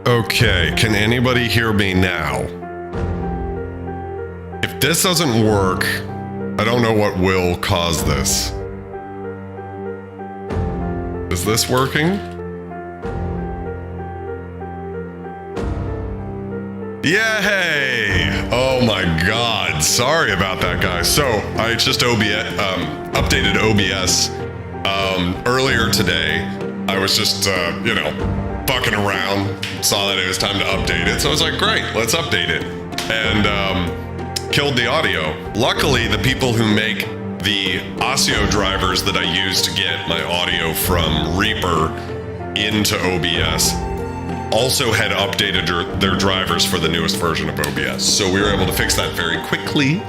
Okay, can anybody hear me now? If this doesn't work, I don't know what will cause this. Is this working? Yay! Oh my God, sorry about that, guys. So I just updated OBS earlier today. I was just, fucking around, saw that it was time to update it. So I was like, great, let's update it. And killed the audio. Luckily, the people who make the Osseo drivers that I use to get my audio from Reaper into OBS also had updated their drivers for the newest version of OBS. So we were able to fix that very quickly.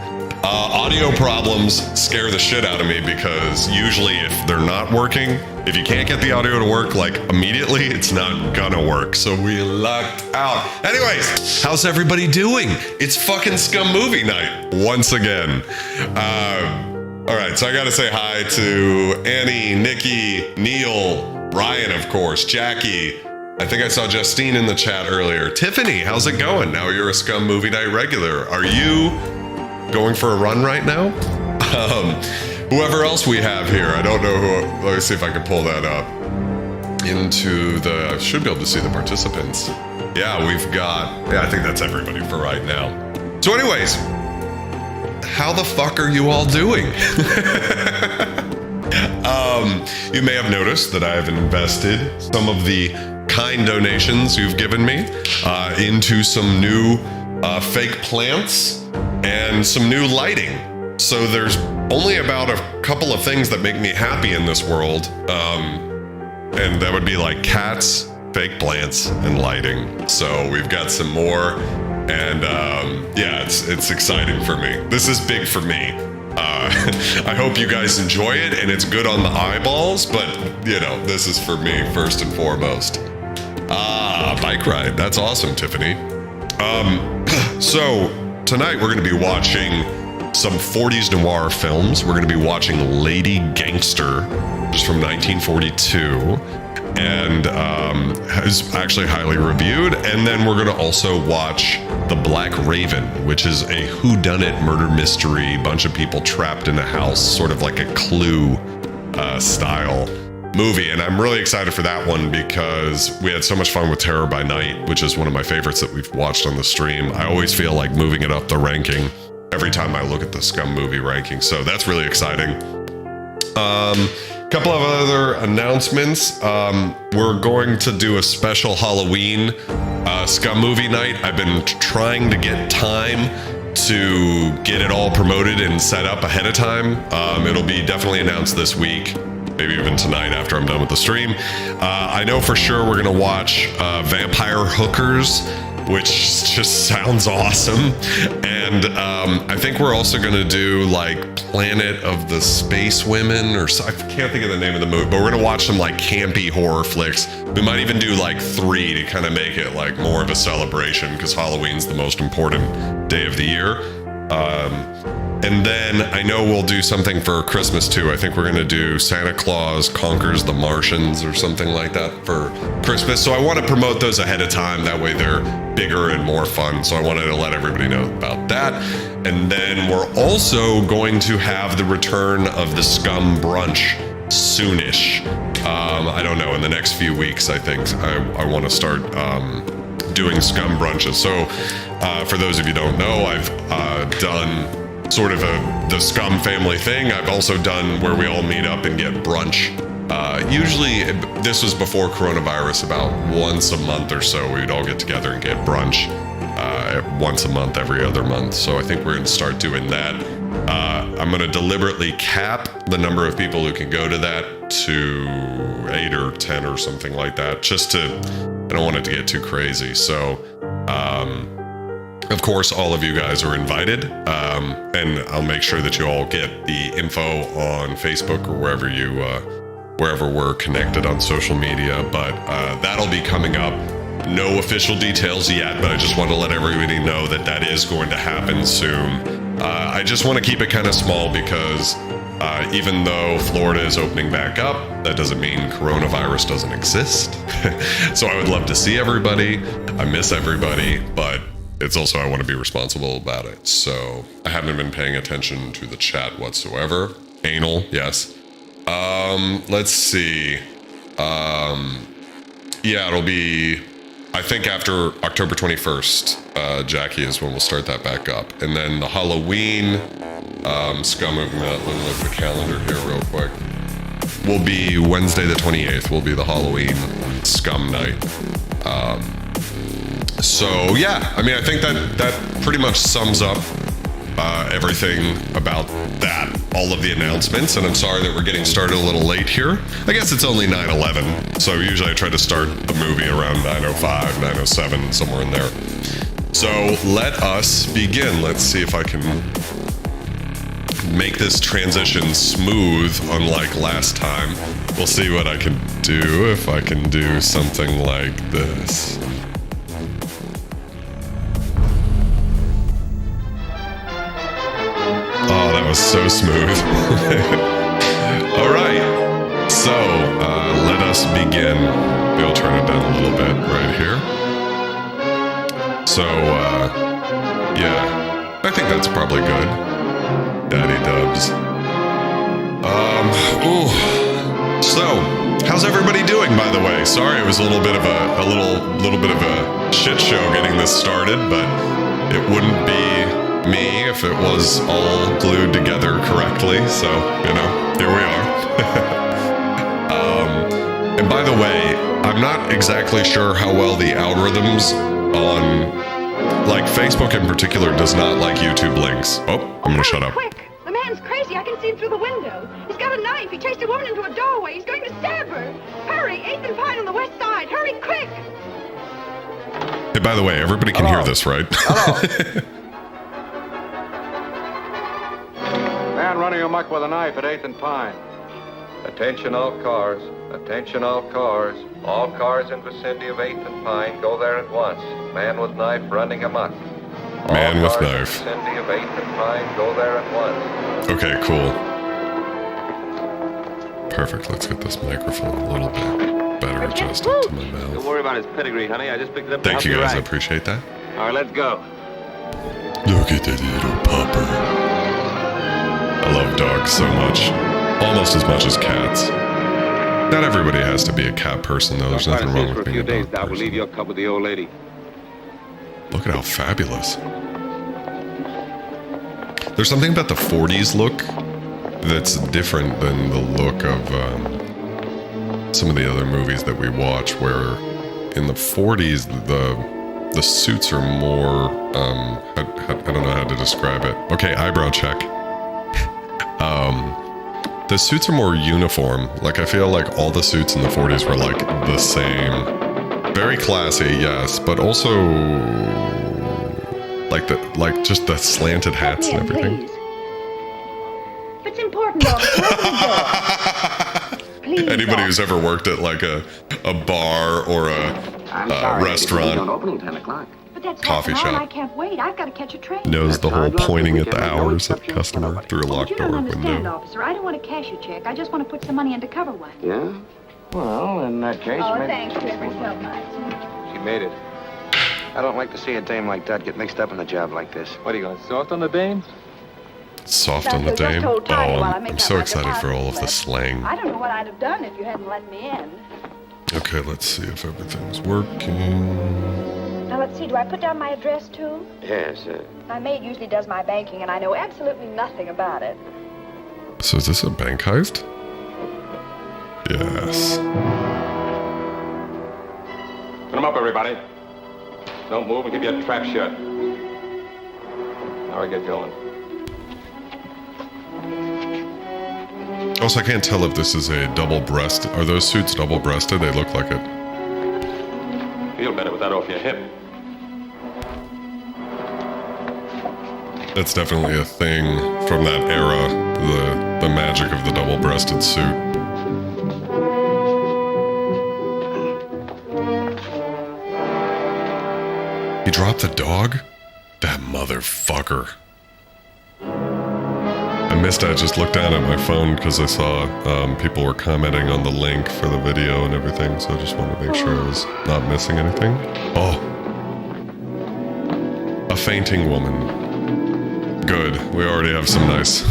Audio problems scare the shit out of me because usually if they're not working, if you can't get the audio to work like immediately, it's not gonna work. So we lucked out. Anyways, how's everybody doing? It's fucking Scum movie night once again. All right, so I gotta say hi to Annie, Nikki, Neil, Ryan, of course, Jackie. I think I saw Justine in the chat earlier. Tiffany, how's it going? Now you're a Scum movie night regular. Are you going for a run right now? Whoever else we have here, I don't know who. Let me see if I can pull that up into the. I should be able to see the participants. Yeah, we've got. Yeah, I think that's everybody for right now. So, anyways, how the fuck are you all doing? You may have noticed that I have invested some of the kind donations you've given me into some new fake plants and some new lighting. So there's only about a couple of things that make me happy in this world. And that would be like cats, fake plants, and lighting. So we've got some more. And yeah, it's exciting for me. This is big for me. I hope you guys enjoy it and it's good on the eyeballs, but this is for me first and foremost. Bike ride. That's awesome, Tiffany. So tonight we're going to be watching some 40's Noir films. We're going to be watching Lady Gangster, which is from 1942, and is actually highly reviewed. And then we're going to also watch The Black Raven, which is a whodunit murder mystery, bunch of people trapped in a house, sort of like a Clue style movie. And I'm really excited for that one because we had so much fun with Terror by Night, which is one of my favorites that we've watched on the stream. I always feel like moving it up the ranking every time I look at the Scum movie ranking. So that's really exciting. Couple of other announcements. We're going to do a special Halloween Scum movie night. I've been trying to get time to get it all promoted and set up ahead of time. It'll be definitely announced this week, maybe even tonight after I'm done with the stream. I know for sure we're gonna watch Vampire Hookers, which just sounds awesome. And I think we're also gonna do like Planet of the Space Women, or I can't think of the name of the movie, but we're gonna watch some like campy horror flicks. We might even do like 3 to kind of make it like more of a celebration because Halloween's the most important day of the year. And then I know we'll do something for Christmas too. I think we're gonna do Santa Claus Conquers the Martians or something like that for Christmas. So I want to promote those ahead of time. That way they're bigger and more fun. So I wanted to let everybody know about that. And then we're also going to have the return of the Scum brunch soonish. I don't know, in the next few weeks, I think I want to start doing Scum brunches. So for those of you who don't know, I've done sort of the Scum family thing. I've also done where we all meet up and get brunch. Usually, this was before coronavirus, about once a month or so, we'd all get together and get brunch once a month, every other month. So I think we're going to start doing that. I'm going to deliberately cap the number of people who can go to that to 8 or 10 or something like that, just to, I don't want it to get too crazy. So, of course, all of you guys are invited, and I'll make sure that you all get the info on Facebook or wherever we're connected on social media. But that'll be coming up. No official details yet, but I just want to let everybody know that that is going to happen soon. I just want to keep it kind of small because Even though Florida is opening back up, that doesn't mean coronavirus doesn't exist. So I would love to see everybody. I miss everybody, but it's also I want to be responsible about it. So I haven't been paying attention to the chat whatsoever. Anal, yes. Let's see. Yeah, it'll be, I think after October 21st, Jackie is when we'll start that back up. And then the Halloween SCUM movement, let me look at the calendar here real quick, will be Wednesday the 28th, will be the Halloween SCUM night. So yeah, I mean, I think that pretty much sums up everything about that, all of the announcements, and I'm sorry that we're getting started a little late here. I guess it's only 9:11, so usually I try to start the movie around 9:05, 9:07, somewhere in there. So let us begin. Let's see if I can make this transition smooth, unlike last time. We'll see what I can do, if I can do something like this. Oh, that was so smooth. All right, so let us begin. Maybe I'll turn it down a little bit right here. So, yeah, I think that's probably good. Daddy dubs. Ooh. So, how's everybody doing, by the way? Sorry, it was a little bit of a little bit of a shit show getting this started, but it wouldn't be me if it was all glued together correctly. So, you know, here we are. And by the way, I'm not exactly sure how well the algorithms on, like, Facebook in particular does not like YouTube links. Oh, I'm gonna shut up. Quick! The man's crazy. I can see him through the window. He's got a knife. He chased a woman into a doorway. He's going to stab her. Hurry! 8th and Pine on the west side. Hurry, quick! Hey, by the way, everybody can hear this, right? Hello. Man running amok with a knife at 8th and Pine. Attention all cars. Attention all cars. All cars in vicinity of 8th and Pine, go there at once. Man with knife running amok. Man with knife. In vicinity of 8th and Pine, go there at once. Okay, cool. Perfect. Let's get this microphone a little bit better adjusted to my Don't mouth. worry about his pedigree, honey. I just picked it up. Thank to you help guys. I right. appreciate that. All right, let's go. Look at that little pupper. I love dogs so much. Almost as much as cats. Not everybody has to be a cat person, though. There's Try to nothing see wrong us for with a being few a days. dog Doc, we'll leave person. you a cup with the old lady. Look at how fabulous. There's something about the 40's look that's different than the look of some of the other movies that we watch, where in the 40's, the suits are more, I don't know how to describe it. Okay, eyebrow check. The suits are more uniform. Like, I feel like all the suits in the 40's were like the same. Very classy, yes, but also like just the slanted hats and everything. Please. It's important, officer. Open the door. Please, Anybody who's ever worked at like a bar or a restaurant Opening 10 o'clock. But that's coffee half an hour and shop I can't wait. I've got to catch a train. knows the whole That's fine, pointing Doc. at the We can make no hours at the exceptions for customer nobody. through a But locked you door don't understand, window. officer. I don't want to cash a check. I just want to put some money in to cover one. Yeah? Well, in that case, Oh, maybe... thanks you ever so much. She made it. I don't like to see a dame like that get mixed up in a job like this. What are you going, soft on the dame? Soft on the Just dame. hold tight Oh, while I make I'm out so my excited for all of the deposit slang. I don't know what I'd have done if you hadn't let me in. Okay, let's see if everything's working. Now, let's see. Do I put down my address, too? Yes, My maid usually does my banking, and I know absolutely nothing about it. So is this a bank heist? Yes. Put them up, everybody. Don't move and keep your trap shut. Now I get going. Also, I can't tell if this is a double-breasted. Are those suits double-breasted? They look like it. Feel better with that off your hip. That's definitely a thing from that era. The magic of the double-breasted suit. He dropped the dog? That motherfucker. I missed it. I just looked down at my phone because I saw people were commenting on the link for the video and everything, so I just wanted to make sure I was not missing anything. Oh. A fainting woman. Good. We already have some nice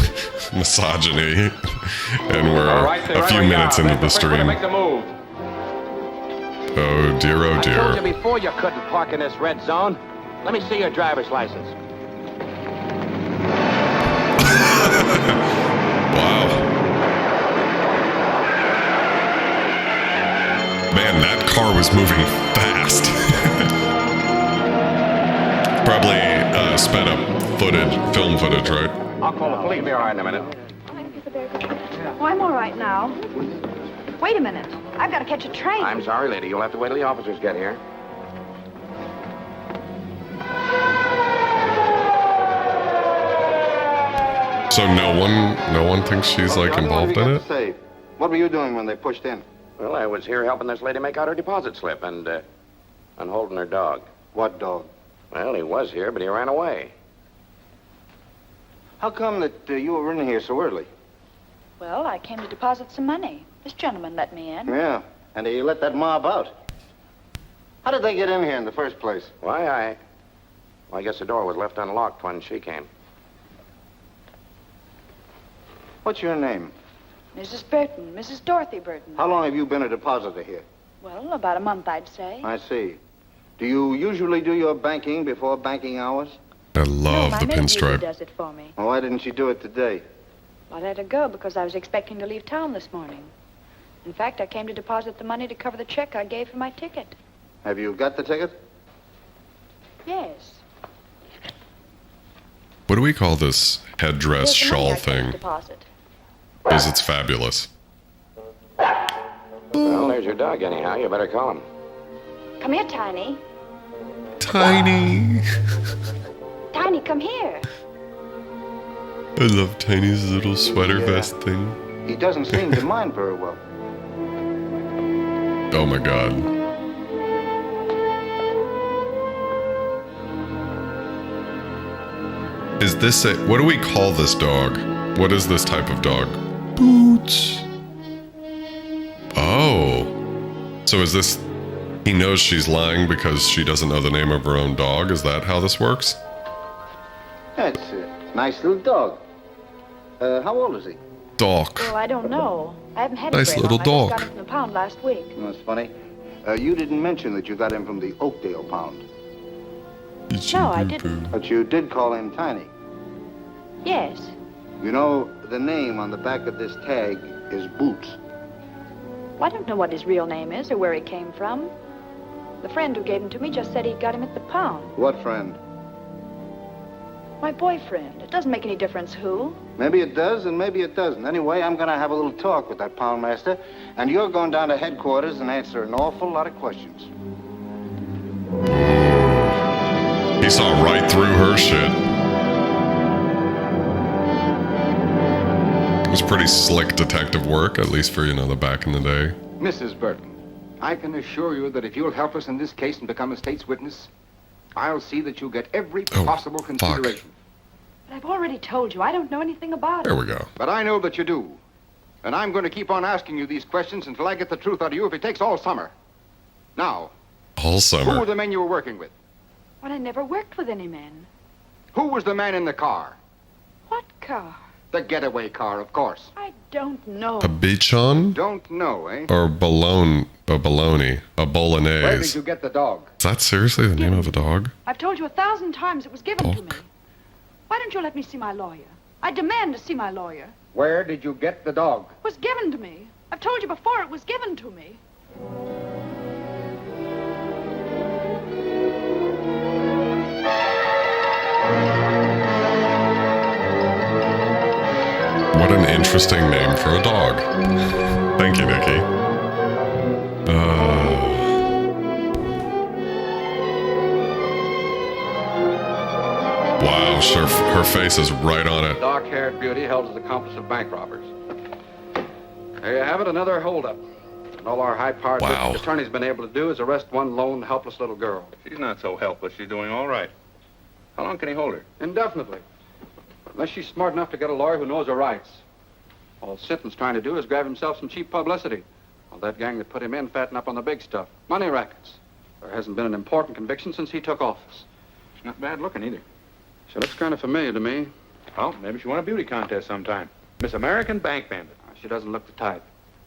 misogyny, and we're a few minutes into the stream. Oh dear, oh dear. I told you before you couldn't park in this red zone. Let me see your driver's license. Wow. Man, that car was moving fast. Probably sped up film footage, right? I'll call the police. Be all right in a minute. Oh, I'm all right now. Wait a minute. I've got to catch a train. I'm sorry, lady. You'll have to wait till the officers get here. So no one thinks she's like involved in it? Say, what were you doing when they pushed in? Well, I was here helping this lady make out her deposit slip and holding her dog. What dog? Well, he was here, but he ran away. How come that you were in here so early? Well, I came to deposit some money. This gentleman let me in. Yeah, and you let that mob out. How did they get in here in the first place? Why, I guess the door was left unlocked when she came. What's your name? Mrs. Burton, Mrs. Dorothy Burton. How long have you been a depositor here? Well, about a month, I'd say. I see. Do you usually do your banking before banking hours? I love no, the my maid usually pinstripe. does it for me. Well, why didn't she do it today? I let her go because I was expecting to leave town this morning. In fact, I came to deposit the money to cover the check I gave for my ticket. Have you got the ticket? Yes. What do we call this headdress Here's the money shawl I came to thing? deposit. Because it's fabulous. Well, there's your dog anyhow. You better call him. Come here, Tiny. Tiny. Tiny, come here. I love Tiny's little sweater vest thing. He doesn't seem to mind very well. Oh my god. Is this a... What do we call this dog? What is this type of dog? Boots. Oh. So is this... He knows she's lying because she doesn't know the name of her own dog? Is that how this works? That's a nice little dog. How old is he? Dog. Well, I don't know. I haven't had him Nice very little long. I dog. just got him from the pound last week. That's funny. You didn't mention that you got him from the Oakdale pound. No, I didn't. But you did call him Tiny. Yes. You know, the name on the back of this tag is Boots. Well, I don't know what his real name is or where he came from. The friend who gave him to me just said he got him at the pound. What friend? My boyfriend. It doesn't make any difference who. Maybe it does and maybe it doesn't. Anyway, I'm going to have a little talk with that poundmaster, and you're going down to headquarters and answer an awful lot of questions. He saw right through her shit. It was pretty slick detective work, at least for, you know, the back in the day. Mrs. Burton, I can assure you that if you'll help us in this case and become a state's witness, I'll see that you get every possible consideration. But I've already told you, I don't know anything about it. There we go. But I know that you do. And I'm going to keep on asking you these questions until I get the truth out of you if it takes all summer. Now, All who summer. were the men you were working with? Well, I never worked with any men. Who was the man in the car? What car? The getaway car, of course. I don't know. A bichon? Don't know, eh? Or bologna? A Where did bolognese? you get the dog? Is that seriously the name of a dog? I've told you 1,000 times it was given to me. Bulk. Why don't you let me see my lawyer? I demand to see my lawyer. Where did you get the dog? It was given to me. I've told you before it was given to me. What an interesting name for a dog. Thank you, Nikki. Wow, sure, her face is right on it. Dark-haired beauty held as accomplice of bank robbers. There you have it, another holdup. And all our high-powered Wow. district attorney's been able to do is arrest one lone, helpless little girl. She's not so helpless. She's doing all right. How long can he hold her? Indefinitely. Unless she's smart enough to get a lawyer who knows her rights. All Sinton's trying to do is grab himself some cheap publicity. Well, that gang that put him in fatten up on the big stuff. Money rackets. There hasn't been an important conviction since he took office. She's not bad looking either. She looks kind of familiar to me. Well, maybe she won a beauty contest sometime. Miss American Bank Bandit. She doesn't look the type.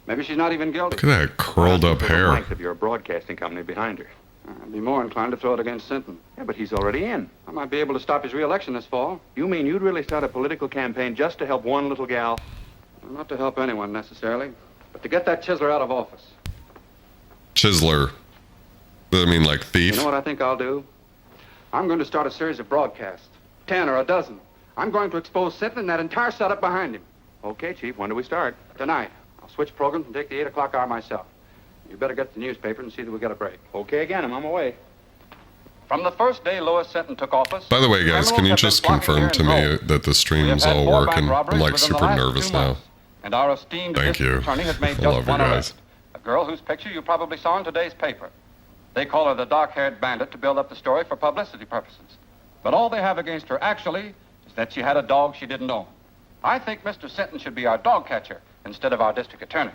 Maybe she's not even guilty. Look at that curled up hair. The length of your broadcasting company behind her. I'd be more inclined to throw it against Sinton. Yeah, but he's already in. I might be able to stop his re-election this fall. You mean you'd really start a political campaign just to help one little gal? Well, not to help anyone necessarily, but to get that chiseler out of office. Chiseler. Does that mean like thief? You know what I think I'll do? I'm going to start a series of broadcasts. 10 or a dozen. I'm going to expose Sinton and that entire setup behind him. Okay, Chief, when do we start? Tonight. I'll switch programs and take the 8 o'clock hour myself. You better get the newspaper and see that we get a break. Okay again, I'm on my way. From the first day Lois Sinton took office... By the way, guys, can you just confirm to me that the stream's all working? I'm like super nervous now. And our esteemed Thank you. attorney has made I just love you one guys. arrest. A girl whose picture you probably saw in today's paper. They call her the dark-haired bandit to build up the story for publicity purposes. But all they have against her actually is that she had a dog she didn't own. I think Mr. Sinton should be our dog catcher instead of our district attorney.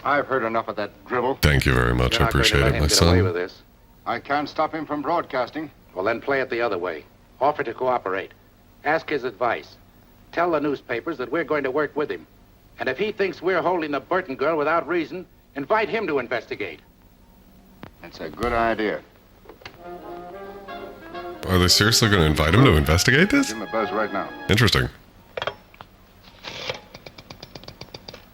I've heard enough of that drivel. Thank you very much. I appreciate it, my Get away with son. this. I can't stop him from broadcasting. Well, then play it the other way. Offer to cooperate. Ask his advice. Tell the newspapers that we're going to work with him. And if he thinks we're holding the Burton girl without reason, invite him to investigate. That's a good idea. Are they seriously going to invite him to investigate this? Give him a buzz right now. Interesting.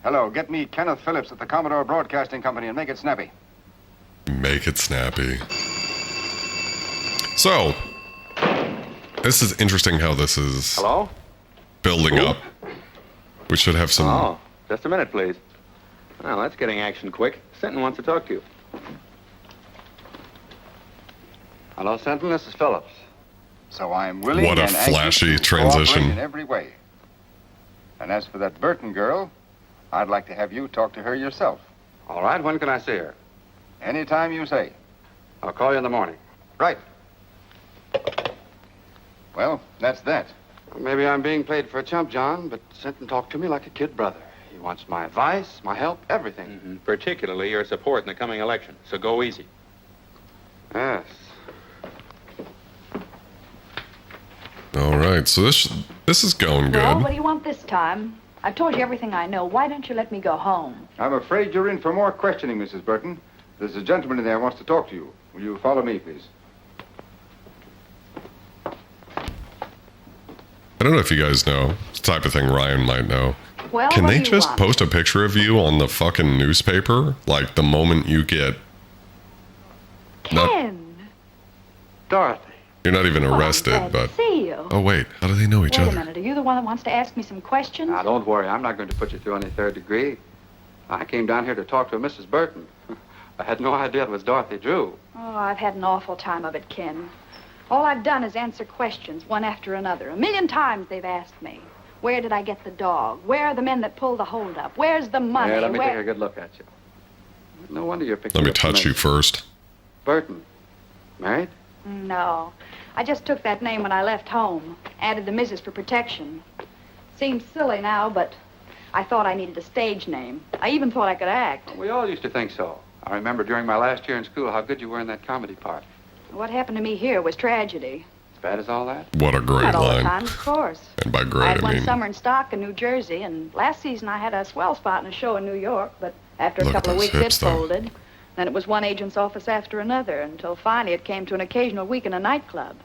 Hello, get me Kenneth Phillips at the Commodore Broadcasting Company and make it snappy. Make it snappy. So, this is interesting how this is Hello? building up. We should have some... Oh, just a minute, please. Well, that's getting action quick. Sinton wants to talk to you. Hello, Sinton. This is Phillips. So I'm willing What a and anxious flashy to cooperate transition. in every way. And as for that Burton girl, I'd like to have you talk to her yourself. All right, when can I see her? Anytime you say. I'll call you in the morning. Right. Well, that's that. Well, maybe I'm being played for a chump, John, but Sinton talked to me like a kid brother. He wants my advice, my help, everything. Particularly your support in the coming election. So go easy. Yes. All right, so this is going Well, good. what do you want this time? I've told you everything I know. Why don't you let me go home? I'm afraid you're in for more questioning, Mrs. Burton. There's a gentleman in there who wants to talk to you. Will you follow me, please? I don't know if you guys know. It's the type of thing Ryan might know. Well, Can what they do you just want? post a picture of you on the fucking newspaper? Like the moment you get... Ken! Dorothy. You're not even Well, I'm arrested, glad but... to see you. Oh, wait. How do they know each Wait a other? minute. Are you the one that wants to ask me some questions? Now, don't worry. I'm not going to put you through any third degree. I came down here to talk to a Mrs. Burton. I had no idea it was Dorothy Drew. Oh, I've had an awful time of it, Ken. All I've done is answer questions, one after another. 1,000,000 times they've asked me. Where did I get the dog? Where are the men that pulled the holdup? Where's the money? Yeah, let me Where... take a good look at you. No wonder you're picking Let me up touch you first. Burton. Married? No. I just took that name when I left home. Added the Mrs. for protection. Seems silly now, but I thought I needed a stage name. I even thought I could act. We all used to think so. I remember during my last year in school how good you were in that comedy part. What happened to me here was tragedy. As bad as all that? What a great Not all the line. time, of course. And by I great, had I one mean... summer in stock in New Jersey, and last season I had a swell spot in a show in New York, but after a Look at couple of those weeks hips, it though. folded. Then it was one agent's office after another, until finally it came to an occasional week in a nightclub.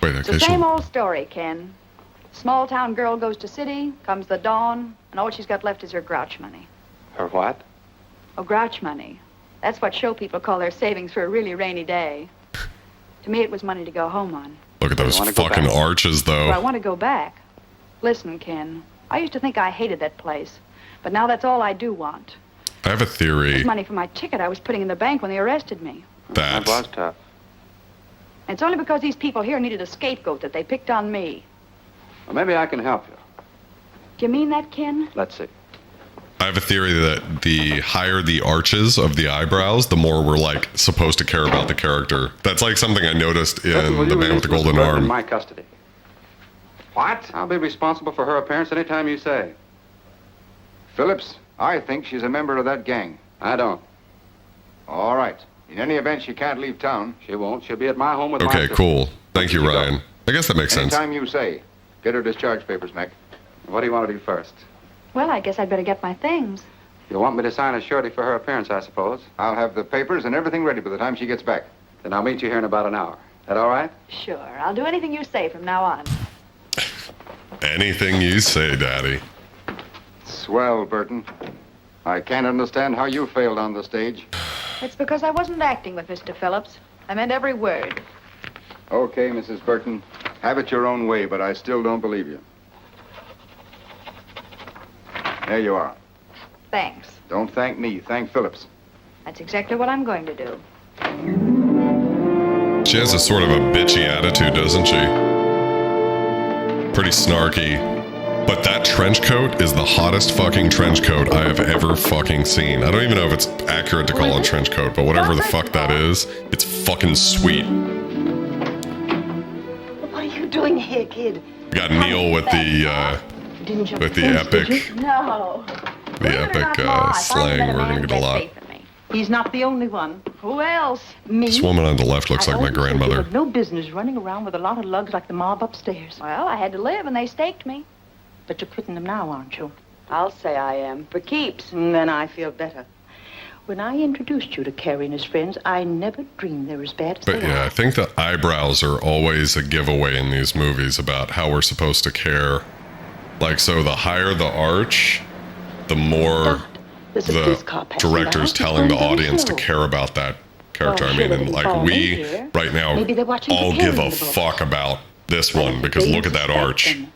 Wait, It's the okay, same old story, Ken. Small town girl goes to city, comes the dawn, and all she's got left is her grouch money. Her what? Oh, grouch money. That's what show people call their savings for a really rainy day. To me, it was money to go home on. Look at those wanna go fucking back? arches, Well, I though. want to go back. Listen, Ken, I used to think I hated that place, but now that's all I do want. I have a theory It's money for my ticket I was putting in the bank when they arrested me. that... That was tough. And it's only because these people here needed a scapegoat that they picked on me. Well, maybe I can help you. Do you mean that, Ken? Let's see. I have a theory that the higher the arches of the eyebrows, the more we're, like, supposed to care about the character. That's, like, something I noticed Burton, will in The you Man with the release Mr. Golden Burton in Arm. my custody. What? I'll be responsible for her appearance any time you say. Phillips, I think she's a member of that gang. I don't. All right. In any event, she can't leave town. She won't. She'll be at my home with my Okay, sister. cool. Thank you, Ryan. I guess that makes sense. Anytime you say. Get her discharge papers, Mac. What do you want to do first? Well, I guess I'd better get my things. You want me to sign a surety for her appearance, I suppose? I'll have the papers and everything ready by the time she gets back. Then I'll meet you here in about an hour. That all right? Sure. I'll do anything you say from now on. Anything you say, Daddy. Swell, Burton. I can't understand how you failed on the stage. It's because I wasn't acting with Mr. Phillips. I meant every word. Okay, Mrs. Burton. Have it your own way, but I still don't believe you. There you are. Thanks. Don't thank me. Thank Phillips. That's exactly what I'm going to do. She has a sort of a bitchy attitude, doesn't she? Pretty snarky. But that trench coat is the hottest fucking trench coat I have ever fucking seen. I don't even know if it's accurate to call it a trench coat, but whatever the fuck that is, it's fucking sweet. What are you doing here, kid? We got Neil with the epic, No. the epic slang. We're gonna get a lot. He's not the only one. Who else? Me. This woman on the left looks like my grandmother. You have no business running around with a lot of lugs like the mob upstairs. Well, I had to live, and they staked me. But you're quitting them now, aren't you? I'll say I am. For keeps. Then I feel better. When I introduced you to Carrie and his friends, I never dreamed they were as bad as But they yeah, I are. think the eyebrows are always a giveaway in these movies about how we're supposed to care. Like, so the higher the arch, the more There's a the police car passing by. director's It's telling the going very audience to slow. care about that character. Well, I sure, mean, they and didn't like follow me we here. right now Maybe they're watching all for give Carrie a in the book. fuck about this one because They look at that suspect arch them.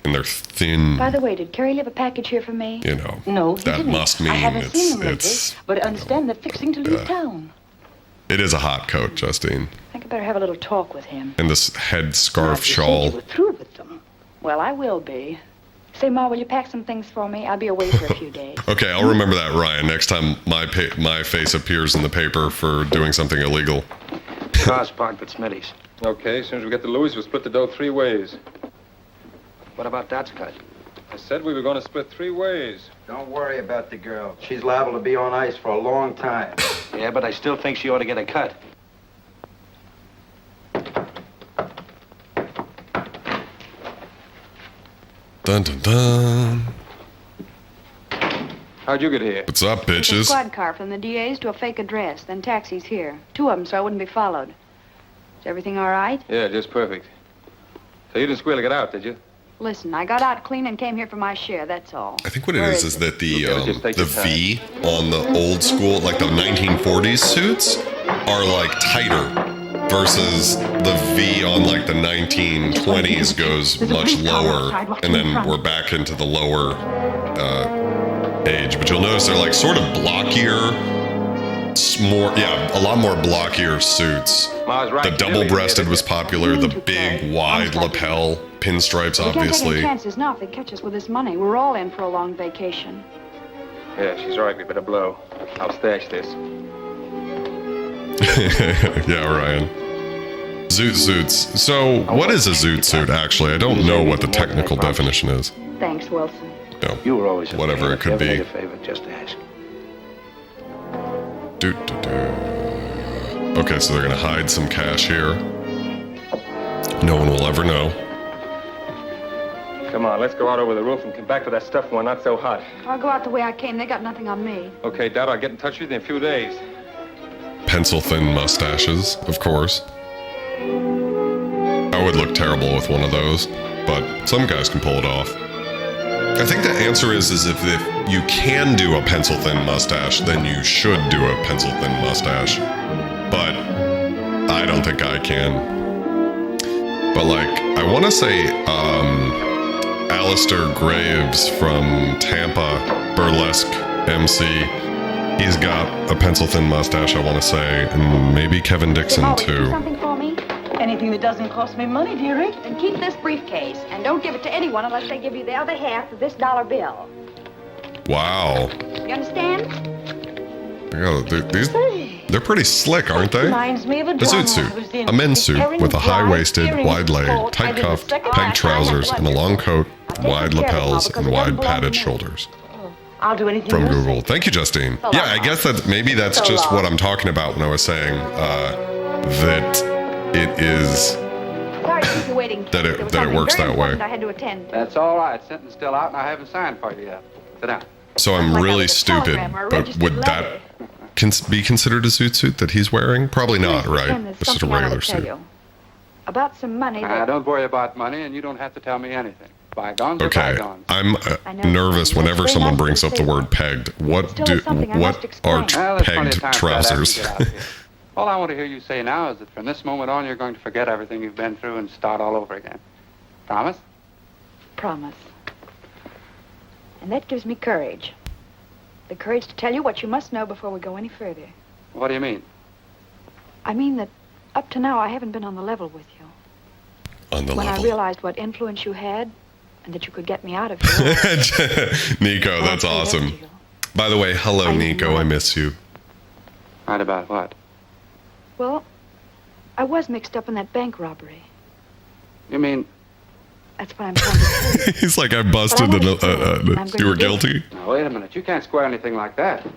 and they're thin. By the way, did Carrie leave a package here for me? You know, No, he that didn't. must I mean haven't seen them it's lately, but I understand they're fixing to leave town. it is a hot coat, Justine, I think I better have a little talk with him. and this head scarf You said shawl. you were through with them. Well, I will be. Say, Ma, will you pack some things for me? I'll be away for a few days. Okay, I'll remember that, Ryan. Next time my face appears in the paper for doing something illegal. Car's parked at Smitty's. Okay, as soon as we get to Louis, we'll split the dough 3 ways. What about Dot's cut? I said we were going to split 3 ways. Don't worry about the girl. She's liable to be on ice for a long time. Yeah, but I still think she ought to get a cut. Dun dun dun. How'd you get here? What's up, It's a bitches? squad car from the DA's to a fake address, then taxis here. 2 of them, so I wouldn't be followed. Is everything all right? Yeah, just perfect. So you didn't squeal to get out, did you? Listen, I got out clean and came here for my share, that's all. I think what it Where is that the Okay, just take your V on the old school, like the 1940s suits, are like tighter versus the V on like the 1920s goes much lower, and then we're back into the lower age. But you'll notice they're like sort of blockier, a lot more blockier suits. Ma was right. The double-breasted was popular, the big wide lapel pinstripes, We can't take obviously. any chances now if they catch us with this money. We're all in for a long vacation. Yeah, she's right. We better blow. I'll stash this. Yeah, Ryan. Zoot suits. So, what is a zoot suit, actually? I don't know what the technical definition is. Thanks, Wilson. No, You were always a whatever it could If you ever be. need a favor, just ask. Okay, so they're gonna hide some cash here. No one will ever know. Come on, let's go out over the roof and come back to that stuff when not so hot. I'll go out the way I came. They got nothing on me. Okay, Dad, I'll get in touch with you in a few days. Pencil-thin mustaches, of course. I would look terrible with one of those, but some guys can pull it off. I think the answer is if you can do a pencil-thin mustache, then you should do a pencil-thin mustache. But I don't think I can. But like, I want to say Alistair Graves from Tampa, burlesque MC. He's got a pencil-thin mustache, I want to say, and maybe Kevin Dixon Molly, do too. something for me? Anything that doesn't cost me money, dearie. Then keep this briefcase, and don't give it to anyone unless they give you the other half of this dollar bill. Wow. You understand? They're They're pretty slick, aren't they? Reminds me of A zoot suit. A men's suit with a high-waisted, wide leg, tight-cuffed, pegged trousers, and a long coat, wide lapels, and wide padded shoulders. I'll do anything. From Google. Thank you, Justine. Yeah, I guess that maybe that's just what I'm talking about when I was saying that it is Sorry to keep you waiting. that it works that way. I had to attend. That's all right. Sentence still out, and I haven't signed for you yet. Sit down. So I'm really stupid, but would that be considered a zoot suit that he's wearing? Probably not, right? There's It's just a something I regular want to tell suit. you about some money that... Don't worry about money, and you don't have to tell me anything. Bygones are Okay, bygones. I'm nervous whenever someone brings up the word pegged. What are pegged trousers? All I want to hear you say now is that from this moment on, you're going to forget everything you've been through and start all over again. Promise? Promise. And that gives me courage. The courage to tell you what you must know before we go any further. What do you mean? I mean that up to now I haven't been on the level with you. On the when level. I realized what influence you had and that you could get me out of here. Nico, that's awesome. By the way, hello, Nico. I miss you. Right about what? Well, I was mixed up in that bank robbery. You mean... That's what I'm trying to tell you. He's like, I busted you were guilty. Now, wait a minute. You can't square anything like that.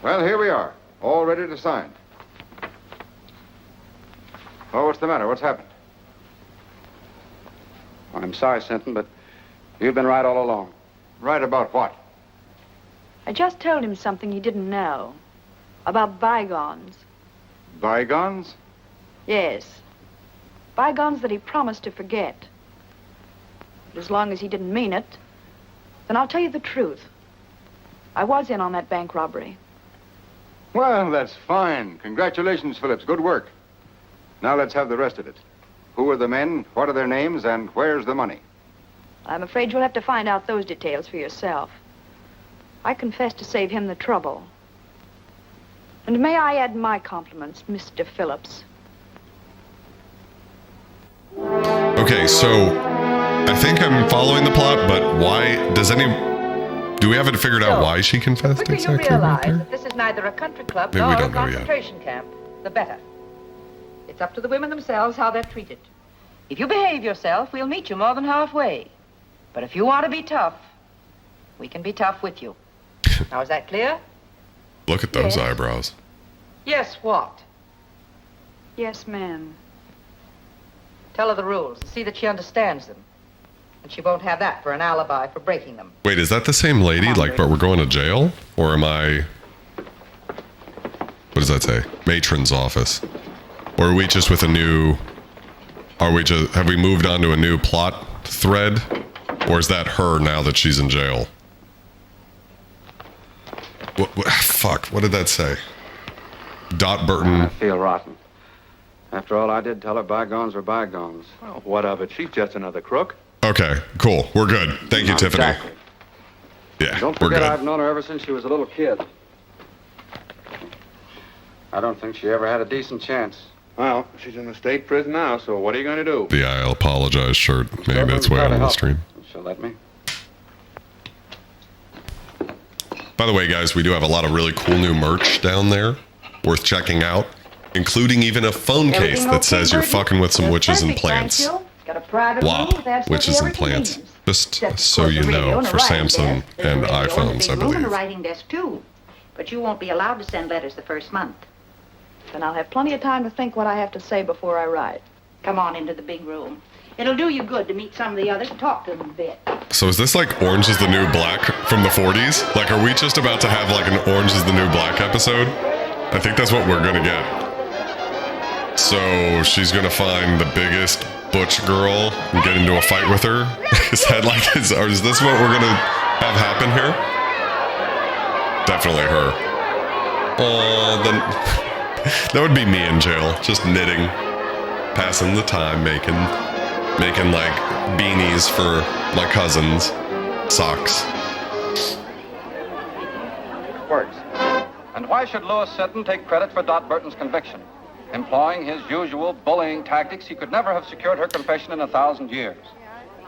Well, here we are, all ready to sign. Oh, what's the matter? What's happened? I'm sorry, Sinton, but you've been right all along. Right about what? I just told him something he didn't know. About bygones. Bygones? Yes. Bygones that he promised to forget. But as long as he didn't mean it, then I'll tell you the truth. I was in on that bank robbery. Well, that's fine. Congratulations, Phillips. Good work. Now let's have the rest of it. Who are the men, what are their names, and where's the money? I'm afraid you'll have to find out those details for yourself. I confess to save him the trouble. And may I add my compliments, Mr. Phillips. Okay, so I think I'm following the plot, but why do we have it figured out why she confessed The quicker exactly you right realize there? that this is neither a country club Maybe we nor a don't know yet. concentration camp, the better. It's up to the women themselves how they're treated. If you behave yourself, we'll meet you more than halfway. But if you want to be tough, we can be tough with you. Now, is that clear? Look at those eyebrows. Yes, what? Yes, ma'am. Tell her the rules. See that she understands them. And she won't have that for an alibi for breaking them. Wait, is that the same lady? Like, but we're going to jail? Or am I... What does that say? Matron's office. Or are we just with a new... Have we moved on to a new plot thread? Or is that her now that she's in jail? Fuck, what did that say? Dot Burton. I feel rotten. After all I did, tell her bygones were bygones. Well, what of it? She's just another crook. Okay, cool. We're good. Thank you, Tiffany. Exactly. Yeah, Don't we're forget good. I've known her ever since she was a little kid. I don't think she ever had a decent chance. Well, she's in the state prison now, so what are you going to do? The I'll apologize shirt made its way on the stream. She'll let me. By the way, guys, we do have a lot of really cool new merch down there, worth checking out, including even a phone case that says you're fucking with some witches and plants. Blah, witches and plants. Just so you know, for Samsung and iPhones, I believe. Writing desk too, but you won't be allowed to send letters the first month. Then I'll have plenty of time to think what I have to say before I write. Come on into the big room. It'll do you good to meet some of the others and talk to them a bit. So is this like Orange is the New Black from the 40s? Like, are we just about to have like an Orange is the New Black episode? I think that's what we're gonna get. So she's gonna find the biggest butch girl and get into a fight with her? Is that like, is this what we're gonna have happen here? Definitely her. Then that would be me in jail, just knitting, passing the time, making like beanies for my cousins, socks. Works. And why should Louis Sinton take credit for Dot Burton's conviction? Employing his usual bullying tactics, he could never have secured her confession in 1,000 years.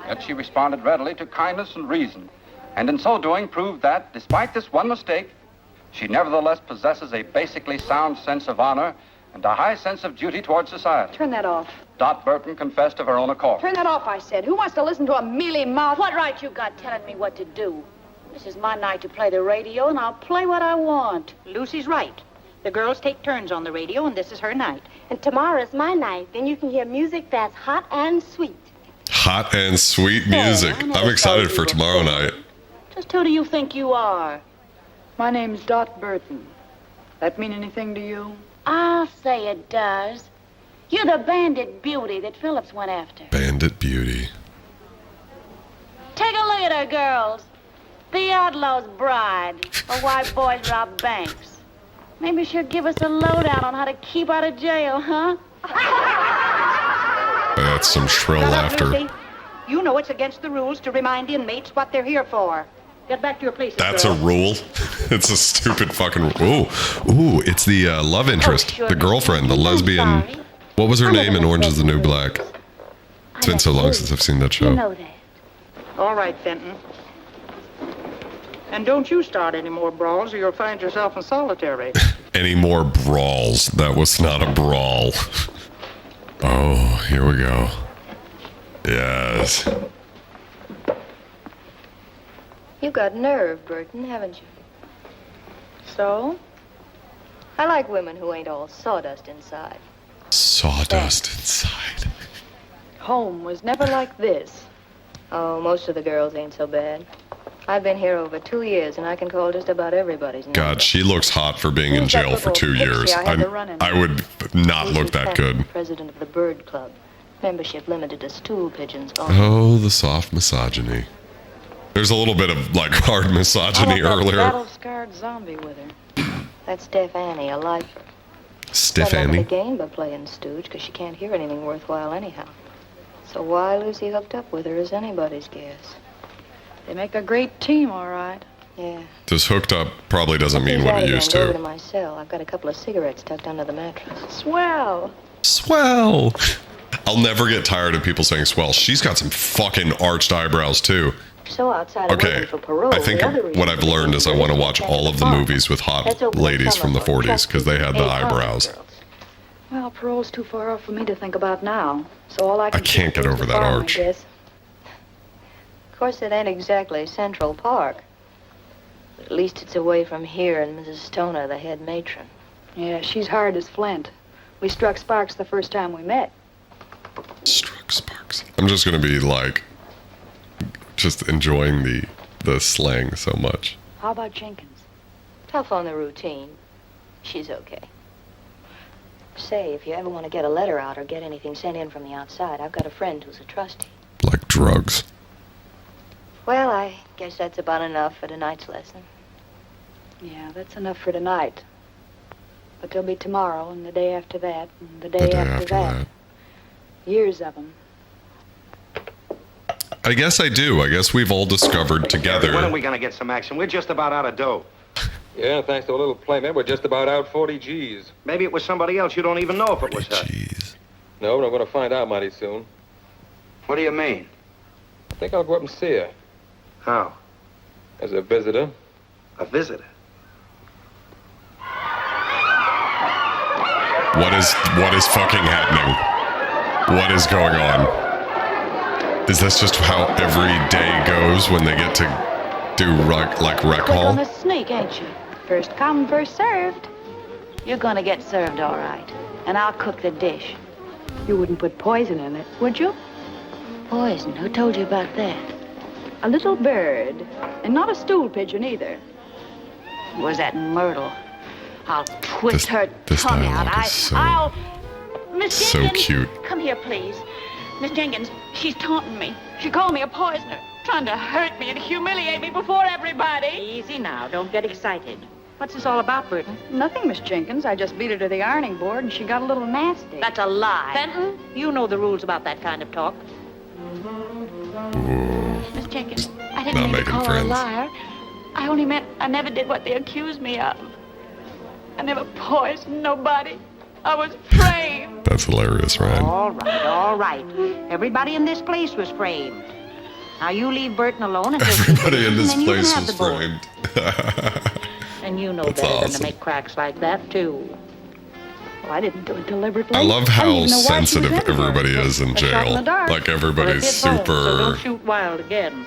Yet she responded readily to kindness and reason, and in so doing proved that, despite this one mistake, she nevertheless possesses a basically sound sense of honor and a high sense of duty towards society. Turn that off. Dot Burton confessed of her own accord. Turn that off, I said. Who wants to listen to a mealy-mouthed... What right you got telling me what to do? This is my night to play the radio, and I'll play what I want. Lucy's right. The girls take turns on the radio, and this is her night. And tomorrow's my night. Then you can hear music that's hot and sweet. Hot and sweet music. I'm excited for tomorrow night. Just who do you think you are? My name's Dot Burton. That mean anything to you? I'll say it does. You're the bandit beauty that Phillips went after. Bandit beauty. Take a look at her, girls. The outlaw's bride. A white boys rob banks. Maybe she'll give us a lowdown on how to keep out of jail, huh? That's some shrill laughter. Lucy. You know it's against the rules to remind inmates what they're here for. Get back to your places, That's girls. a rule. It's a stupid fucking... Ooh, it's the love interest. The girlfriend, the lesbian... What was her name in Orange is the New Black? It's been so long since I've seen that show. You know that. All right, Fenton. And don't you start any more brawls or you'll find yourself in solitary. Any more brawls? That was not a brawl. Oh, here we go. Yes. You've got nerve, Burton, haven't you? So? I like women who ain't all sawdust inside. Sawdust inside. Home was never like this. Oh, most of the girls ain't so bad. I've been here over 2 years, and I can call just about everybody's name. God, she looks hot for being in jail for 2 years. I would not look that good. President of the Bird Club. Membership limited to stool pigeons. Oh, the soft misogyny. There's a little bit of, like, hard misogyny earlier. Battle-scarred zombie with her. That's Steph Annie, a lifer. Stiff Got nothing Annie? to gain by playing stooge, because she can't hear anything worthwhile anyhow. So why Lucy hooked up with her is anybody's guess. They make a great team, all right. Yeah. This hooked up probably doesn't mean what it used Go over to to. my cell. I've got a couple of cigarettes tucked under the mattress. Swell. Swell. I'll never get tired of people saying swell. She's got some fucking arched eyebrows, too. So outside of Okay, waiting for parole, I think the other what I've learned is I want to watch all of the movies with hot ladies from the 40s because they had the eyebrows. Well, parole's too far off for me to think about now. So all I can can't get over that arch. Of course, it ain't exactly Central Park. But at least it's away from here and Mrs. Stoner, the head matron. Yeah, she's hard as flint. We struck sparks the first time we met. Struck sparks. I'm just going to be like, just enjoying the slang so much. How about Jenkins? Tough on the routine. She's okay. Say, if you ever want to get a letter out or get anything sent in from the outside, I've got a friend who's a trustee. Like drugs. Well, I guess that's about enough for tonight's lesson. Yeah, that's enough for tonight. But there'll be tomorrow, and the day after that, and the day after that. Years of them. I guess I do. I guess we've all discovered together. When are we going to get some action? We're just about out of dough. Yeah, thanks to a little playment, we're just about out 40 G's. Maybe it was somebody else. You don't even know if it was her. G's. No, but I'm going to find out mighty soon. What do you mean? I think I'll go up and see her. How? As a visitor. A visitor? What is fucking happening? What is going on? Is this just how every day goes when they get to do rec Quick hall? on the sneak, ain't you? First come, first served. You're gonna get served all right. And I'll cook the dish. You wouldn't put poison in it, would you? Poison? Who told you about that? A little bird. And not a stool pigeon either. Was that Myrtle? I'll twist her this tongue out. dialogue is so- I'll... Miss so Jenkins, cute. come here, please. Miss Jenkins, she's taunting me. She called me a poisoner, trying to hurt me and humiliate me before everybody. Easy now. Don't get excited. What's this all about, Burton? Nothing, Miss Jenkins. I just beat her to the ironing board, and she got a little nasty. That's a lie. Fenton? You know the rules about that kind of talk. Miss Jenkins, I didn't Not mean to making call her a friends. liar. I only meant I never did what they accused me of. I never poisoned nobody. I was framed. That's hilarious, right? All right, all right. Everybody in this place was framed. Now you leave Burton alone and Everybody in this and then you can place have was the board. framed. And you know That's better than awesome. to make cracks like that, too. Well, I didn't do it deliberately. I love didn't how even know why she was sensitive in there. everybody is in A shot in jail. the dark. Like Well, everybody's it hit home, so super don't shoot wild again.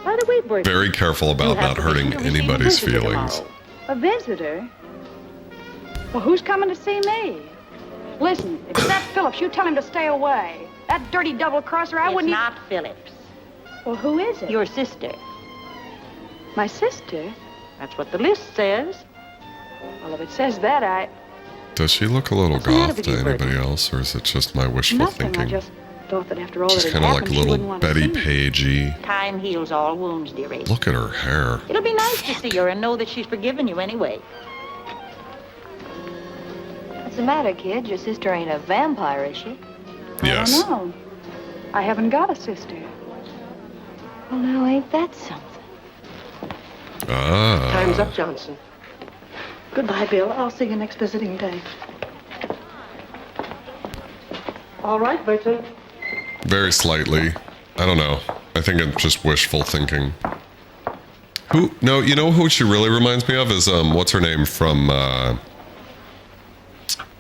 By the way, Bertie, very careful about you have not to hurting be sure to receive a anybody's visitor feelings. tomorrow. A visitor? Well, who's coming to see me? Listen, if it's that Phillips, you tell him to stay away. That dirty double-crosser, I It's wouldn't... not Phillips. Well, who is it? Your sister. My sister? That's what the list says. Well, if it says that, I... Does she look a little What's the matter goth with to you, Bertie? anybody else, or is it just my wishful Nothing. thinking? I just thought that after all She's that had kind of happened, like she wouldn't little want to Betty see me. Pagey. Time heals all wounds, dearie. Look at her hair. It'll be nice to see her and know that she's forgiven you anyway. What's the matter, kid? Your sister ain't a vampire, is she? Yes. I don't know. I haven't got a sister. Well, now, ain't that something? Time's Ah. up, Johnson. Goodbye, Bill. I'll see you next visiting day. All right, Burton. Very slightly. I don't know. I think it's just wishful thinking. Who? No, you know who she really reminds me of is what's her name from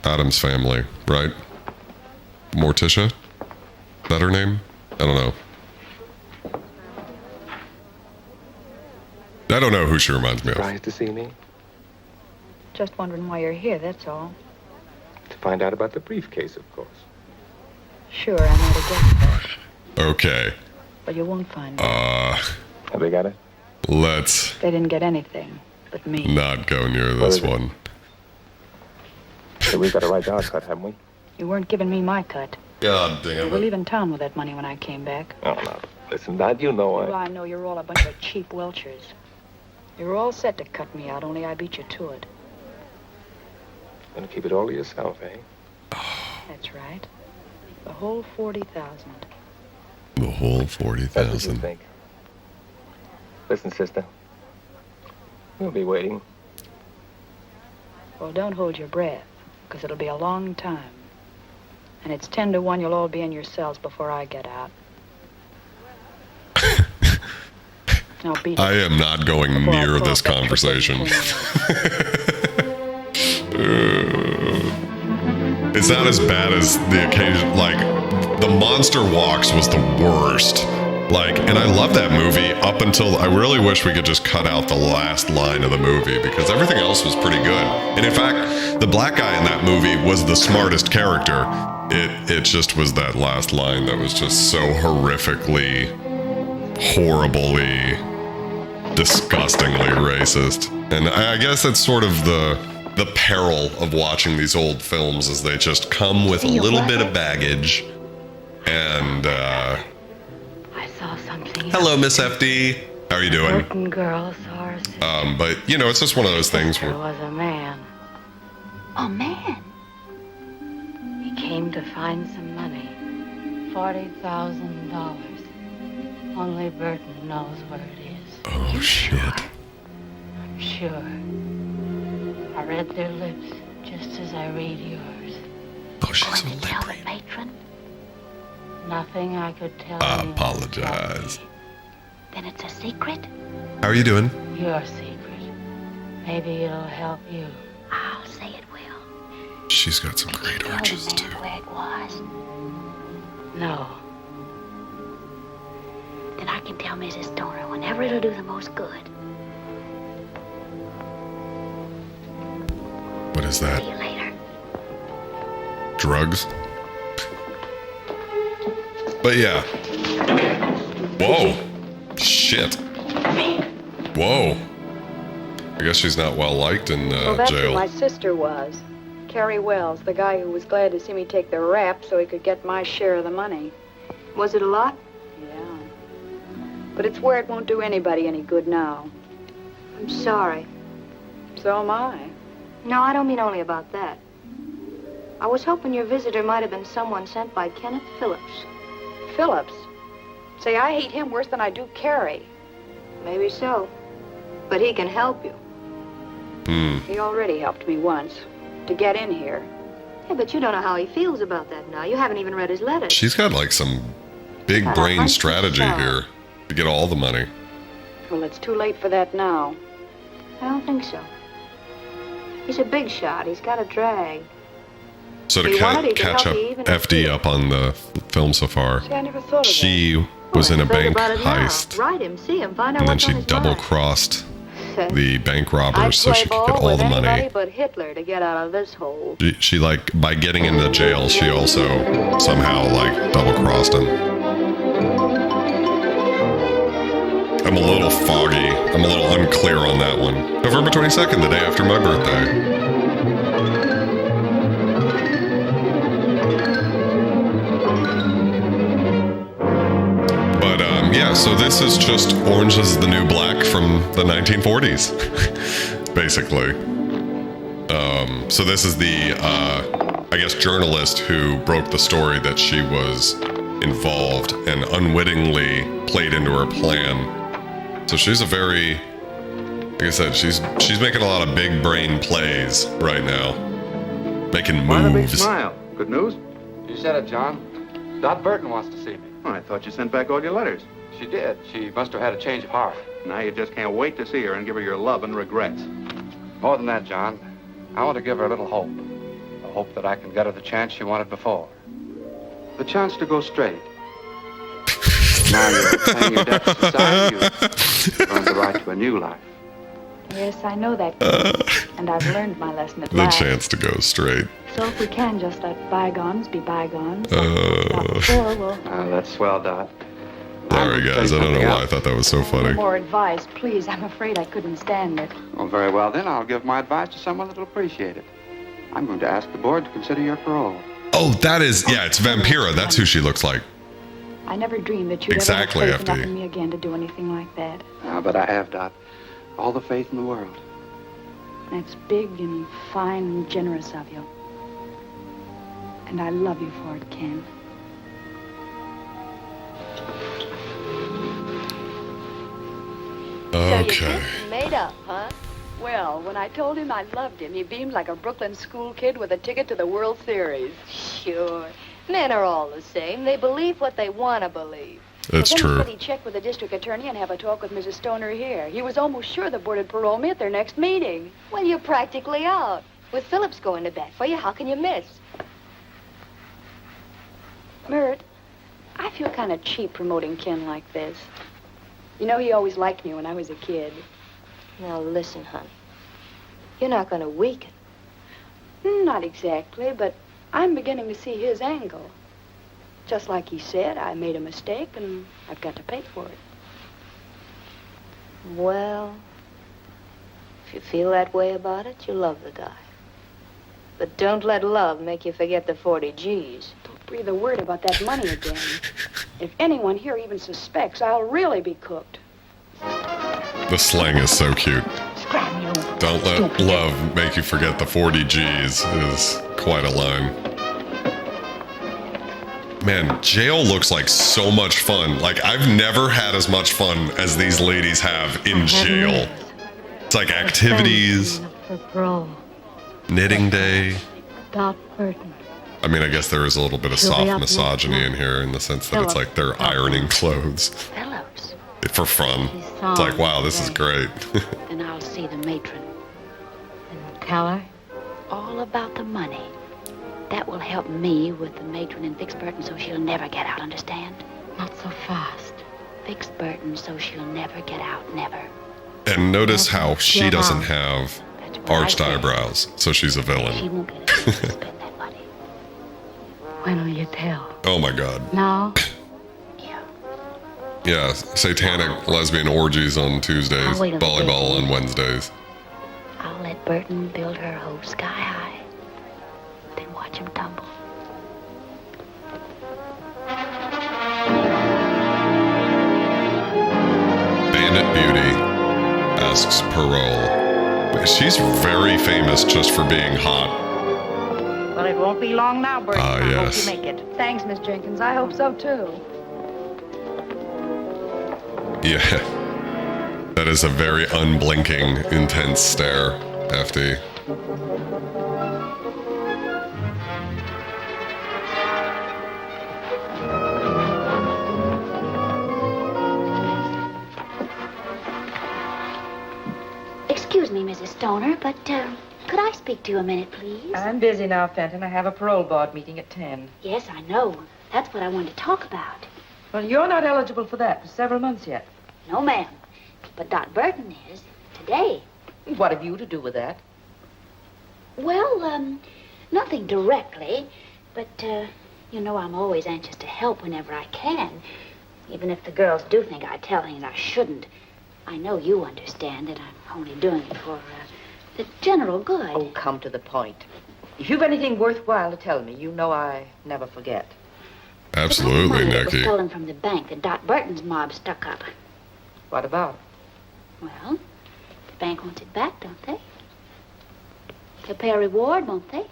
Adam's Family, right? Morticia? Is that her name? I don't know. I don't know who she reminds me of. Surprised to see me? Just wondering why you're here, that's all. To find out about the briefcase, of course. Sure, I might have guessed that. Okay. But you won't find it. Have they got it? Let's They didn't get anything but me. not go near this is it? one. So we've got a right to our cut, haven't we? You weren't giving me my cut. God You damn were it. leaving town with that money when I came back. Oh, no. Listen, Dad, you know Well, I know you're all a bunch of cheap welchers. You were all set to cut me out, only I beat you to it. Gonna keep it all to yourself, eh? That's right. The whole 40,000. The whole That's what you 40,000. think. Listen, sister. We'll be waiting. Well, don't hold your breath, because it'll be a long time. And it's 10 to 1 you'll all be in your cells before I get out. Now beat it. I am not going Before I near call this that conversation. triple It's not as bad as the occasion. Like, the monster walks was the worst. Like, and I love that movie up until I really wish we could just cut out the last line of the movie because everything else was pretty good. And in fact, the black guy in that movie was the smartest character. It just was that last line that was just so horrifically, horribly, disgustingly racist. And I guess that's sort of the peril of watching these old films is they just come with a little bit of baggage. And I saw something. hello, Miss FD. How are you doing? Certain girl saw her sister. But you know, it's just one of those things There where was a man. A man? He came to find some money. $40,000. Only Burton knows where it is. oh shit. I'm sure. I read their lips just as I read yours. Oh, she's Going to tell the matron? Nothing I could tell I anyone. apologize. Then it's a secret? How are you doing? Your secret. Maybe it'll help you. I'll say it will. She's got some great arches Tell the too. man where it was. No. Then I can tell Mrs. Stoner whenever it'll do the most good. What is that? See you later. Drugs? But yeah. Whoa. Shit. Whoa. I guess she's not well liked in Well, that's jail. who my sister was. Carrie Wells, the guy who was glad to see me take the rap so he could get my share of the money. Was it a lot? Yeah. But it's where it won't do anybody any good now. I'm sorry. So am I. No, I don't mean only about that. I was hoping your visitor might have been someone sent by Kenneth Phillips. Phillips? Say, I hate him worse than I do Carrie. Maybe so. But he can help you. He already helped me once. To get in here. Yeah, but you don't know how he feels about that now. You haven't even read his letters. She's got like some big brain strategy here to get all the money. Well, it's too late for that now. I don't think so. He's a big shot. He's got a drag. So to He wanted he could catch help up you even if FD up on the film so far, See, I never thought of she was in a Think bank about it now. heist, Write him, see him, find out and then what's she on his double-crossed mind. the bank I'd robbers so she play could get ball all with the anybody money. but Hitler to get out of this hole. She like, by getting into jail, she also somehow like double-crossed him. I'm a little foggy. I'm a little unclear on that one. November 22nd, the day after my birthday. Yeah, so this is just Orange is the New Black from the 1940s, basically. So this is the, I guess, journalist who broke the story that she was involved and unwittingly played into her plan. So she's a very, like I said, she's making a lot of big brain plays right now, making Why the big moves. smile? Good news? You said it, John. Dot Burton wants to see me. Oh, I thought you sent back all your letters. She did. She must have had a change of heart. Now you just can't wait to see her and give her your love and regrets. More than that, John. I want to give her a little hope. A hope that I can get her the chance she wanted before. The chance to go straight. Now you're paying your debts to society. You've earned the right to a new life. Yes, I know that, Ken, and I've learned my lesson at The last. chance to go straight. So if we can just let bygones be bygones, before we'll... That's swell, Dot. Sorry, guys. I don't know why I thought that was so funny. More advice, please. I'm afraid I couldn't stand it. Well, very well, then. I'll give my advice to someone that'll appreciate it. I'm going to ask the board to consider your parole. Oh, that is, yeah, it's Vampira. That's who she looks like. I never dreamed that you'd Exactly, ever have faith enough FD. in me again to do anything like that. But I have, Dot. All the faith in the world. That's big and fine and generous of you. And I love you for it, Ken. Okay. Made up, huh? Well, when I told him I loved him, he beamed like a Brooklyn school kid with a ticket to the World Series. Sure. Men are all the same. They believe what they want to believe. That's But then true. he said he'd check with the district attorney and have a talk with Mrs. Stoner here. He was almost sure the board would parole me at their next meeting. Well, you're practically out. With Phillips going to bat for you, how can you miss? Mert, I feel kind of cheap promoting Ken like this. You know, he always liked me when I was a kid. Now, listen, hon. You're not going to weaken. Not exactly, but I'm beginning to see his angle. Just like he said, I made a mistake and I've got to pay for it. Well, if you feel that way about it, you love the guy. But don't let love make you forget the 40 G's. Don't breathe a word about that money again. If anyone here even suspects, I'll really be cooked. The slang is so cute. Don't let love make you forget the 40 G's is quite a line. Man, jail looks like so much fun. Like, I've never had as much fun as these ladies have in jail. It's like activities, For parole. knitting day. Dot Burton. I mean, I guess there is a little bit of She'll be soft up next misogyny in here in the sense that it's like they're ironing clothes Phillips. for fun. It's like, wow, this is great. Then I'll see the matron. And tell her all about the money. That will help me with the matron and fix Burton so she'll never get out, understand? Not so fast. Fix Burton so she'll never get out, never. And notice how she Yeah. doesn't have arched eyebrows, so she's a She villain. won't get a chance to spend that money. When'll you tell? Oh my god. Now? Yeah, satanic lesbian orgies on Tuesdays, I'll wait a little volleyball bit. on Wednesdays. I'll let Burton build her hose sky high. Then watch him tumble. Bandit Beauty asks parole. She's very famous just for being hot. Well, it won't be long now, Burton. Ah, I yes. hope you make it. Thanks, Miss Jenkins. I hope so, too. Yeah. That is a very unblinking, intense stare, FD. Excuse me, Mrs. Stoner, but Could I speak to you a minute, please? I'm busy now, Fenton. I have a parole board meeting at 10. Yes, I know. That's what I wanted to talk about. Well, you're not eligible for that for several months yet. No, ma'am. But Dot Burton is. Today. What have you to do with that? Well, nothing directly. But, you know, I'm always anxious to help whenever I can. Even if the girls do think I tell things I shouldn't. I know you understand that I'm only doing it for, the general good. Oh, come to the point. If you've anything worthwhile to tell me, you know I never forget. Absolutely, the money that was Nicky. stolen from the bank that Dot Burton's mob stuck up. What about? Well, the bank wants it back, don't they? They'll pay a reward, won't they?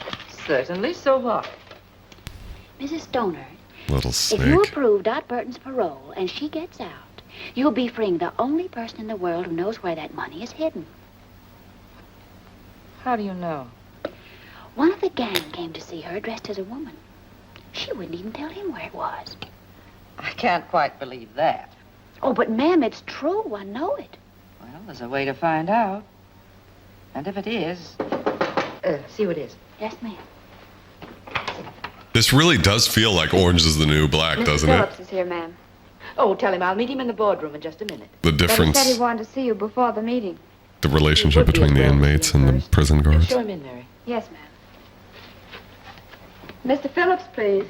Certainly. So what? Mrs. Stoner, Little if you snake. approve Dot Burton's parole and she gets out, you'll be freeing the only person in the world who knows where that money is hidden. How do you know? One of the gang came to see her dressed as a woman. She wouldn't even tell him where it was. I can't quite believe that. Oh, but ma'am, it's true. I know it. Well, there's a way to find out. And if it is, see what it is. Yes, ma'am. This really does feel like Orange is the New Black, doesn't it? Phillips is here, ma'am. Oh, tell him I'll meet him in the boardroom in just a minute. The But he difference, said he wanted to see you before the meeting. the relationship between the inmates and the prison guards. Show him in, Mary. Yes, ma'am. Mr. Phillips, please.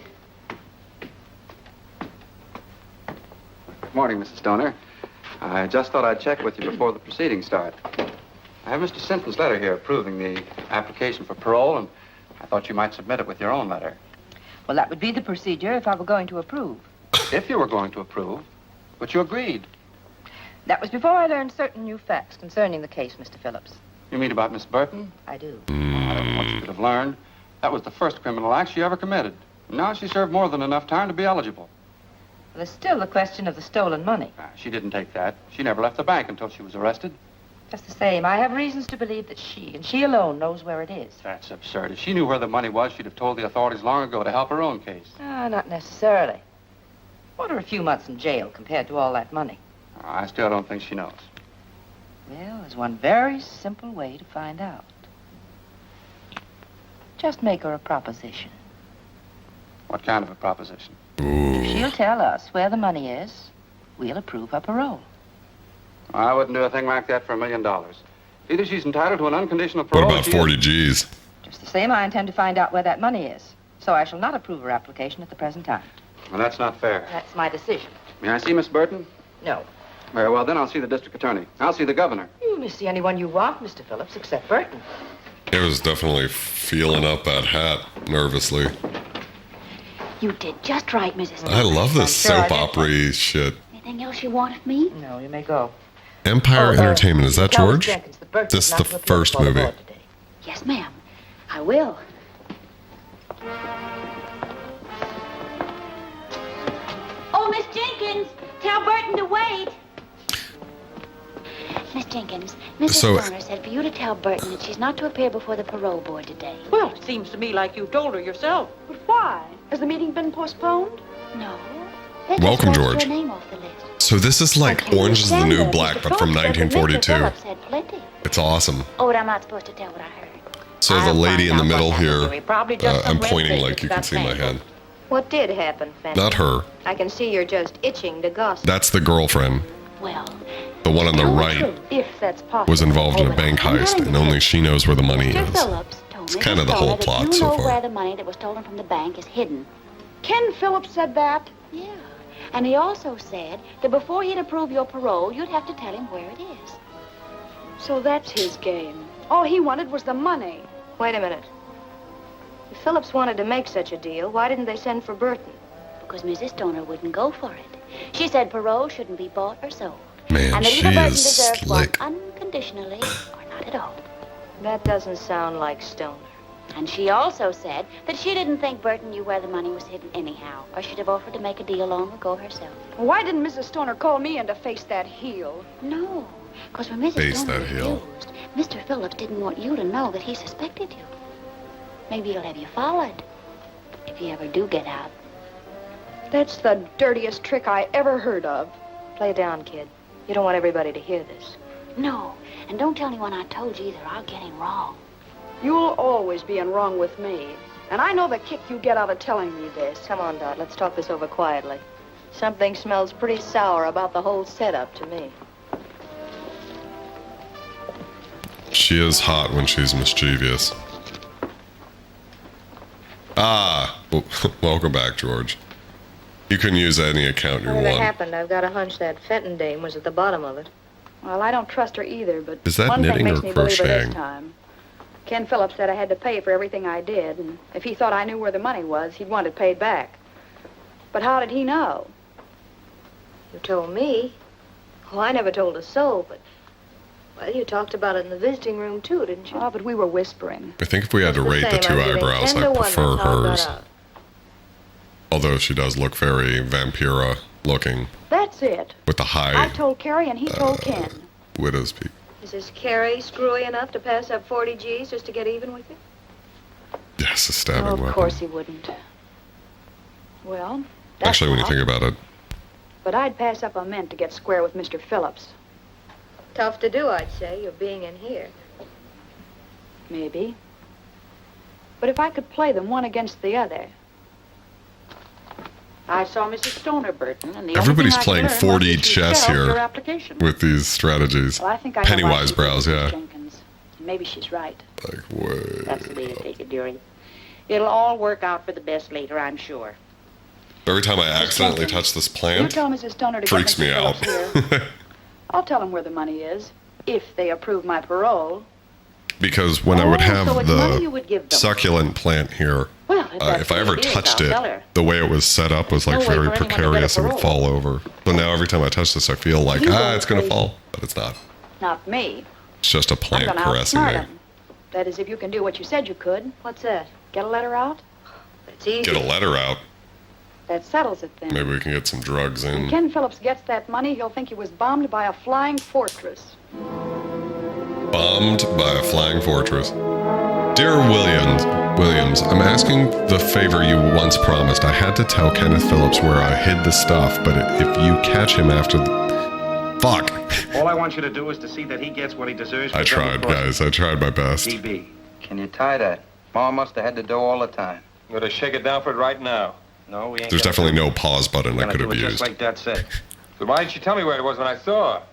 Good morning, Mrs. Stoner. I just thought I'd check with you before the proceedings start. I have Mr. Simpson's letter here approving the application for parole, and I thought you might submit it with your own letter. Well, that would be the procedure if I were going to approve. If you were going to approve, but you agreed. That was before I learned certain new facts concerning the case, Mr. Phillips. You mean about Miss Burton? I do. I don't know what you could have learned. That was the first criminal act she ever committed. Now she served more than enough time to be eligible. Well, there's still the question of the stolen money. She didn't take that. She never left the bank until she was arrested. Just the same, I have reasons to believe that she, and she alone, knows where it is. That's absurd. If she knew where the money was, she'd have told the authorities long ago to help her own case. Not necessarily. What are a few months in jail compared to all that money? I still don't think she knows. Well, there's one very simple way to find out. Just make her a proposition. What kind of a proposition? If she'll tell us where the money is, we'll approve her parole. I wouldn't do a thing like that for $1 million. Either she's entitled to an unconditional What parole. about 40 G's? Just the same, I intend to find out where that money is. So I shall not approve her application at the present time. Well, that's not fair. That's my decision. May I see Miss Burton? No. Very well, then I'll see the district attorney. I'll see the governor. You may see anyone you want, Mr. Phillips, except Burton. It was definitely feeling up that hat nervously. You did just right, Mrs. I love this I'm sure I soap did. opera shit. Anything else you want of me? No, you may go. Empire Entertainment, is that tell George? Jenkins that Burton's This is not the to appear first before the movie. board today. Yes, ma'am. I will. Oh, Miss Jenkins, tell Burton to wait. Miss Jenkins, Mrs. So- Stoner said for you to tell Burton that she's not to appear before the parole board today. Well, it seems to me like you told her yourself. But why? Has the meeting been postponed? No. They just Welcome, scratched George. her name off the list. So this is like Okay, Orange is the New Sandra, Black, Mr. but from Phillips said that Mr. 1942. Phillips said plenty. It's awesome. Oh, but I'm not supposed to tell what I heard. So the I'll lady in the find out middle what happened to here, me. Probably just some I'm red pointing tape like you that can got see my tangled. hand. What did happen, Fenton? Not her. I can see you're just itching to gossip. That's the girlfriend. Well, The one on the right If that's possible. was involved in a bank heist, and only she knows where the money Mr. is. Phillips told It's Mrs. kind of the Stoner whole that plot you so know far. where the money that was stolen from the bank is hidden. Ken Phillips said that? Yeah. And he also said that before he'd approve your parole, you'd have to tell him where it is. So that's his game. All he wanted was the money. Wait a minute. If Phillips wanted to make such a deal, why didn't they send for Burton? Because Mrs. Stoner wouldn't go for it. She said parole shouldn't be bought or sold. Man, and that she either Burton is deserved one slick. unconditionally or not at all. That doesn't sound like Stoner. And she also said that she didn't think Burton knew where the money was hidden anyhow, or she'd have offered to make a deal long ago herself. Why didn't Mrs. Stoner call me in to face that heel? No, because when Mrs. Face Stoner that heel. refused, Mr. Phillips didn't want you to know that he suspected you. Maybe he'll have you followed if you ever do get out. That's the dirtiest trick I ever heard of. Play down, kid. You don't want everybody to hear this. No, and don't tell anyone I told you either. I'll get him wrong. You'll always be in wrong with me. And I know the kick you get out of telling me this. Come on, Dot. Let's talk this over quietly. Something smells pretty sour about the whole setup to me. She is hot when she's mischievous. Ah, welcome back, George. You can use any account you Whatever want. happened, I've got a hunch that Fenton dame was at the bottom of it. Well, I don't trust her either, but Is that one thing knitting makes or me believe her crocheting? this time. Ken Phillips said I had to pay for everything I did, and if he thought I knew where the money was, he'd want it paid back. But how did he know? You told me. Oh, I never told a soul, but... Well, you talked about it in the visiting room, too, didn't you? Oh, but we were whispering. I think if we had to rate the Same, two I'm giving eyebrows, 10 to I 1 prefer that's how it got hers. out. Although she does look very vampira looking That's it. with the I high told Carrie and he told Ken. widow's peak. Is this Carrie screwy enough to pass up 40 G's just to get even with you? Yes, a stabbing Oh, of weapon. course he wouldn't. Well, that's Actually, when you not. think about it, But I'd pass up a mint to get square with Mr. Phillips. Tough to do, I'd say, your being in here. Maybe. But if I could play them one against the other. I saw Mrs. Stoner, Burton, and the everybody's only thing playing I could learn was 4D that she chess shelved your here application. with these strategies. Well, I think I know why Pennywise she brows, did it, Miss yeah. Jenkins. Maybe she's right. Like, way. That's the way to take it, dearie. It'll all work out for the best later, I'm sure. Every time I accidentally Jenkins, touch this You plant, tell Mrs. Stoner to freaks get me Mr. out. Phillips here. I'll tell him where the money is, if they approve my parole. Because when I would have so it's money you would the give them. succulent plant here, Well, if that's if I what ever it is, touched I'll it, tell her. the way it was set up was like No way very for anyone to get a precarious and would parole. fall over. So now every time I touch this, I feel like, You go it's going to crazy. fall. But it's not. Not me. It's just a I'm plant going to caressing outsmart me. him. That is, if you can do what you said you could. What's that? Get a letter out? It's easy. Get a letter out. That settles it then. Maybe we can get some drugs When in. Ken Phillips gets that money, he'll think he was bombed by a flying fortress. Bombed by a flying fortress. Dear Williams, I'm asking the favor you once promised. I had to tell Kenneth Phillips where I hid the stuff, but if you catch him after the... Fuck. All I want you to do is to see that he gets what he deserves. I tried, guys. I tried my best. DB. Can you tie that? Ma must have had to do all the time. I'm going to shake it down for it right now. No, we ain't. There's gonna definitely do it. no pause button We're I gonna could do have it used. Just like Dad said. So why didn't you tell me where it was when I saw her?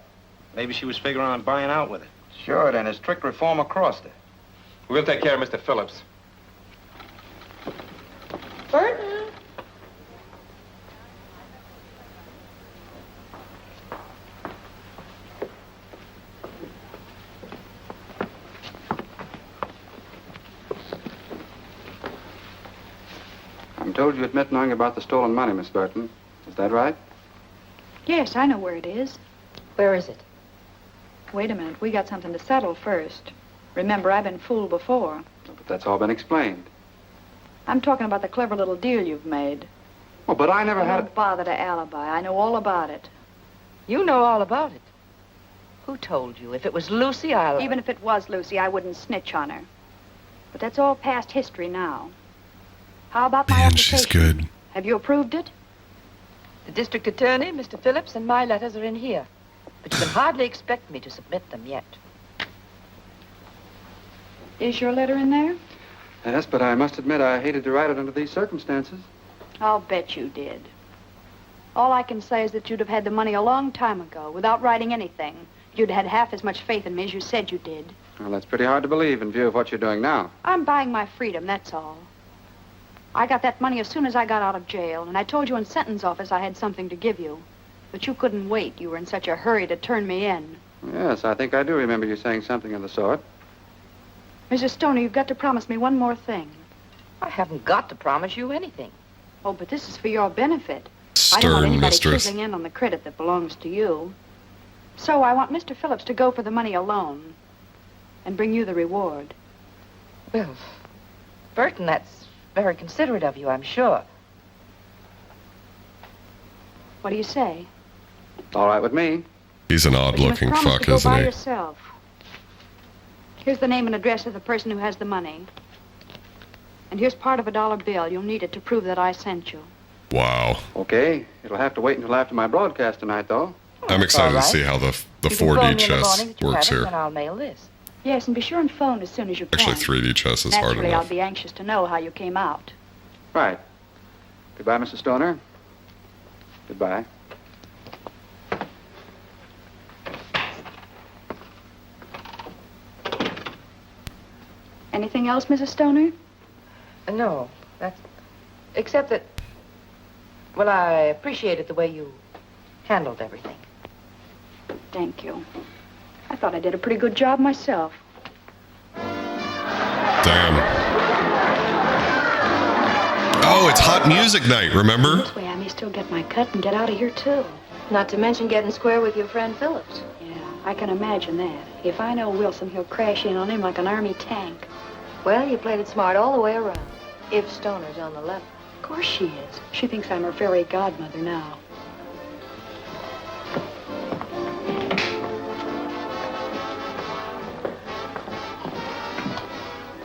Maybe she was figuring on buying out with it. Sure, then his strict reform across it. We'll take care of Mr. Phillips. Burton! I'm told you admit knowing about the stolen money, Miss Burton. Is that right? Yes, I know where it is. Where is it? Wait a minute. We got something to settle first. Remember, I've been fooled before. But that's all been explained. I'm talking about the clever little deal you've made. Oh, but I never had... Don't bother to alibi. I know all about it. You know all about it. Who told you? If it was Lucy, I'll... Even if it was Lucy, I wouldn't snitch on her. But that's all past history now. How about my Man, application? she's good. Have you approved it? The district attorney, Mr. Phillips, and my letters are in here. But you can hardly expect me to submit them yet. Is your letter in there? Yes, but I must admit I hated to write it under these circumstances. I'll bet you did. All I can say is that you'd have had the money a long time ago, without writing anything. You'd had half as much faith in me as you said you did. Well, that's pretty hard to believe in view of what you're doing now. I'm buying my freedom, that's all. I got that money as soon as I got out of jail, and I told you in sentence office I had something to give you. But you couldn't wait. You were in such a hurry to turn me in. Yes, I think I do remember you saying something of the sort. Mrs. Stoner, you've got to promise me one more thing. I haven't got to promise you anything. Oh, but this is for your benefit. I don't want Stern anybody mistress. chiseling in on the credit that belongs to you. So I want Mr. Phillips to go for the money alone and bring you the reward. Well, Burton, that's very considerate of you, I'm sure. What do you say? All right with me. He's an But you must odd-looking promise fuck, to go isn't by he? yourself. Here's the name and address of the person who has the money. And here's part of $1 bill. You'll need it to prove that I sent you. Wow. Okay. It'll have to wait until after my broadcast tonight, though. I'm excited all right. to see how the You can phone me 4D in the chess morning that you works have it, here. and I'll mail this. Yes, and be sure and phone as soon as you can. Actually, 3D chess is hard Naturally, enough. I'll be anxious to know how you came out. Right. Goodbye, Mrs. Stoner. Goodbye. Anything else, Mrs. Stoner? No, that's... Except that... Well, I appreciated the way you handled everything. Thank you. I thought I did a pretty good job myself. Damn. Oh, it's hot music night, remember? This way I may still get my cut and get out of here, too. Not to mention getting square with your friend Phillips. Yeah, I can imagine that. If I know Wilson, he'll crash in on him like an army tank. Well, you played it smart all the way around. If Stoner's on the level. Of course she is. She thinks I'm her fairy godmother now.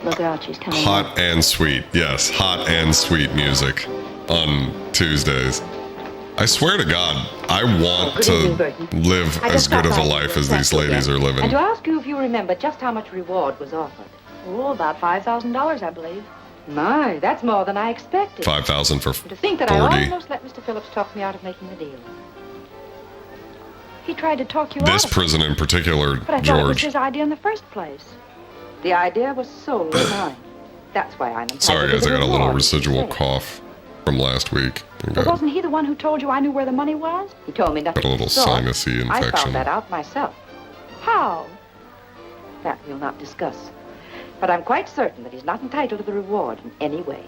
Look out, she's coming. Hot and sweet. Yes, hot and sweet music on Tuesdays. I swear to God, I want to live as good of a life as these ladies are living. And to ask you if you remember just how much reward was offered. Oh, about $5,000, I believe. My, that's more than I expected. 5,000 for To think that 40. I almost let Mr. Phillips talk me out of making the deal. He tried to talk you This out of it. prison in particular, But I thought it was George. his idea in the first place. The idea was solely mine. That's why I'm entitled Sorry, to guys, I the got a little reward. residual cough from last week. I But got wasn't he the one who told you I knew where the money was? He told me nothing. a little of the sort. sinusy I infection. found that out myself. How? That we'll not discuss. But I'm quite certain that he's not entitled to the reward in any way.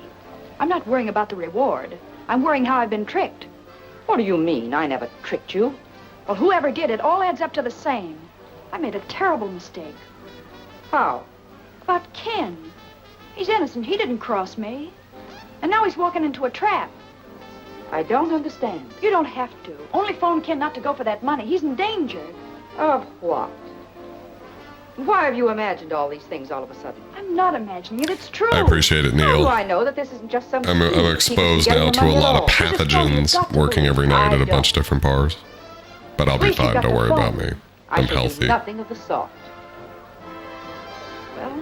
I'm not worrying about the reward. I'm worrying how I've been tricked. What do you mean? I never tricked you. Well, whoever did it all adds up to the same. I made a terrible mistake. How? About Ken. He's innocent. He didn't cross me. And now he's walking into a trap. I don't understand. You don't have to. Only phone Ken not to go for that money. He's in danger. Of what? Why have you imagined all these things all of a sudden? I'm not imagining it. It's true. I appreciate it, How do Neil. I know that this isn't just some... I'm scheme to keep exposed you getting now the to a money at lot of all? This is something you've pathogens got to working believe. every night I at a bunch of don't. different bars. But I'll be Please, you've fine. got Don't to worry about phone. me. I I'm shall do healthy. nothing of the sort. Well,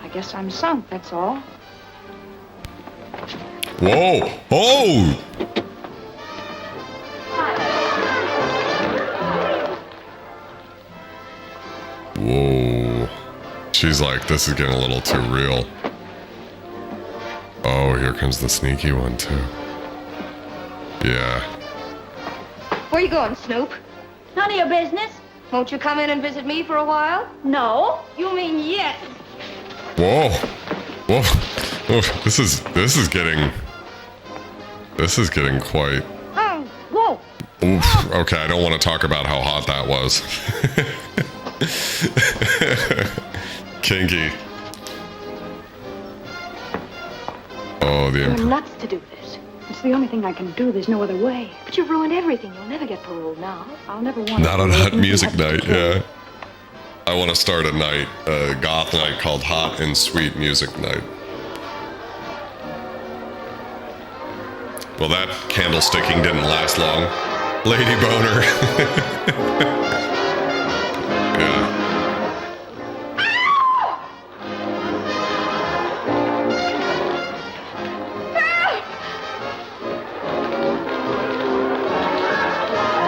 I guess I'm sunk, that's all. Whoa! Oh! Whoa. She's like, this is getting a little too real. Oh, here comes the sneaky one, too. Yeah. Where you going, Snoop? None of your business. Won't you come in and visit me for a while? No. You mean yes. Whoa. Whoa. Whoa. This is getting quite... Oh, whoa. Oof. Okay, I don't want to talk about how hot that was. Kinky. Oh, the You're nuts to do this. It's the only thing I can do. There's no other way. But you've ruined everything. You'll never get paroled now. I'll never want Not on Hot Music Night, yeah. I want to start a night, a goth night called Hot and Sweet Music Night. Well, that candlesticking didn't last long. Lady Boner. Yeah.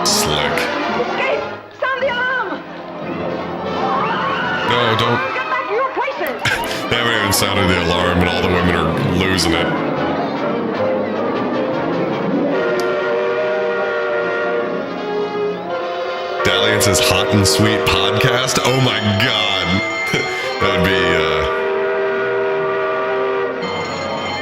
Slick. Escape! Sound the alarm! No, don't. Get back to your places! They haven't even sounded the alarm, and all the women are losing it. Dalliance's Hot and Sweet podcast? Oh my god.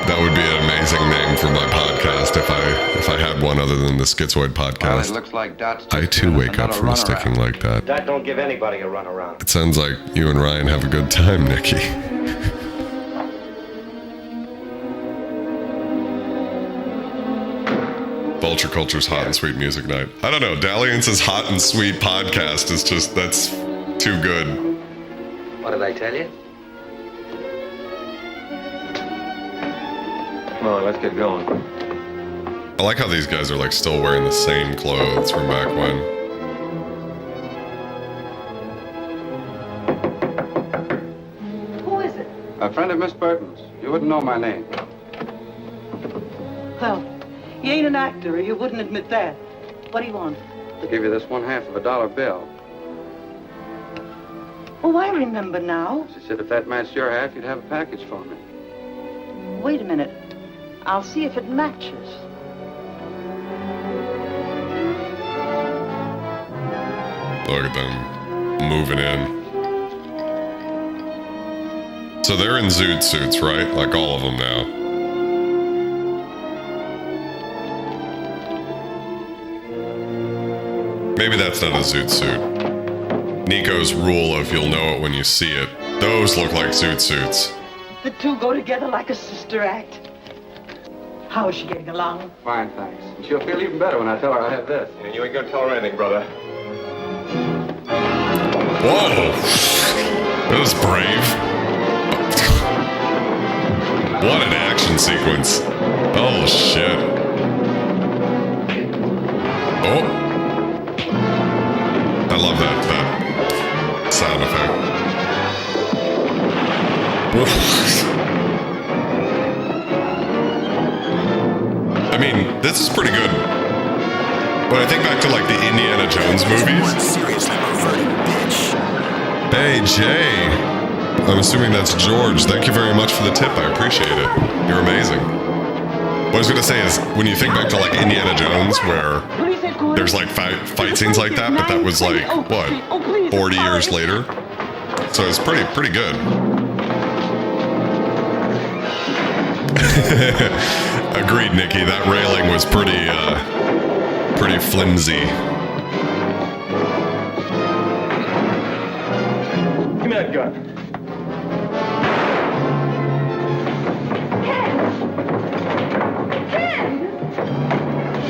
That would be an amazing name for my podcast if I had one other than the Schizoid Well, podcast. it looks like Dot's I too wake up from a sticking like that. That don't give anybody a run around. It sounds like you and Ryan have a good time, Nikki. Vulture Culture's Hot and Sweet Music Night. I don't know, Dalliance's Hot and Sweet podcast is just, that's too good. What did I tell you? Come on, let's get going. I like how these guys are like still wearing the same clothes from back when. friend of Miss Burton's. You wouldn't know my name. Well, he ain't an actor, or you wouldn't admit that. What do you want? I'll give you this $1/2 of a dollar bill. Oh, I remember now. She said if that matched your half, you'd have a package for me. Wait a minute. I'll see if it matches. Look at them moving in. So they're in zoot suits, right? Like all of them now. Maybe that's not a zoot suit. Nico's rule of you'll know it when you see it. Those look like zoot suits. The two go together like a sister act. How is she getting along? Fine, thanks. And she'll feel even better when I tell her I have this. And you ain't gonna tell her anything, brother. Whoa! That was brave. What an action sequence. Oh, shit. Oh. I love that sound effect. I mean, this is pretty good. When I think back to, like, the Indiana Jones movies. Hey, Jay. I'm assuming that's George. Thank you very much for the tip. I appreciate it. You're amazing. What I was going to say is, when you think back to, like, Indiana Jones, where there's, like, fight scenes like that, but that was, like, what, 40 years later? So it's pretty good. Agreed, Nikki. That railing was pretty flimsy. Give me that gun.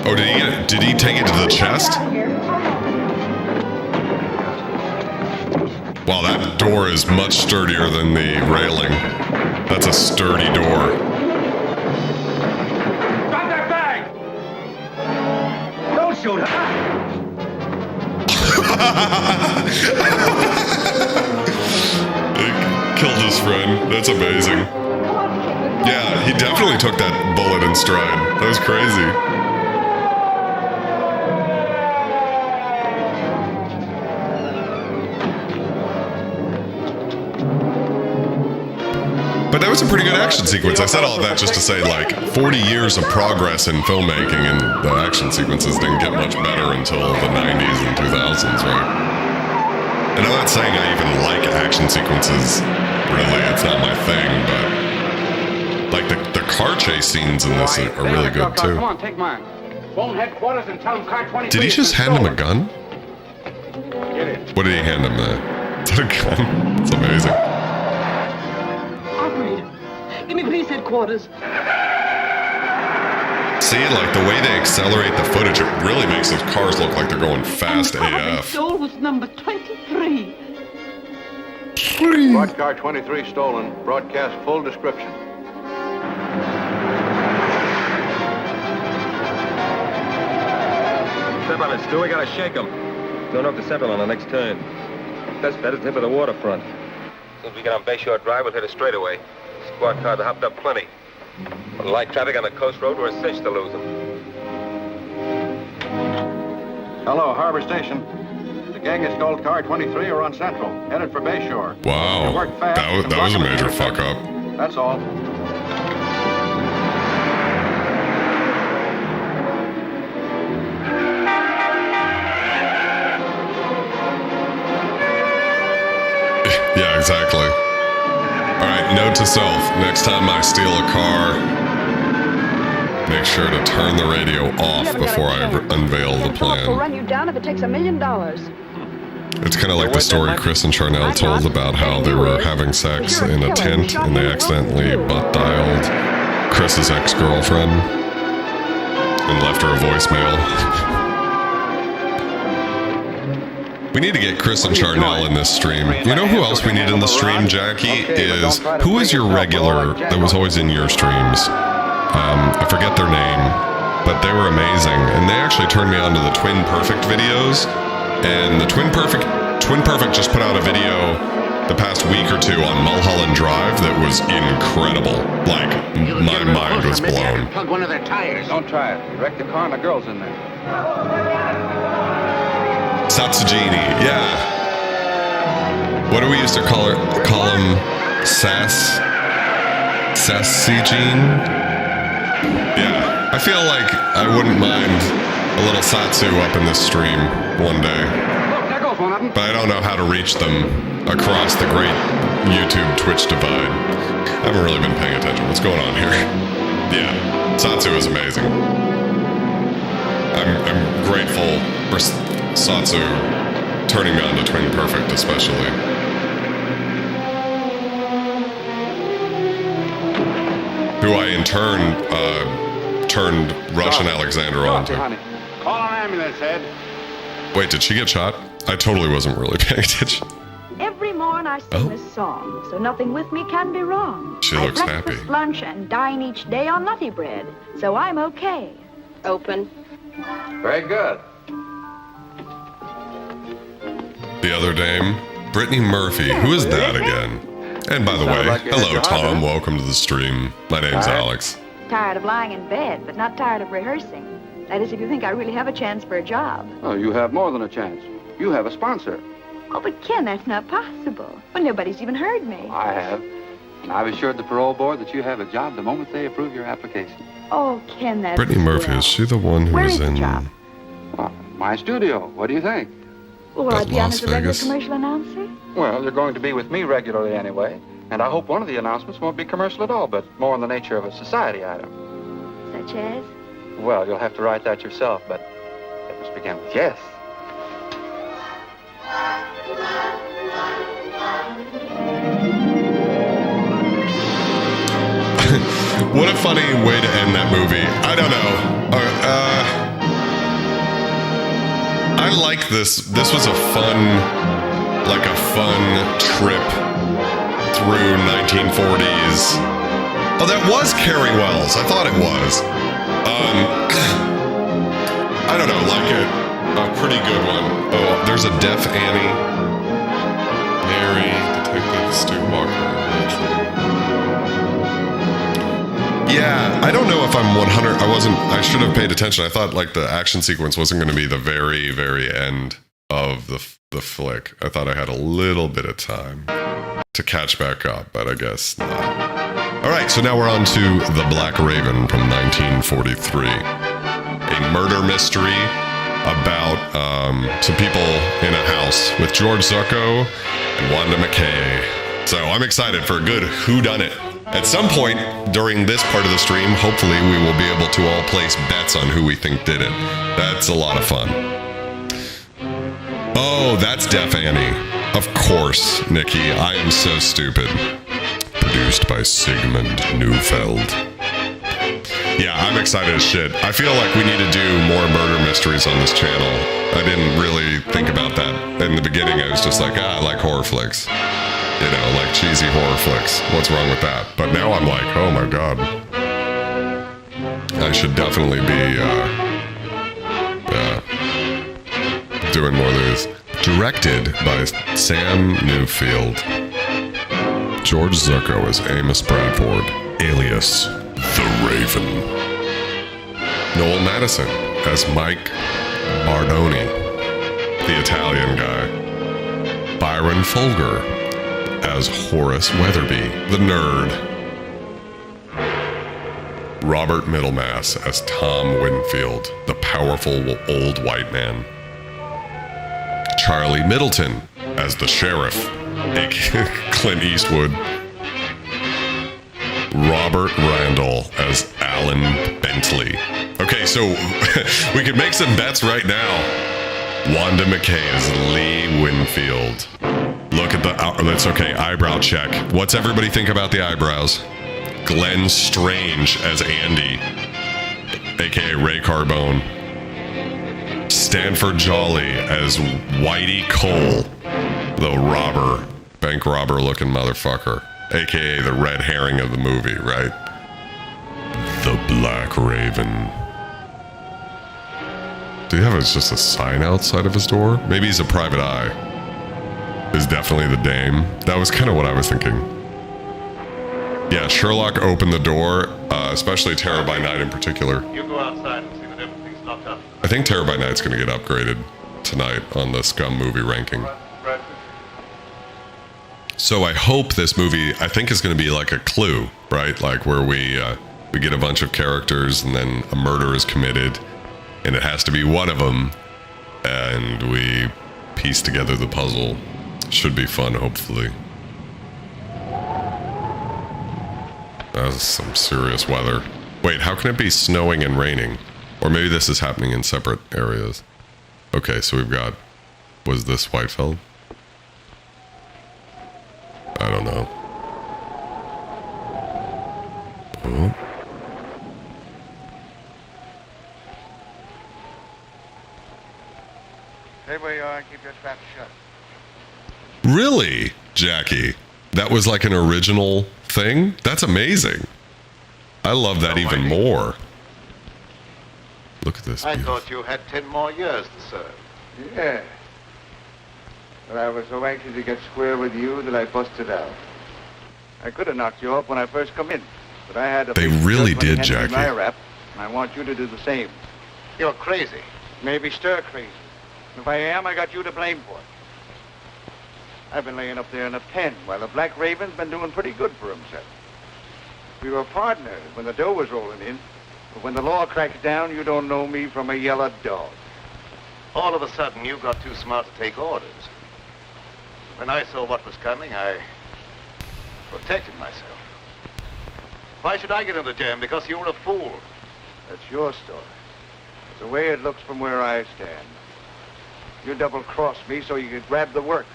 Oh, did he take it to the chest? Wow, that door is much sturdier than the railing. That's a sturdy door. Drop that bag! Don't shoot her! He killed his friend. That's amazing. Yeah, he definitely took that bullet in stride. That was crazy. But that was a pretty good action sequence. I said all of that just to say, like, 40 years of progress in filmmaking, and the action sequences didn't get much better until the 90s and 2000s, right? And I'm not saying I even like action sequences. Really, it's not my thing, but, like, the car chase scenes in this are really good, too. Come on, take mine. Phone headquarters and tell them car 23. Did he just hand him a gun? Get it. What did he hand him there? Is that a gun? It's amazing. Give me police headquarters. See, like, the way they accelerate the footage, it really makes those cars look like they're going fast AF. Stole was number 23. Brought car 23 stolen. Broadcast full description. Step on it, Stu. We gotta shake them. Going up to Central on the next turn. Best bet is tip of the waterfront. As soon as we get on Bayshore Drive, we'll hit it straight away. Squad cars are hopped up plenty. With light traffic on the coast road, we're a cinch to lose them. Hello, Harbor Station. The gang has stole car 23 or on Central, headed for Bayshore. Wow, that was a major fuck up. That's all. Yeah, exactly. All right, note to self, next time I steal a car, make sure to turn the radio off before I unveil the We'll plan. run you down if it takes $1 million. It's kind of like the story Chris and Charnel told about how they were having sex in a tent and they accidentally butt-dialed Chris's ex-girlfriend and left her a voicemail. We need to get Chris and Charnel in this stream. You know who else we need in the stream, Jackie? Is who is your regular that was always in your streams? I forget their name, but they were amazing, and they actually turned me on to the Twin Perfect videos. And the Twin Perfect just put out a video the past week or two on Mulholland Drive that was incredible. Like, my mind was blown. Plug one of their tires. Don't try it. You wrecked the car and the girl's in there. Satsujini, yeah. What do we used to call him? Satsujin? Yeah. I feel like I wouldn't mind a little Satsu up in this stream one day. But I don't know how to reach them across the great YouTube Twitch divide. I haven't really been paying attention. What's going on here? Yeah, Satsu is amazing. I'm grateful for Satsu turning me on to Twin Perfect, especially. Who I in turn turned Russian Alexander on to. Call an ambulance, Ed. Wait, did she get shot? I totally wasn't really paying attention. Every morn I sing this song, so nothing with me can be wrong. She looks I happy. breakfast, lunch, and dine each day on nutty bread, so I'm okay. Open. Very good. The other dame, Brittany Murphy. Who is that again? And by the way, hello Tom, welcome to the stream. My name's Alex. Tired of lying in bed, but not tired of rehearsing. That is, if you think I really have a chance for a job. Oh, you have more than a chance. You have a sponsor. Oh, but Ken, that's not possible. Well, nobody's even heard me. I have. And I've assured the parole board that you have a job the moment they approve your application. Oh, Ken, that's... Brittany Murphy, is she the one who Where was is the in job? Well, my studio. What do you think? Well, will I be on Las as a regular Vegas? commercial announcer? Well, you're going to be with me regularly anyway. And I hope one of the announcements won't be commercial at all, but more in the nature of a society item. Such as? Well, you'll have to write that yourself, but it must begin with yes. What a funny way to end that movie. I don't know. I like this. This was a fun trip through 1940s. Oh, that was Carrie Wells. I thought it was. I don't know, like a pretty good one. Oh, there's a Deaf Annie. Mary, Detective Stu Walker. Yeah, I don't know if I'm 100. I should have paid attention. I thought like the action sequence wasn't going to be the very, very end of the flick. I thought I had a little bit of time to catch back up, but I guess not. All right, so now we're on to The Black Raven from 1943. A murder mystery about some people in a house with George Zucco and Wanda Mckay. So I'm excited for a good whodunit. At some point during this part of the stream, hopefully we will be able to all place bets on who we think did it. That's a lot of fun. Oh, that's Deaf Annie. Of course, Nikki. I am so stupid. Produced by Sigmund Neufeld. Yeah, I'm excited as shit. I feel like we need to do more murder mysteries on this channel. I didn't really think about that. In the beginning, I was just like, I like horror flicks. You know, like cheesy horror flicks. What's wrong with that? But now I'm like, oh my god. I should definitely be doing more of these. Directed by Sam Neufeld. George Zucco as Amos Bradford, alias The Raven. Noel Madison as Mike Bardoni, the Italian guy. Byron Folger as Horace Weatherby, the nerd. Robert Middlemass as Tom Winfield, the powerful old white man. Charlie Middleton as the sheriff, aka Clint Eastwood. Robert Randall as Alan Bentley. Okay, so we could make some bets right now. Wanda Mckay as Lee Winfield. Look at the, that's okay, eyebrow check. What's everybody think about the eyebrows? Glenn Strange as Andy, aka Ray Carbone. Stanford Jolly as Whitey Cole, the robber, bank robber looking motherfucker, aka the red herring of the movie, right? The Black Raven. Do you have just a sign outside of his door? Maybe he's a private eye. is definitely the dame. That was kind of what I was thinking. Yeah, Sherlock opened the door, especially Terror by Night in particular. You go outside and see that everything's locked up. I think Terror by Night's going to get upgraded tonight on the Scum movie ranking. Right. So I hope this movie, I think, is going to be like a Clue, right? Like where we get a bunch of characters and then a murder is committed and it has to be one of them and we piece together the puzzle. Should be fun, hopefully. That was some serious weather. Wait, how can it be snowing and raining? Or maybe this is happening in separate areas. Okay, so we've got, was this Whitefeld? I don't know. Oh. Stay where you are and keep your trap shut. Really, Jackie? That was like an original thing? That's amazing. I love that even more. Look at this. I thought you had 10 more years to serve. Yeah. But I was so anxious to get square with you that I busted out. I could have knocked you up when I first come in, but I had to... They really did, Jackie. My rap, and I want you to do the same. You're crazy. Maybe stir crazy. If I am, I got you to blame for it. I've been laying up there in a pen while the Black Raven's been doing pretty good for himself. We were partners when the dough was rolling in, but when the law cracks down, you don't know me from a yellow dog. All of a sudden, you got too smart to take orders. When I saw what was coming, I protected myself. Why should I get in the jam? Because you were a fool. That's your story. It's the way it looks from where I stand. You double-crossed me so you could grab the works.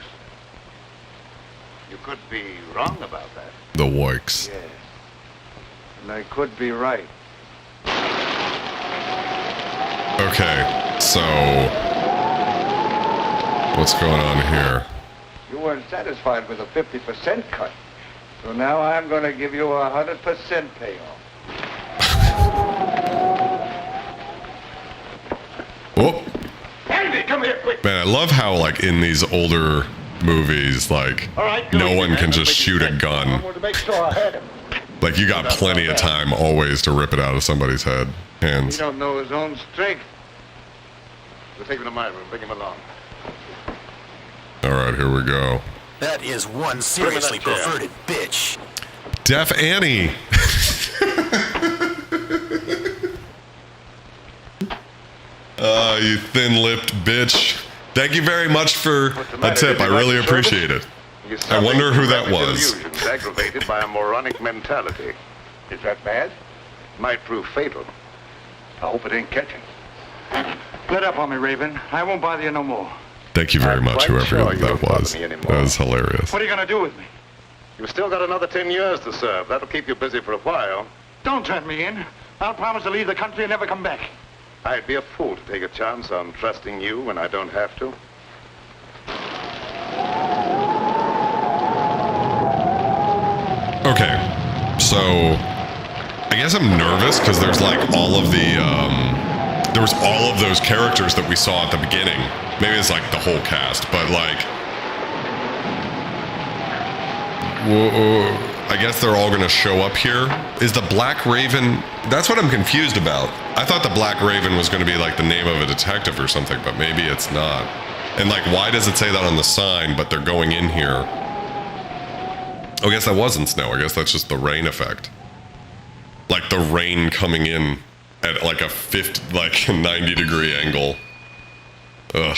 You could be wrong about that. The works. Yes. And I could be right. Okay, so what's going on here? You weren't satisfied with a 50% cut. So now I'm going to give you a 100% payoff. Whoop. Andy, come here, quick. Man, I love how, like, in these older movies, like, no one can just shoot a gun. Like, you got plenty of time always to rip it out of somebody's head. He Hands. don't know his own strength. We'll take him to my room. Bring him along. All right, here we go. That is one seriously perverted bitch. Deaf Annie. You thin-lipped bitch. Thank you very much for a tip. I really appreciate it. I wonder who that was. Illusions aggravated by a moronic mentality. Is that bad? Might prove fatal. I hope it ain't catching. Let up on me, Raven. I won't bother you no more. Thank you very much, quite whoever sure you that don't bother was. me That anymore. was hilarious. What are you going to do with me? You've still got another 10 years to serve. That'll keep you busy for a while. Don't turn me in. I'll promise to leave the country and never come back. I'd be a fool to take a chance on trusting you when I don't have to. Okay, so I guess I'm nervous because there's like all of the, there was all of those characters that we saw at the beginning. Maybe it's like the whole cast, but like, I guess they're all gonna show up here. Is the Black Raven, that's what I'm confused about. I thought the Black Raven was gonna be like the name of a detective or something, but maybe it's not. And like, why does it say that on the sign, but they're going in here? Oh, I guess that wasn't snow. I guess that's just the rain effect. Like the rain coming in at like a 90-degree angle. Ugh.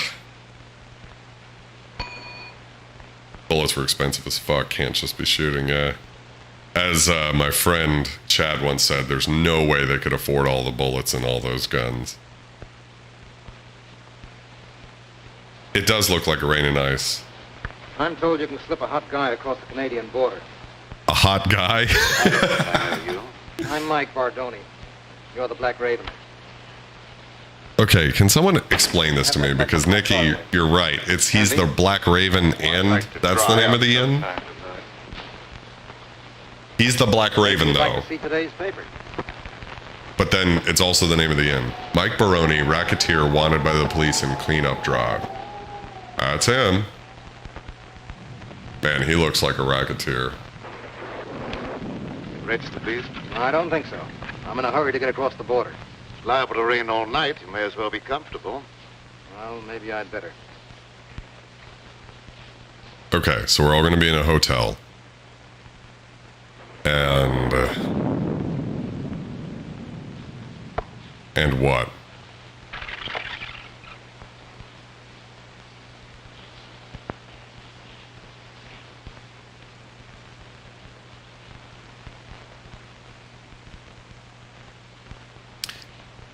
Bullets were expensive as fuck. Can't just be shooting. As my friend Chad once said, there's no way they could afford all the bullets in all those guns. It does look like rain and ice. I'm told you can slip a hot guy across the Canadian border. A hot guy? I'm Mike Bardoni. You're the Black Raven. Okay, can someone explain this to me? Because Nikki, you're right. He's the Black Raven and that's the name of the inn? He's the Black Raven though. See today's paper. But then it's also the name of the inn. Mike Baroni, racketeer wanted by the police in cleanup drive. That's him. Man, he looks like a racketeer. Register, please. I don't think so. I'm in a hurry to get across the border. It's liable to rain all night. You may as well be comfortable. Well, maybe I'd better. Okay, so we're all going to be in a hotel. And what?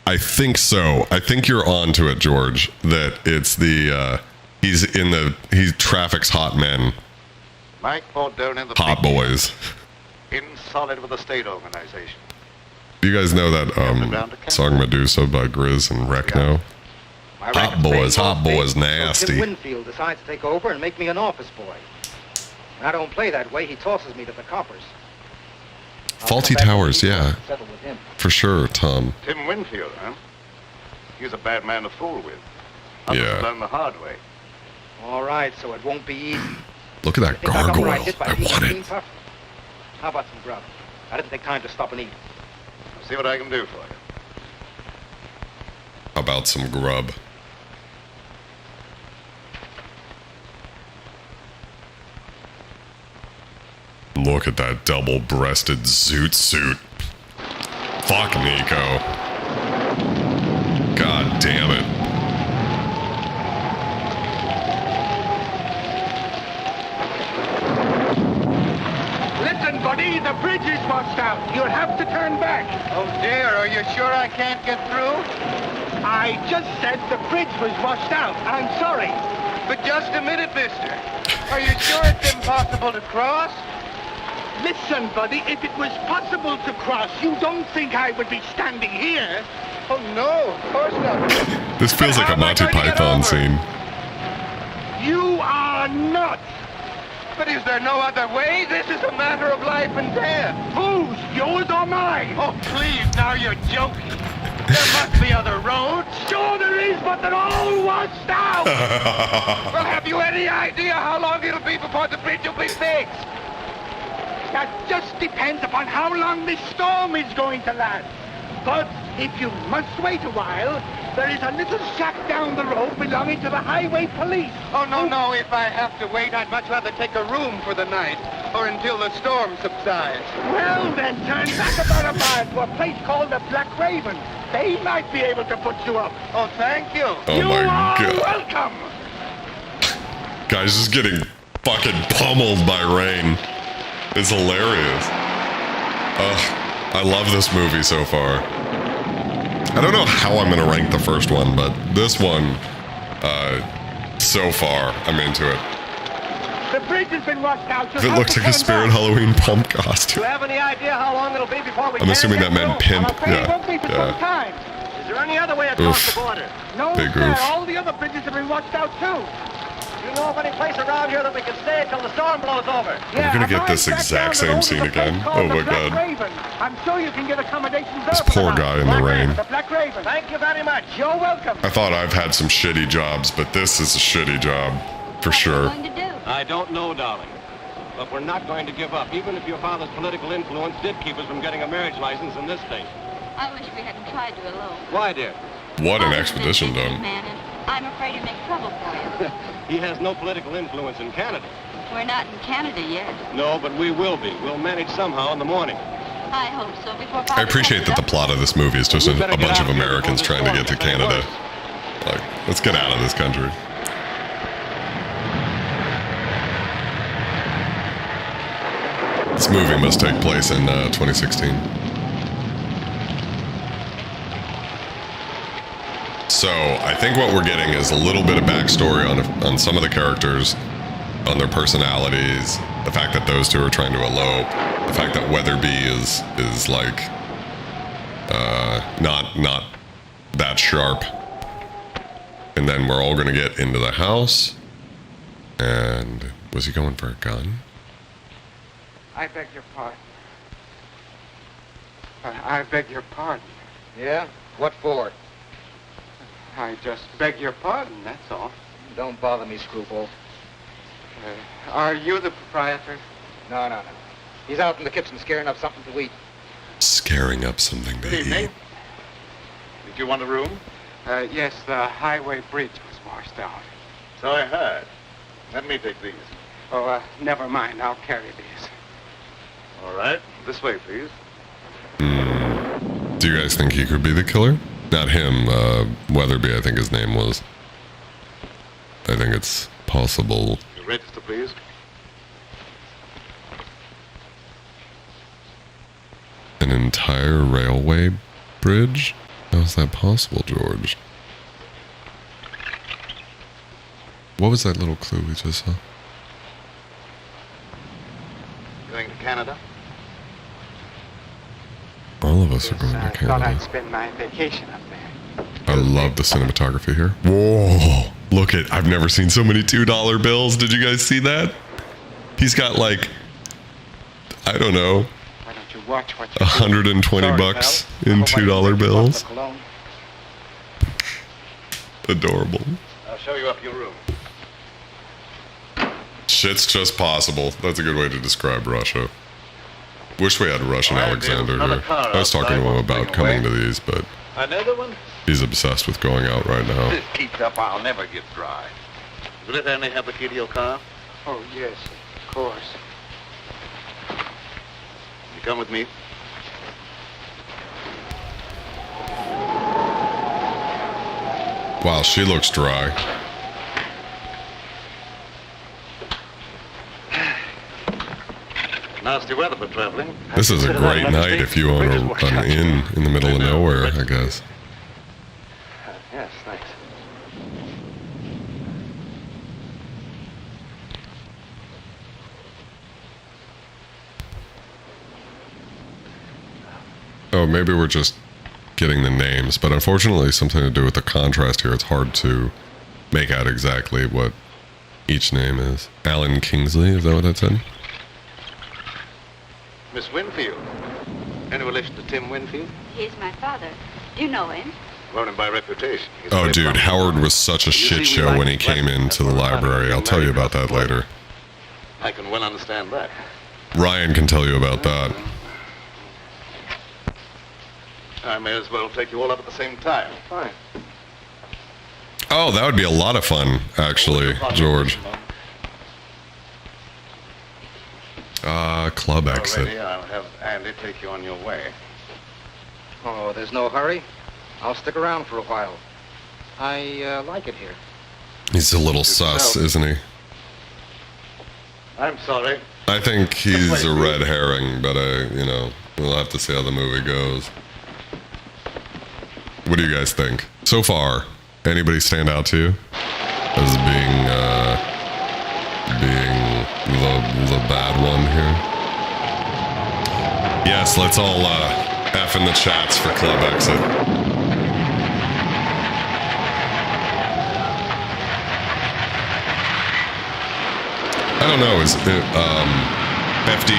I think so. I think you're on to it, George. That it's the he traffics hot men. Mike fought down in the hot boys. In solid with the state organization. Do you guys know that song Medusa by Grizz and Recno? Hot boys, nasty. Tim Winfield decides to take over and make me an office boy. When I don't play that way, he tosses me to the coppers. Faulty Towers, yeah. For sure, Tom. Tim Winfield, huh? He's a bad man to fool with. Yeah. Learn the hard way. All right, so it won't be easy. Look at that gargoyle. I want it. How about some grub? I didn't take time to stop and eat. I'll see what I can do for you. How about some grub? Look at that double-breasted zoot suit. Fuck Nico. God damn it. Listen, buddy, the bridge is washed out. You'll have to turn back. Oh, dear, are you sure I can't get through? I just said the bridge was washed out. I'm sorry. But just a minute, mister. Are you sure it's impossible to cross? Listen, buddy, if it was possible to cross, you don't think I would be standing here? Oh, no, of course not. This feels like a Monty Python scene. You are not. But is there no other way? This is a matter of life and death. Whose? Yours or mine? Oh, please, now you're joking. There must be other roads. Sure there is, but they're all washed out. Well, have you any idea how long it'll be before the bridge will be fixed? That just depends upon how long this storm is going to last. But if you must wait a while, there is a little shack down the road belonging to the highway police. Oh, no, if I have to wait, I'd much rather take a room for the night, or until the storm subsides. Well, then, turn back about a mile to a place called the Black Raven. They might be able to put you up. Oh, thank you. Oh, you my are God. welcome. Guys, just getting fucking pummeled by rain. It's hilarious. Ugh, I love this movie so far. I don't know how I'm gonna rank the first one, but this one, so far, I'm into it. The bridge has been washed out. If it looks like a Spirit Halloween pump costume. Do you have any idea how long it'll be before we I'm assuming that meant pimp. It won't be for some Yeah. time. Is there any other way across Oof. the border? No, Big sir. oof. All the other bridges have been washed out, too. You know of any place around here that we can stay until the storm blows over? We're gonna get this exact same scene again. Oh my God. Raven. I'm sure you can get accommodations there. This poor guy in the rain. The Black Raven. Thank you very much. You're welcome. I thought I've had some shitty jobs, but this is a shitty job. For sure. I don't know, darling. But we're not going to give up, even if your father's political influence did keep us from getting a marriage license in this state. I wish we hadn't tried to elope. Why, dear? What an expedition done. Man, and I'm afraid to make trouble for you. He has no political influence in Canada. We're not in Canada yet. No, but we will be. We'll manage somehow in the morning. I hope so before I appreciate that the plot of this movie is just a bunch of Americans trying to get to Canada. Like, let's get out of this country. This movie must take place in 2016. So I think what we're getting is a little bit of backstory on some of the characters, on their personalities, the fact that those two are trying to elope, the fact that Weatherby is like not that sharp, and then we're all gonna get into the house. And was he going for a gun? I beg your pardon. I beg your pardon. Yeah? What for? I just beg your pardon, that's all. Don't bother me, Screwball. Are you the proprietor? No. He's out in the kitchen scaring up something to eat. Scaring up something to Good evening. eat. Did you want a room? Yes, the highway bridge was washed out. So I heard. Let me take these. Oh, never mind. I'll carry these. All right. This way, please. Do you guys think he could be the killer? Not him, Weatherby, I think his name was. I think it's possible. Your register, please. An entire railway bridge? How is that possible, George? What was that little clue we just saw? Going to Canada? All of us are going to I thought Canada. I'd spend my vacation up there. I love the cinematography here. Whoa! Look at, I've never seen so many $2 bills. Did you guys see that? He's got like, I don't know, Why don't you watch what you 120 Sorry, bucks pal. in I hope I didn't $2 make you bills. walk the cologne. Adorable. I'll show you up your room. Shit's just possible. That's a good way to describe Russia. Wish we had Russian Alexander here. I was talking to him about coming to these, but Another one? he's obsessed with going out right now. This keeps up, I'll never get dry. Will it only have the key to your car? Oh, yes, of course. You come with me? Wow, she looks dry. Nasty weather for traveling. This is a great night if you own an inn in the middle of nowhere, I guess. Yes, thanks. Oh, maybe we're just getting the names, but unfortunately something to do with the contrast here. It's hard to make out exactly what each name is. Alan Kingsley, is that what that said? Miss Winfield. Any relation to Tim Winfield? He's my father. Do you know him? Known him by reputation. He's Oh, very dude, prominent. Howard was such a shit show when he came into the library. I'll tell you about that later. I can well understand that. Ryan can tell you about that. I may as well take you all up at the same time. Fine. Oh, that would be a lot of fun, actually, George. Club exit. Already, I'll have Andy take you on your way. Oh, there's no hurry. I'll stick around for a while. I like it here. He's a little sus, isn't he? I'm sorry. I think he's a red herring, but we'll have to see how the movie goes. What do you guys think? So far, anybody stand out to you as being the bad one here? Yes, let's all F in the chats for Club Exit. I don't know, is it, FD,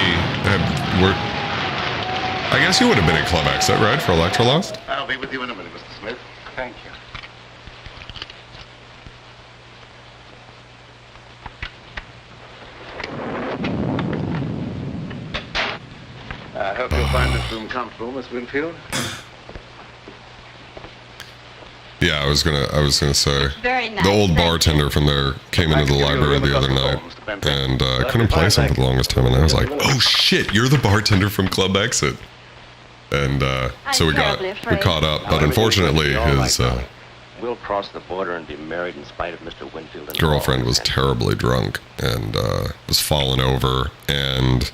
I guess you would have been at Club Exit, right, for Electrolust? I'll be with you in a minute, Mr. Smith. Thank you. I hope you'll find this room comfortable, Miss Winfield. Yeah, I was gonna say. Very nice. The old bartender from there came into the library the other night, and I couldn't play something for the longest time, and I was like, "Oh shit, you're the bartender from Club Exit." And so we caught up, but unfortunately his We'll cross the border and be married in spite of Mr. Winfield and girlfriend was terribly drunk and was falling over, and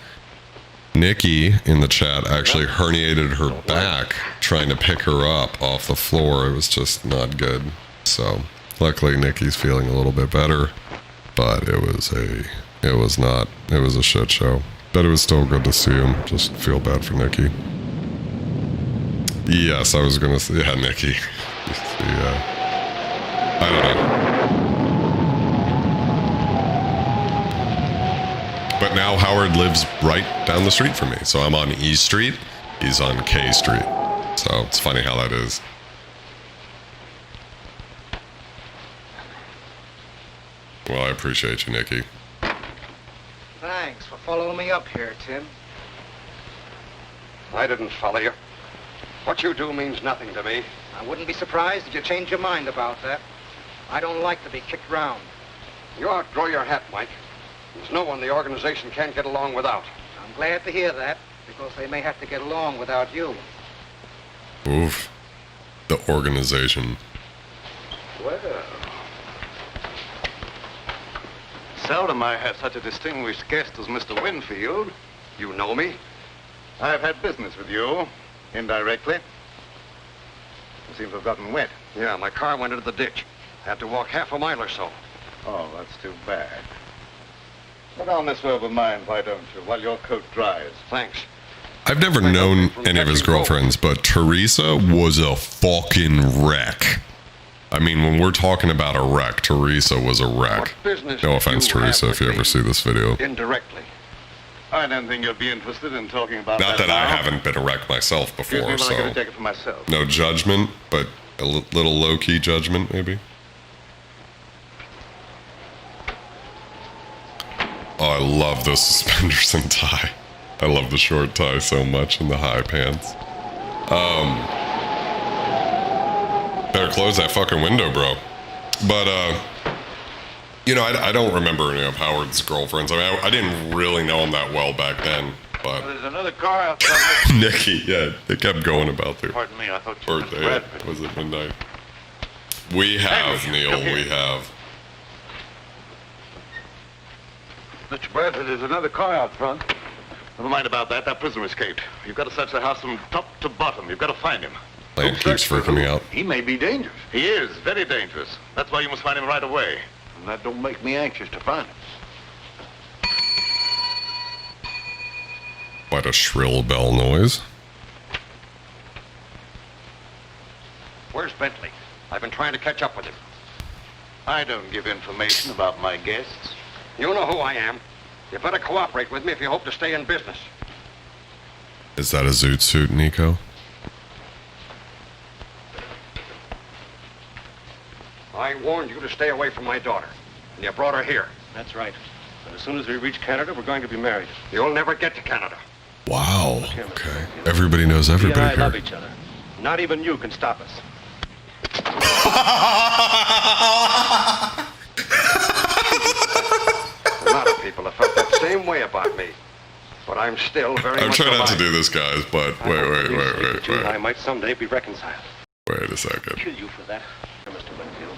Nikki in the chat actually herniated her back trying to pick her up off the floor. It was just not good. So luckily Nikki's feeling a little bit better, but it was a shit show. But it was still good to see him. Just feel bad for Nikki. Yes, I was gonna say, yeah, Nikki. I don't know. But now Howard lives right down the street from me. So I'm on E Street, he's on K Street. So it's funny how that is. Well, I appreciate you, Nikki. follow me up here, Tim. I didn't follow you. What you do means nothing to me. I wouldn't be surprised if you changed your mind about that. I don't like to be kicked around. You outgrow your hat, Mike. There's no one the organization can't get along without. I'm glad to hear that, because they may have to get along without you. Oof. The organization. Well, seldom I have such a distinguished guest as Mr. Winfield. You know me? I've had business with you, indirectly. You seem to have gotten wet. Yeah, my car went into the ditch. Had to walk half a mile or so. Oh, that's too bad. Put on this robe of mine, why don't you, while your coat dries. Thanks. I've never known any of his girlfriends, but Teresa was a fucking wreck. I mean, when we're talking about a wreck, Teresa was a wreck. No offense, Teresa, if you ever see this video. Indirectly. I don't think you'll be interested in talking about Not that now. I haven't been a wreck myself Excuse me before, when I get a so ticket for myself. no judgment, but a little low-key judgment, maybe. Oh, I love those suspenders and tie. I love the short tie so much and the high pants. Better close that fucking window, bro. But, you know, I don't remember any of Howard's girlfriends. I mean, I didn't really know him that well back then, but... There's another car outside. Nikki, yeah, they kept going about their Pardon me, I thought you birthday. were Was it midnight? We have, Neil, we have. Mr. Bradford, there's another car out front. Never mind about that. That prisoner escaped. You've got to search the house from top to bottom. You've got to find him. Land keeps freaking me out. He may be dangerous. He is, very dangerous. That's why you must find him right away. And that don't make me anxious to find him. Quite a shrill bell noise. Where's Bentley? I've been trying to catch up with him. I don't give information about my guests. You know who I am. You better cooperate with me if you hope to stay in business. Is that a zoot suit, Nico? I warned you to stay away from my daughter, and you brought her here. That's right. And as soon as we reach Canada, we're going to be married. You'll never get to Canada. Wow. Okay. Everybody knows He and everybody I love here. each other. Not even you can stop us. A lot of people have felt that same way about me. But I'm still very I'm much trying not to alive. do this, guys, but wait. You and I might someday be reconciled. Wait a second. Kill you for that, Mr. Winfield.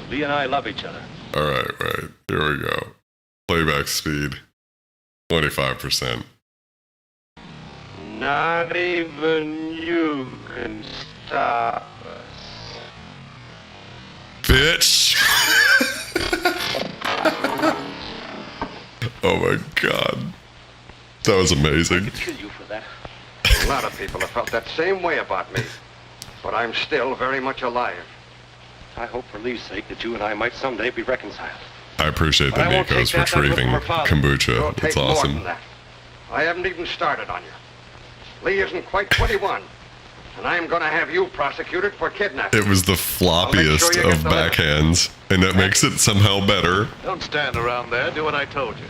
Lee and I love each other. All right. Here we go. Playback speed, 25%. Not even you can stop us. Bitch! Oh my god. That was amazing. Kill you for that. A lot of people have felt that same way about me. But I'm still very much alive. I hope for Lee's sake that you and I might someday be reconciled. I appreciate But I that won't Nico's take that from retrieving her father. kombucha. It'll It's take more awesome. than that. I haven't even started on you. Lee isn't quite 21. And I'm going to have you prosecuted for kidnapping. It was the floppiest you get of the letter. backhands, and that makes it somehow better. Don't stand around there. Do what I told you.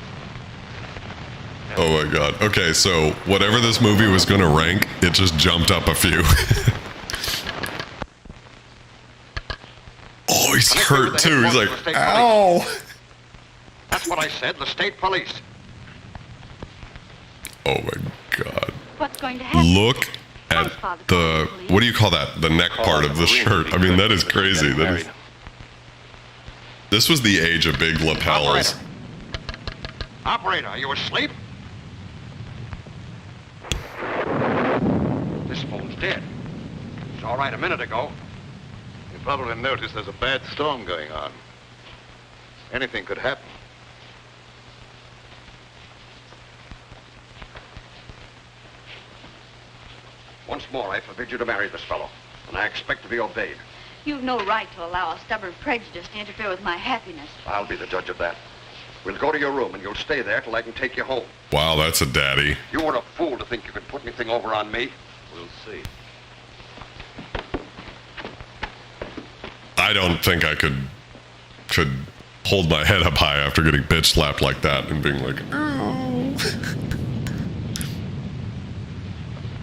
Oh my god. Okay, so whatever this movie was going to rank, it just jumped up a few. Oh, he's hurt too. He's like, ow. That's what I said, the state police. Oh my god. What's going to happen? Look at the, what do you call that? The neck part of the shirt. I mean, that is crazy. That is, this was the age of big lapels. Operator, are you asleep? This phone's dead. It's all right a minute ago. You probably noticed there's a bad storm going on. Anything could happen. Once more, I forbid you to marry this fellow, and I expect to be obeyed. You've no right to allow a stubborn prejudice to interfere with my happiness. I'll be the judge of that. We'll go to your room, and you'll stay there till I can take you home. Wow, that's a daddy. You were a fool to think you could put anything over on me. We'll see. I don't think I could hold my head up high after getting bitch slapped like that and being like, oh.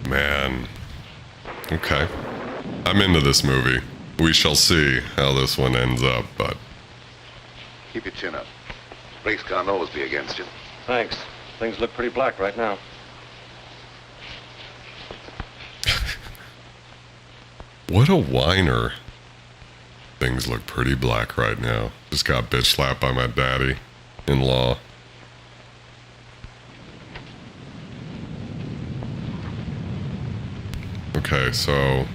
Man. Okay. I'm into this movie. We shall see how this one ends up, but... Keep your chin up. Race can't always be against you. Thanks. Things look pretty black right now. What a whiner. Things look pretty black right now. Just got bitch slapped by my daddy-in-law. Okay, so...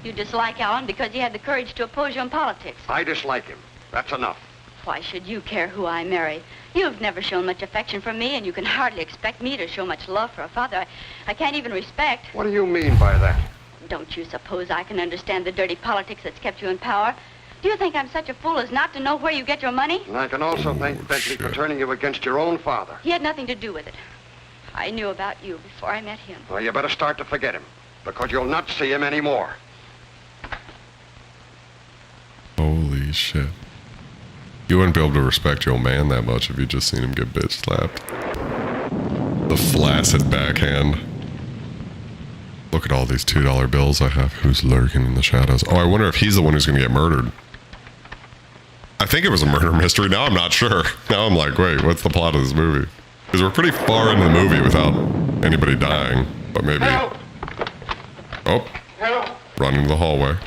You dislike Alan because he had the courage to oppose you in politics. I dislike him. That's enough. Why should you care who I marry? You've never shown much affection for me, and you can hardly expect me to show much love for a father I can't even respect. What do you mean by that? Don't you suppose I can understand the dirty politics that's kept you in power? Do you think I'm such a fool as not to know where you get your money? And I can also thank Bentley for turning you against your own father. He had nothing to do with it. I knew about you before I met him. Well, you better start to forget him, because you'll not see him anymore. Holy shit. You wouldn't be able to respect your old man that much if you just seen him get bitch slapped. The flaccid backhand. Look at all these $2 bills I have. Who's lurking in the shadows? Oh, I wonder if he's the one who's going to get murdered. I think it was a murder mystery. Now I'm not sure. Now I'm like, wait, what's the plot of this movie? Because we're pretty far into the movie without anybody dying. But maybe... Help! Oh. Help! Run into the hallway.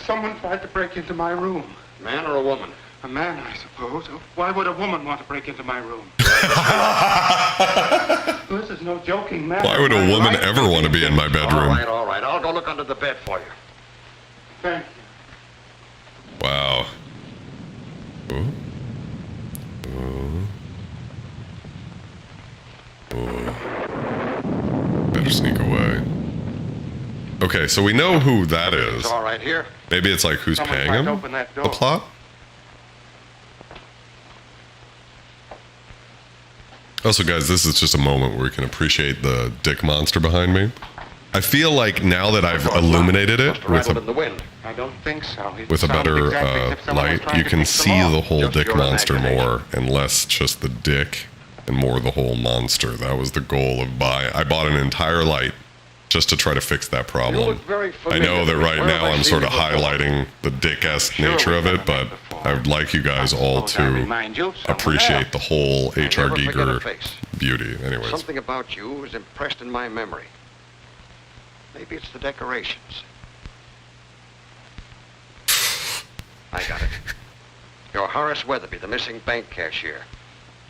Someone tried to break into my room. Man or a woman? A man, I suppose. Why would a woman want to break into my room? This is no joking matter. Why would a woman ever want to be in my bedroom? All right. I'll go look under the bed for you. Thank you. Wow. Ooh. Ooh. Ooh. Better sneak away. Okay, so we know who that is. It's all right here. Maybe it's like who's Someone paying tried him? to open that door. The plot? Also, guys, this is just a moment where we can appreciate the dick monster behind me. I feel like now that I've illuminated it with in the wind. I don't think so. a better light, you can see the whole dick monster more and less just the dick and more the whole monster. That was the goal of I bought an entire light just to try to fix that problem. I know that right now I'm sort of highlighting the dick-esque nature of it, but I would like you guys all to appreciate the whole H.R. Giger beauty. Anyways. Something about you is impressed in my memory. Maybe it's the decorations. I got it. You're Horace Weatherby, the missing bank cashier.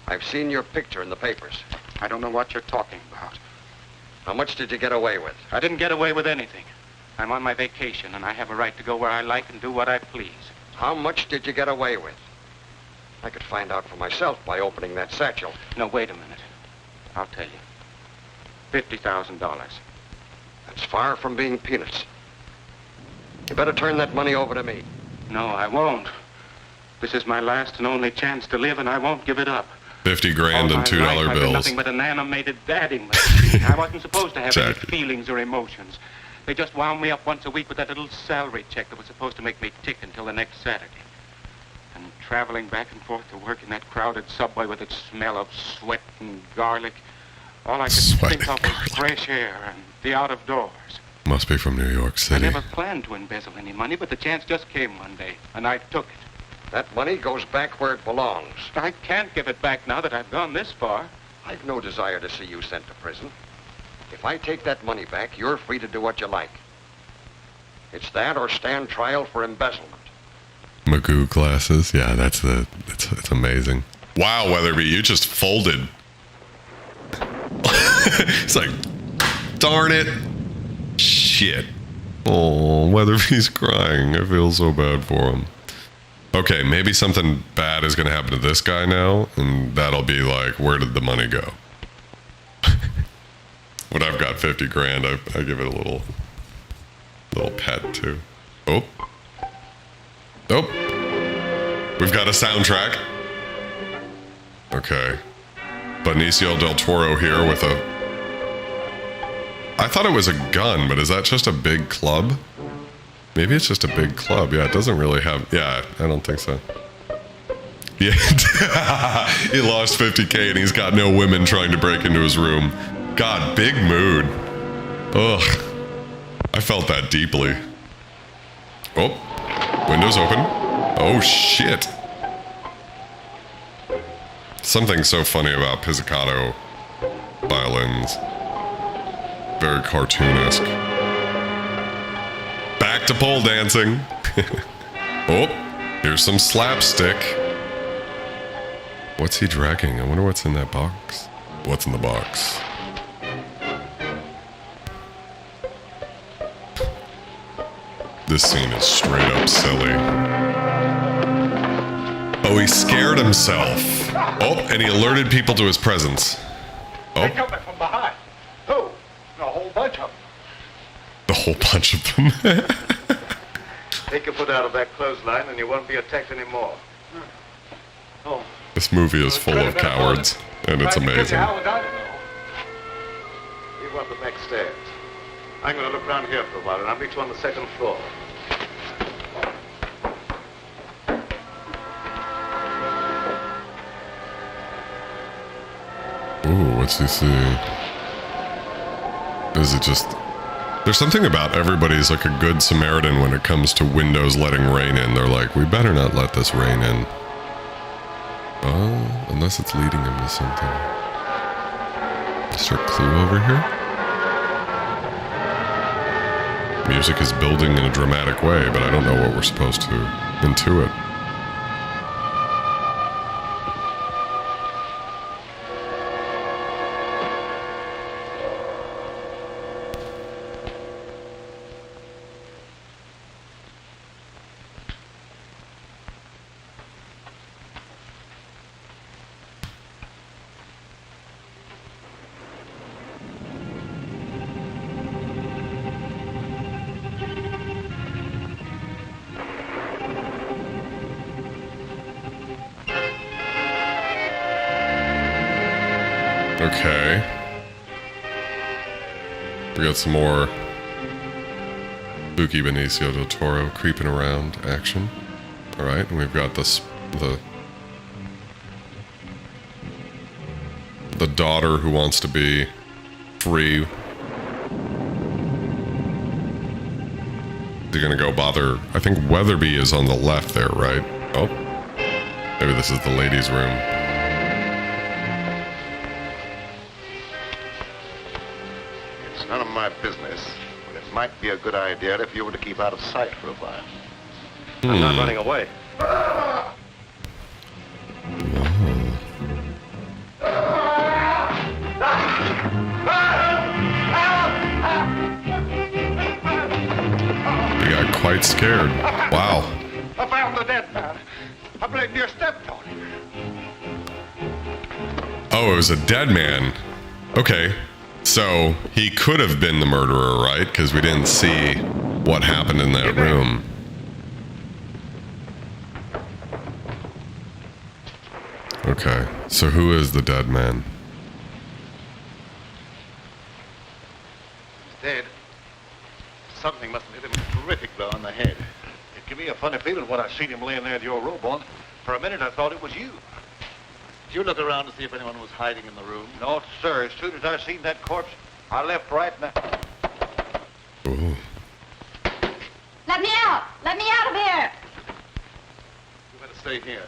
I've seen your picture in the papers. I don't know what you're talking about. How much did you get away with? I didn't get away with anything. I'm on my vacation, and I have a right to go where I like and do what I please. How much did you get away with? I could find out for myself by opening that satchel. No, wait a minute. I'll tell you. $50,000. That's far from being peanuts. You better turn that money over to me. No, I won't. This is my last and only chance to live, and I won't give it up. 50 grand and $2 I've been bills. nothing but an animated dadding machine. I wasn't supposed to have any feelings or emotions. They just wound me up once a week with that little salary check that was supposed to make me tick until the next Saturday. And traveling back and forth to work in that crowded subway with its smell of sweat and garlic, all I could think of was fresh air and the out of doors. Must be from New York I City. never planned to embezzle any money, but the chance just came one day, and I took it. That money goes back where it belongs. I can't give it back now that I've gone this far. I've no desire to see you sent to prison. If I take that money back, you're free to do what you like. It's that or stand trial for embezzlement. Magoo glasses. Yeah, it's amazing. Wow, Weatherby, you just folded. It's like, darn it. Shit. Oh, Weatherby's crying. I feel so bad for him. Okay, maybe something bad is going to happen to this guy now, and that'll be like, where did the money go? When I've got 50 grand, I give it a little pet, too. Oh. We've got a soundtrack. Okay. Benicio del Toro here with a... I thought it was a gun, but is that just a big club? Maybe it's just a big club. Yeah, it doesn't really have... Yeah, I don't think so. Yeah. He lost 50K and he's got no women trying to break into his room. God, big mood. Ugh. I felt that deeply. Oh, windows open. Oh, shit. Something so funny about pizzicato violins. Very cartoonesque. Back to pole dancing. Oh, here's some slapstick. What's he dragging? I wonder what's in that box. What's in the box? This scene is straight up silly. Oh, he scared himself. Oh, and he alerted people to his presence. Oh. They're coming from behind. Who? A whole bunch of them. The whole bunch of them. Take your foot out of that clothesline and you won't be attacked anymore. Oh. This movie is full of cowards, and it's amazing. You want the back stairs. I'm going to look around here for a while, and I'll meet you on the second floor. Ooh, what's he see? Is it just... There's something about everybody's like a good Samaritan when it comes to windows letting rain in. They're like, we better not let this rain in. Oh, unless it's leading him to something. Is there a clue over here? Music is building in a dramatic way, but I don't know what we're supposed to intuit. Okay. We got some more Spooky Benicio del Toro creeping around action. Alright, and we've got the daughter who wants to be free. They're gonna go bother... I think Weatherby is on the left there, right? Oh. Maybe this is the ladies' room. None of my business, but it might be a good idea if you were to keep out of sight for a while. I'm not running away. You got quite scared. Wow. I found the dead man. I blame your stepdaughter. Oh, it was a dead man. Okay. So he could have been the murderer, right? Because we didn't see what happened in that room. Okay, so who is the dead man? He's dead. Something must have hit him a terrific blow on the head. It gave me a funny feeling when I seen him laying there with your robe on. For a minute I thought it was you. Did you look around to see if anyone was hiding in the room? No, sir. As soon as I seen that corpse, I left right now. Ooh. Let me out! Let me out of here! You better stay here.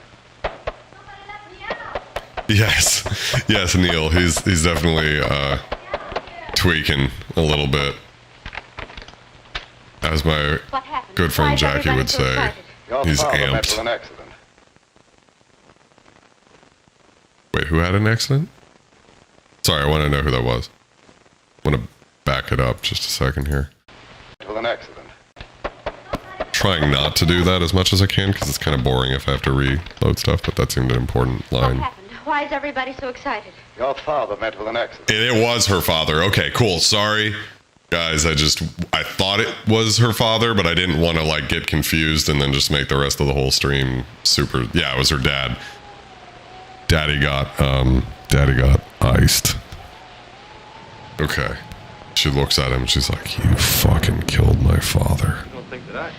Yes, yes, Neil. He's definitely tweaking a little bit, as my good friend Jackie would say. He's amped. An accident. Wait, who had an accident? Sorry, I want to know who that was. I want to back it up just a second here. With an accident. Trying not to do that as much as I can because it's kind of boring if I have to reload stuff, but that seemed an important line. Why is everybody so excited? Your father met with an accident. It was her father. Okay, cool. Sorry, guys. I thought it was her father, but I didn't want to like get confused and then just make the rest of the whole stream super. Yeah, it was her dad. Daddy got iced. Okay. She looks at him. She's like, "You fucking killed my father." You don't think that I...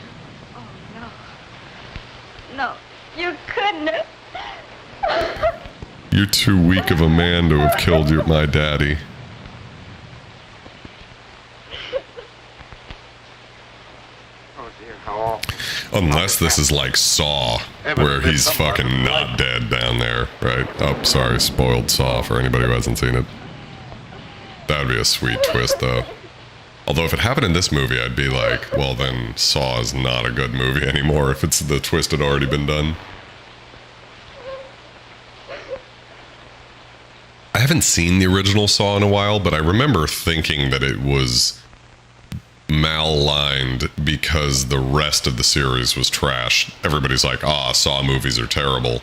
Oh, no. No, you couldn't have. You're too weak of a man to have killed my daddy. Unless this is like Saw, where he's fucking not dead down there, right? Oh, sorry, spoiled Saw for anybody who hasn't seen it. That'd be a sweet twist, though. Although if it happened in this movie, I'd be like, well, then Saw is not a good movie anymore if it's the twist had already been done. I haven't seen the original Saw in a while, but I remember thinking that it was mal-lined because the rest of the series was trash. Everybody's like, Saw movies are terrible.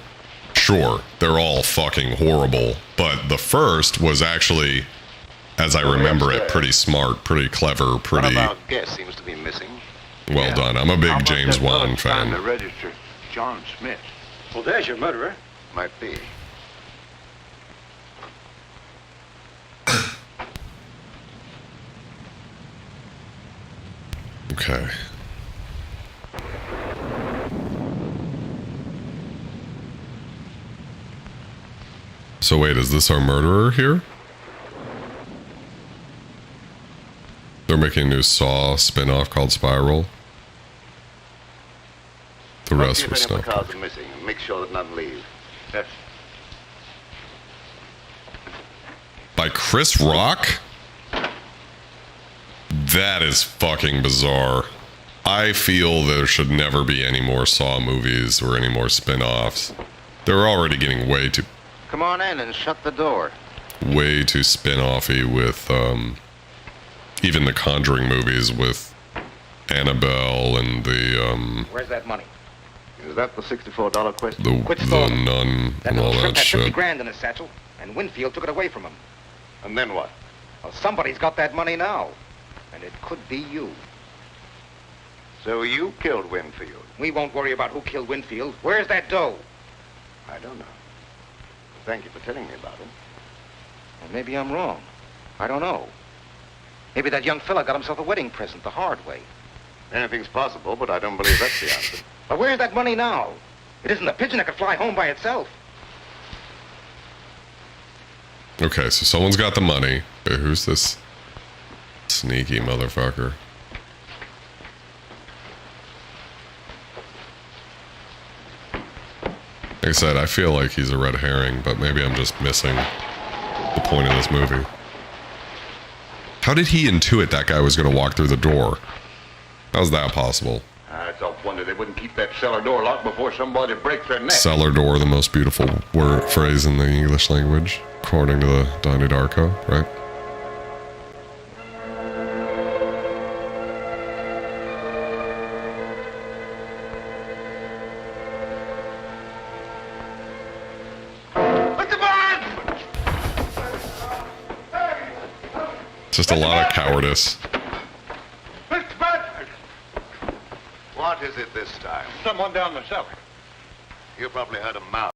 Sure, they're all fucking horrible, but the first was actually, as I remember it, pretty smart, pretty clever, pretty... One of our guests seems to be missing. Well done. I'm a big James Wan fan. The register, John Smith. Well, there's your murderer. Might be. Okay. So wait, is this our murderer here? They're making a new Saw spin-off called Spiral. The rest was stuff. stuff. Cars are missing. Make sure that none leave. Yes. By Chris Rock? That is fucking bizarre. I feel there should never be any more Saw movies or any more spin-offs. They're already getting way too... Come on in and shut the door. Way too spin-offy with, even the Conjuring movies with Annabelle and the, Where's that money? Is that the $64 question? the Nun and all that Had 50 shit. grand in his satchel, and Winfield took it away from him. And then what? Well, somebody's got that money now, and it could be you. So you killed Winfield? We won't worry about who killed Winfield. Where's that dough? I don't know. Thank you for telling me about it. Well, maybe I'm wrong. I don't know. Maybe that young fella got himself a wedding present the hard way. Anything's possible, but I don't believe that's the answer. But where's that money now? It isn't a pigeon that could fly home by itself. Okay, so someone's got the money. Hey, who's this sneaky motherfucker? Like I said, I feel like he's a red herring, but maybe I'm just missing the point of this movie. How did he intuit that guy was going to walk through the door? How's that possible? It's a wonder they wouldn't keep that cellar door locked before somebody breaks their neck. Cellar door, the most beautiful phrase in the English language, according to the Donnie Darko, right? Just a lot of cowardice. What is it this time? Someone down the cellar. You probably heard a mouse.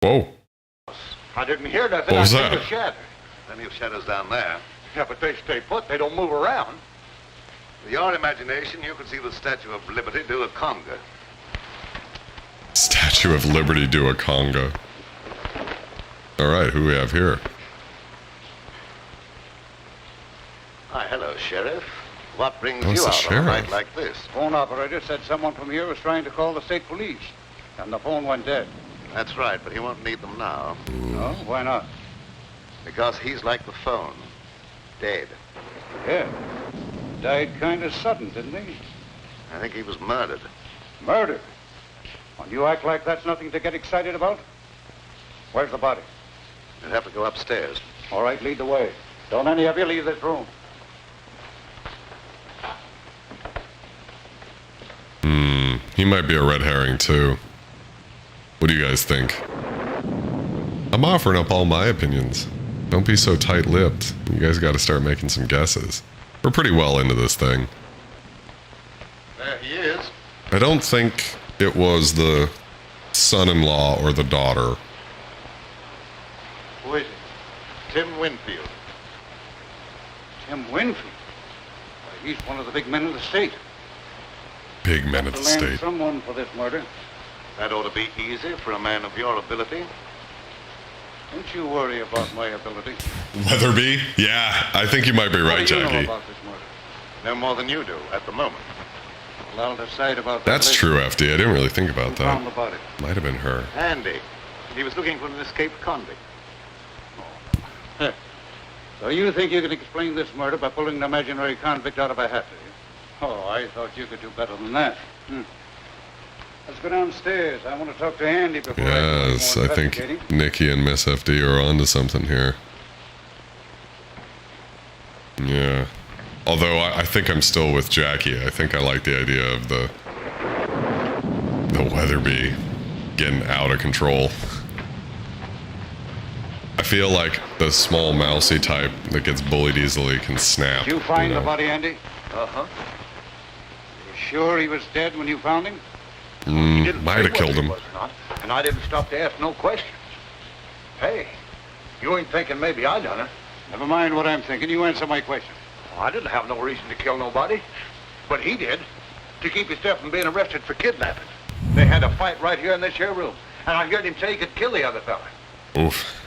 Whoa. I didn't hear nothing. What was I that? think a shadow. Plenty of shadows down there. Yeah, but they stay put. They don't move around. With your imagination, you could see the Statue of Liberty do a conga. Statue of Liberty do a conga. All right, who do we have here? Hi, hello, Sheriff. What brings Oh, it's you the out on a night sheriff. like this? Phone operator said someone from here was trying to call the state police, and the phone went dead. That's right, but he won't need them now. No? Why not? Because he's like the phone. Dead. Yeah. Died kind of sudden, didn't he? I think he was murdered. Murder. When you act like that's nothing to get excited about? Where's the body? You'd have to go upstairs. All right, lead the way. Don't any of you leave this room. He might be a red herring too. What do you guys think? I'm offering up all my opinions. Don't be so tight-lipped. You guys got to start making some guesses. We're pretty well into this thing. There he is. I don't think it was the son-in-law or the daughter. Who is it? Tim Winfield. Tim Winfield? Why, he's one of the big men of the state. Big men of To the land state. someone for this murder. That ought to be easy for a man of your ability. Don't you worry about my ability. Weatherby? Yeah, I think you might be right, What do you know Jackie. about this murder? No more than you do at the moment. Well, I'll decide about that That's later. true, FD. I didn't really think about Who found the that. body? Might have been her. Andy. He was looking for an escaped convict. So you think you can explain this murder by pulling an imaginary convict out of a hat, do you? Oh, I thought you could do better than that. Let's go downstairs. I want to talk to Andy before Yes, I I go think investigating. Nikki and Miss FD are onto something here. Yeah. Although I think I'm still with Jackie. I think I like the idea of the Weatherby getting out of control. I feel like the small mousy type that gets bullied easily can snap. Did you find know? the body, Andy? Uh-huh. You sure he was dead when you found him? Might have killed him. And I didn't stop to ask no questions. Hey, you ain't thinking maybe I done it. Never mind what I'm thinking. You answer my question. I didn't have no reason to kill nobody. But he did. To keep himself from being arrested for kidnapping. They had a fight right here in this here room. And I heard him say he could kill the other fella. Oof.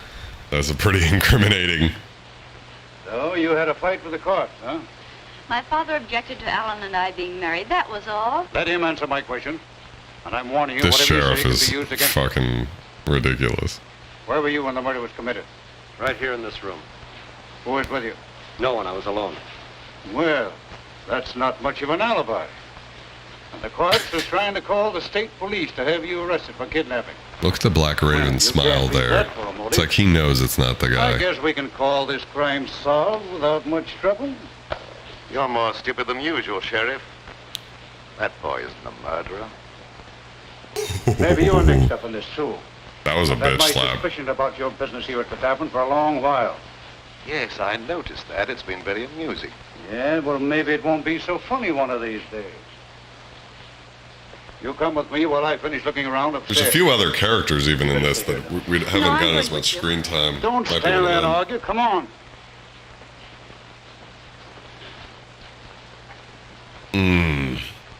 That's a pretty incriminating. So you had a fight with the cops, huh? My father objected to Alan and I being married. That was all. Let him answer my question. And I'm warning you, This whatever sheriff you say is could be used against fucking ridiculous. Where were you when the murder was committed? Right here in this room. Who was with you? No one. I was alone. Well, that's not much of an alibi. And the cops are trying to call the state police to have you arrested for kidnapping. Look at the Black Raven smile there. It's like he knows it's not the I guy. guess we can call this crime solved without much trouble. You're more stupid than usual, Sheriff. That boy isn't a murderer. Maybe you're mixed up in this, too. That was a I've had bitch my slap. suspicion about your business here at the tavern for a long while. Yes, I noticed that. It's been very amusing. Yeah, well, maybe it won't be so funny one of these days. You come with me while I finish looking around upstairs. There's a few other characters even in this that we haven't gotten as much screen time. Don't Might be stand one there of and them. argue. Come on.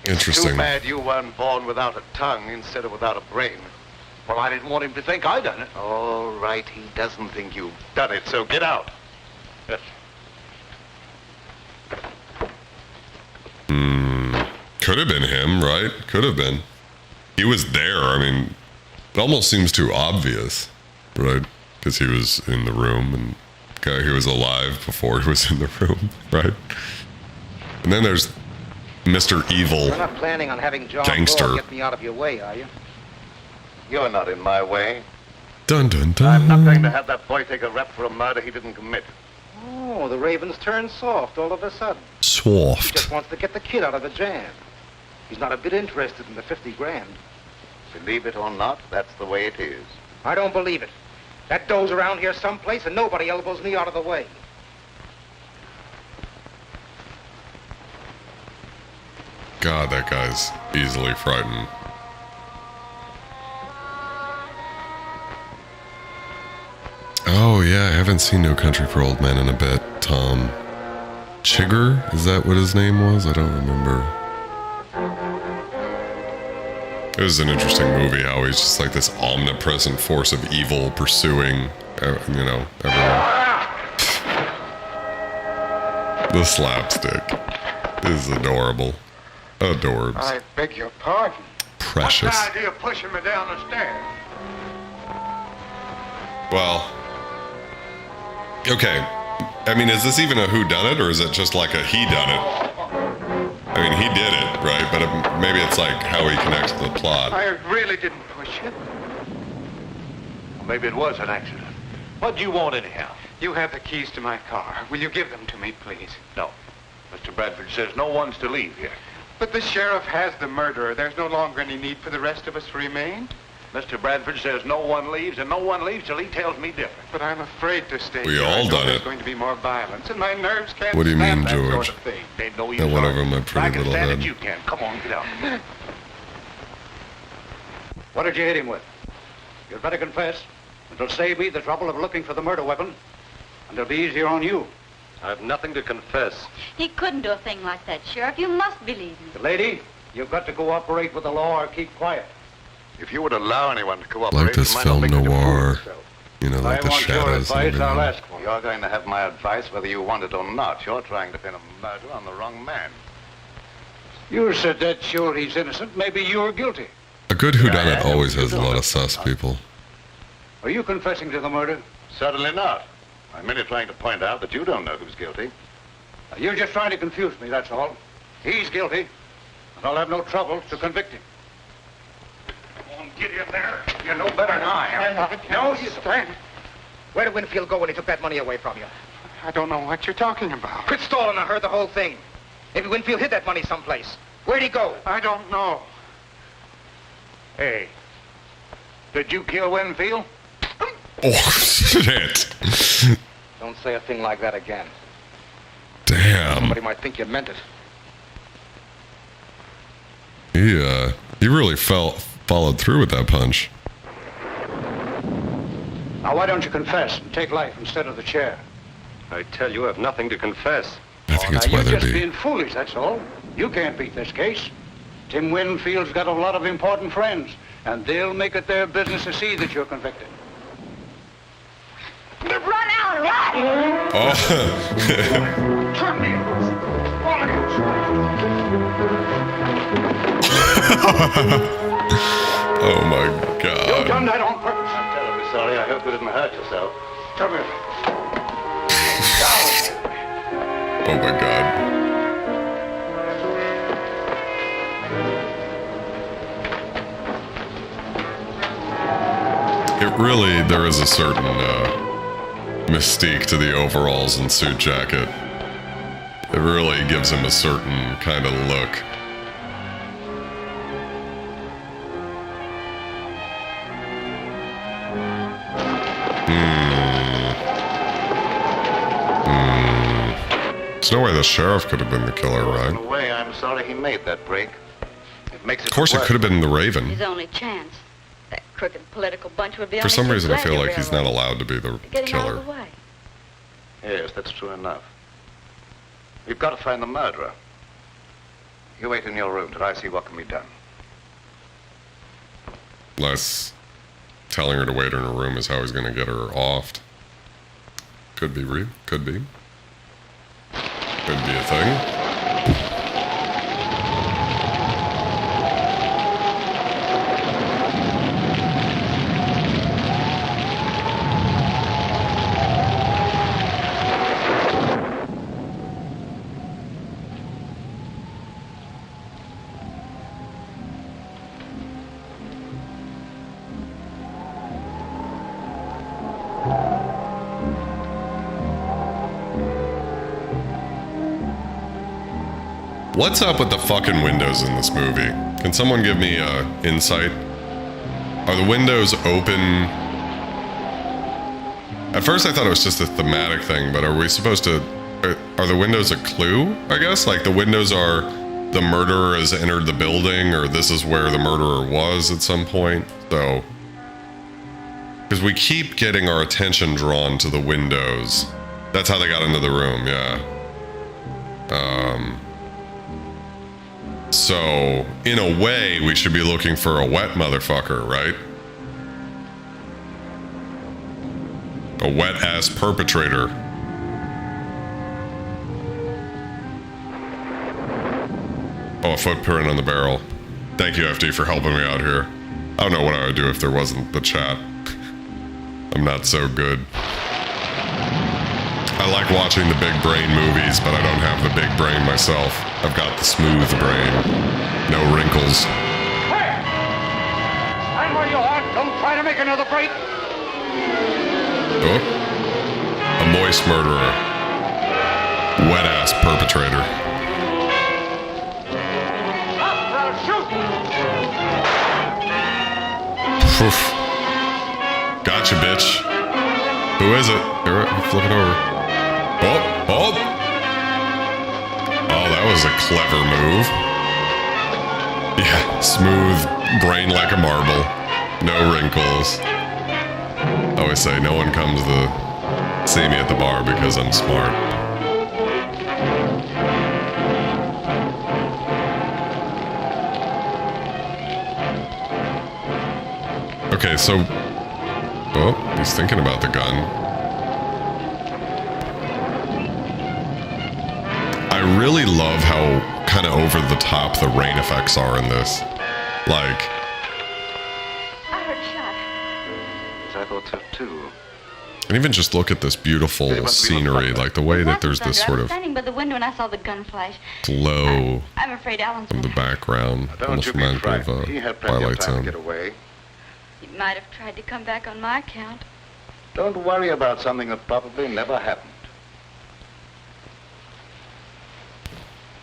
Interesting. Too bad you weren't born without a tongue instead of without a brain. Well, I didn't want him to think I done it. All right, he doesn't think you've done it, so get out. Yes. Could have been him, right? Could have been. He was there. I mean, it almost seems too obvious, right? Because he was in the room and he was alive before he was in the room, right? And then there's Mr. Evil You're not planning on having John Gangster. Ball get me out of your way, are you? You're not in my way. Dun dun dun. I'm not going to have that boy take a rap for a murder he didn't commit. Oh, the Raven's turned soft all of a sudden. He Soft. just wants to get the kid out of the jam. He's not a bit interested in the 50 grand. Believe it or not, that's the way it is. I don't believe it. That dough's around here someplace and nobody elbows me out of the way. God, that guy's easily frightened. Oh yeah, I haven't seen No Country for Old Men in a bit. Tom Chigger? Is that what his name was? I don't remember. It was an interesting movie, how he's just like this omnipresent force of evil pursuing, everyone. The slapstick is adorable. Adorbs. I beg your pardon. Precious. What's the idea of pushing me down the stairs? Well, okay. I mean, is this even a whodunit, or is it just like a he-done-it? I mean, he did it, right? But maybe it's like how he connects to the plot. I really didn't push you. Maybe it was an accident. What do you want anyhow? You have the keys to my car. Will you give them to me, please? No. Mr. Bradford says no one's to leave here. But the sheriff has the murderer. There's no longer any need for the rest of us to remain. Mr. Bradford says no one leaves, and no one leaves till he tells me different. But I'm afraid to stay We here. all I know done there's it. going to be more violence, and my nerves can't What do you stand mean, that George? sort of thing. Ain't no use That went arguing. over my I pretty can little stand head. it, you can. Come on, get out. What did you hit him with? You'd better confess. It'll save me the trouble of looking for the murder weapon, and it'll be easier on you. I have nothing to confess. He couldn't do a thing like that, Sheriff. You must believe me. The lady, you've got to cooperate with the law or keep quiet. If you would allow anyone to cooperate, Like this you might film not make such a fool of noir. yourself. You know, like the shadows. I'll ask for. You're going to have my advice whether you want it or not. You're trying to pin a murder on the wrong man. You're so dead sure he's innocent. Maybe you're guilty. A good whodunit always has a lot of sus people. Are you confessing to the murder? Certainly not. I'm merely trying to point out that you don't know who's guilty. You're just trying to confuse me, that's all. He's guilty, and I'll have no trouble to convict him. Come on, get in there. You know better than I am. No, you stand. Where did Winfield go when he took that money away from you? I don't know what you're talking about. Quit stalling, I heard the whole thing. Maybe Winfield hid that money someplace. Where'd he go? I don't know. Hey, did you kill Winfield? Oh, shit. Don't say a thing like that again. Damn. Somebody might think you meant it. He really followed through with that punch. Now, why don't you confess and take life instead of the chair? I tell you, I have nothing to confess. I think it's You're just Weatherby. being foolish, that's all. You can't beat this case. Tim Winfield's got a lot of important friends, and they'll make it their business to see that you're convicted. Run out, run! Oh. Turn me! Oh my God. You've done that on purpose. I'm terribly sorry. I hope you didn't hurt yourself. Come here. Oh my God. It really, there is a certain mystique to the overalls and suit jacket. It really gives him a certain kind of look. There's no way the sheriff could have been the killer, right? In a way, I'm sorry he made that break. It makes it Of course, it could have been the Raven. His only chance. That crooked political bunch would be For some reason, I feel like he's not allowed to be the getting out killer. of the way. Yes, that's true enough. We've got to find the murderer. You wait in your room till I see what can be done. Unless telling her to wait in her room is how he's going to get her offed. Could be real. Could be. Could be a thing. What's up with the fucking windows in this movie? Can someone give me insight? Are the windows open? At first I thought it was just a thematic thing, but are we supposed to... Are the windows a clue, I guess? Like the windows are the murderer has entered the building, or this is where the murderer was at some point, so... Because we keep getting our attention drawn to the windows. That's how they got into the room, yeah. So, in a way, we should be looking for a wet motherfucker, right? A wet-ass perpetrator. Oh, a footprint on the barrel. Thank you, FD, for helping me out here. I don't know what I would do if there wasn't the chat. I'm not so good. I like watching the big brain movies, but I don't have the big brain myself. I've got the smooth brain. No wrinkles. Hey! Stand where you are. Don't try to make another break. Oh. A moist murderer. Wet-ass perpetrator. Stop or I'll shoot! Oof. Gotcha, bitch. Who is it? Here, flip it over. Oh, oh! Oh, that was a clever move. Yeah, smooth, brain like a marble. No wrinkles. I always say no one comes to see me at the bar because I'm smart. Okay, so Oh, he's thinking about the gun. I really love how kind of over the top the rain effects are in this. Like, I heard shot. I thought so too. and even just look at this beautiful scenery, like the way that there's this sort I was of standing by the window and I saw the gun flash. glow I'm afraid Alan's from the background. Don't Almost you be reminds me of frightened. He had plenty of Twilight time to Zone. get away. He might have tried to come back on my account. Don't worry about something that probably never happened.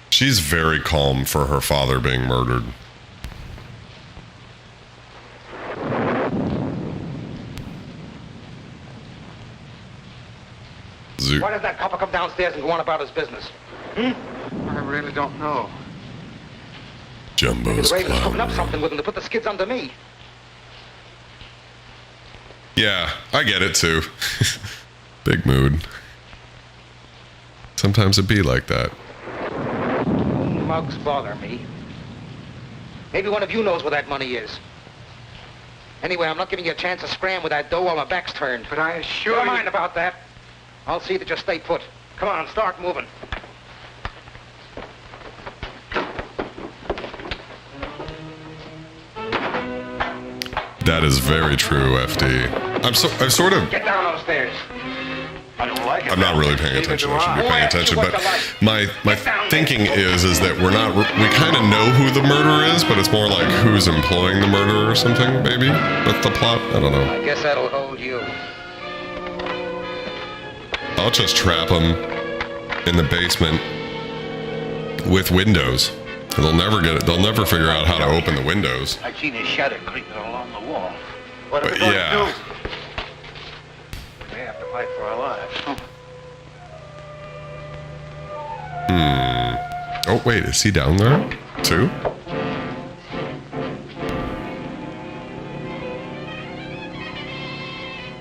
She's very calm for her father being murdered. Why does that copper come downstairs and go on about his business? I really don't know. Jumbo's The Raven's cooking up clown. something with him to put the skids under me. Yeah, I get it too. Big mood. Sometimes it be like that. Mugs bother me. Maybe one of you knows where that money is. Anyway, I'm not giving you a chance to scram with that dough while my back's turned. But I assure you... Never mind about that. I'll see that you stay put. Come on, start moving. That is very true, FD. I've sort of... Get down those stairs. I don't like it. I'm not really paying attention. I should be paying attention, but my thinking is that we kind of know who the murderer is, but it's more like who's employing the murderer or something, maybe? That's the plot? I don't know. I guess that'll hold you. I'll just trap him in the basement with windows. They'll never get it. They'll never figure out how to open the windows. I've seen his shadow creeping along the wall. What are But we going yeah. to do? We may have to fight for our lives. Oh, wait. Is he down there, too?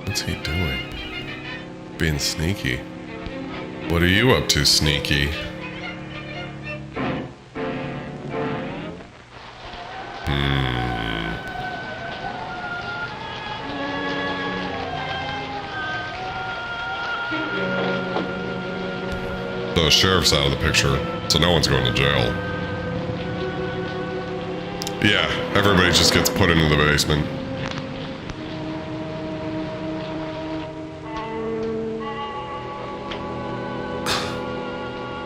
What's he doing? Being sneaky. What are you up to, sneaky? The sheriff's out of the picture, so no one's going to jail. Yeah, everybody just gets put into the basement.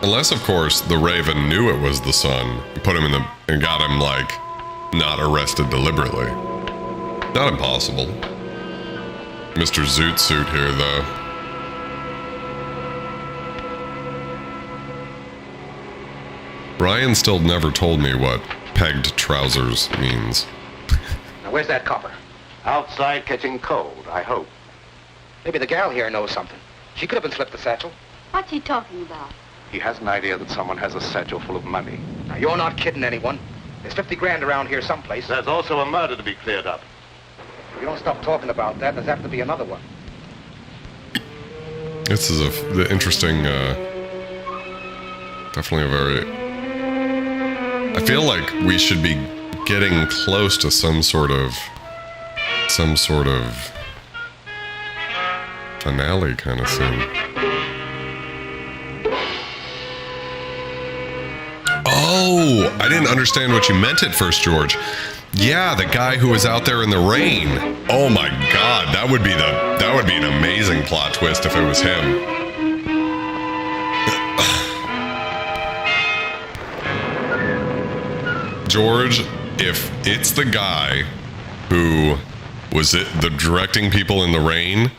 Unless, of course, the Raven knew it was the son, put him in the and got him like not arrested deliberately. Not impossible. Mr. Zoot Suit here, though. Brian still never told me what pegged trousers means. Now, where's that copper? Outside catching cold, I hope. Maybe the gal here knows something. She could have been slipped the satchel. What's he talking about? He has an idea that someone has a satchel full of money. Now, you're not kidding anyone. There's 50 grand around here someplace. There's also a murder to be cleared up. If you don't stop talking about that, there's apt to be another one. This is the interesting, definitely a very... I feel like we should be getting close to some sort of finale kind of scene. Oh, I didn't understand what you meant at first, George. Yeah, the guy who was out there in the rain. Oh my God, that would be an amazing plot twist if it was him. George, if it's the guy who was the directing people in the rain,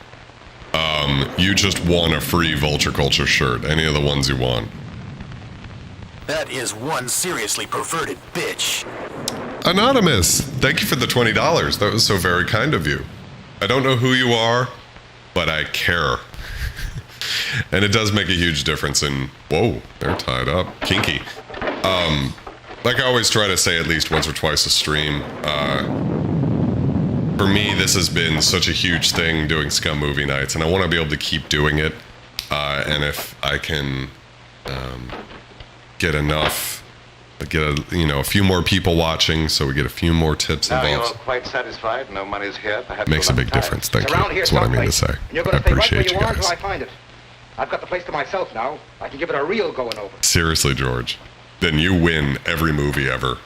you just won a free Vulture Culture shirt. Any of the ones you want. That is one seriously perverted bitch. Anonymous, thank you for the $20. That was so very kind of you. I don't know who you are, but I care. And it does make a huge difference in, whoa, they're tied up. Kinky. Like I always try to say at least once or twice a stream, for me, this has been such a huge thing doing Scum movie nights, and I want to be able to keep doing it. And if I can get enough get a few more people watching, so we get a few more tips Now involved. you're quite satisfied. No money's here. Perhaps Makes a big difference. Thank you. That's what I mean to say. You're I going to stay right where appreciate you you are until guys. I find it. I've got the place to myself now. I can give it a real going over. Seriously, George. Then you win every movie ever.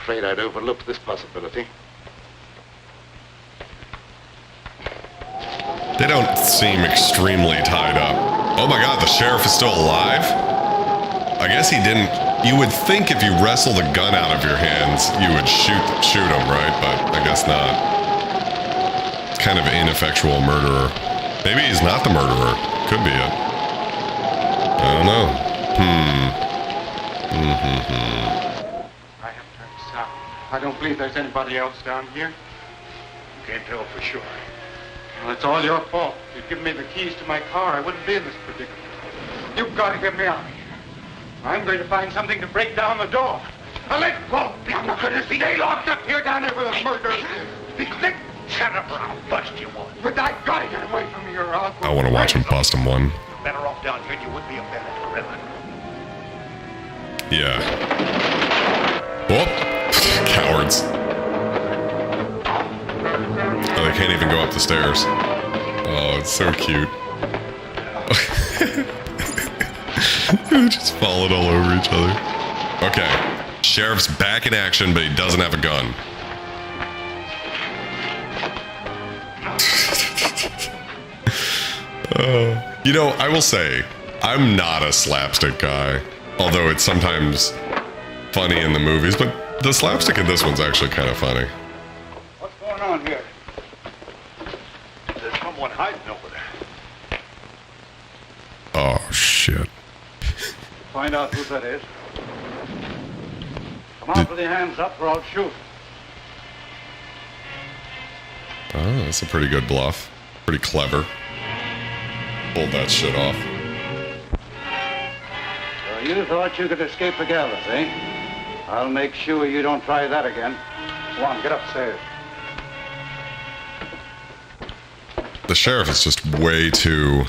Afraid I'd overlooked this possibility. They don't seem extremely tied up. Oh my God, the sheriff is still alive? I guess he didn't. You would think if you wrestle the gun out of your hands, you would shoot him, right? But I guess not. Kind of ineffectual murderer. Maybe he's not the murderer. Could be it. I don't know. I have turned south. I don't believe there's anybody else down here. You can't tell for sure. Well, it's all your fault. If you'd given me the keys to my car, I wouldn't be in this predicament. You've got to get me out of here. I'm going to find something to break down the door. Now let go. I'm not going to stay locked up here down there with a murder. Shut up or I'll bust you one. But I got to get away from here or I'll go. I want to watch him bust him one. You're better off down here than you would be up there in the river. Yeah. Whoop. Cowards. Oh, they can't even go up the stairs. Oh, it's so cute. They just falling all over each other. Okay. Sheriff's back in action, but he doesn't have a gun. I will say, I'm not a slapstick guy. Although it's sometimes funny in the movies, but the slapstick in this one's actually kind of funny. What's going on here? There's someone hiding over there. Oh, shit. Find out who that is. Come on with your hands up or I'll shoot. Oh, that's a pretty good bluff. Pretty clever. Pulled that shit off. So you thought you could escape the gallows, eh? I'll make sure you don't try that again. Come on, get upstairs. The sheriff is just way too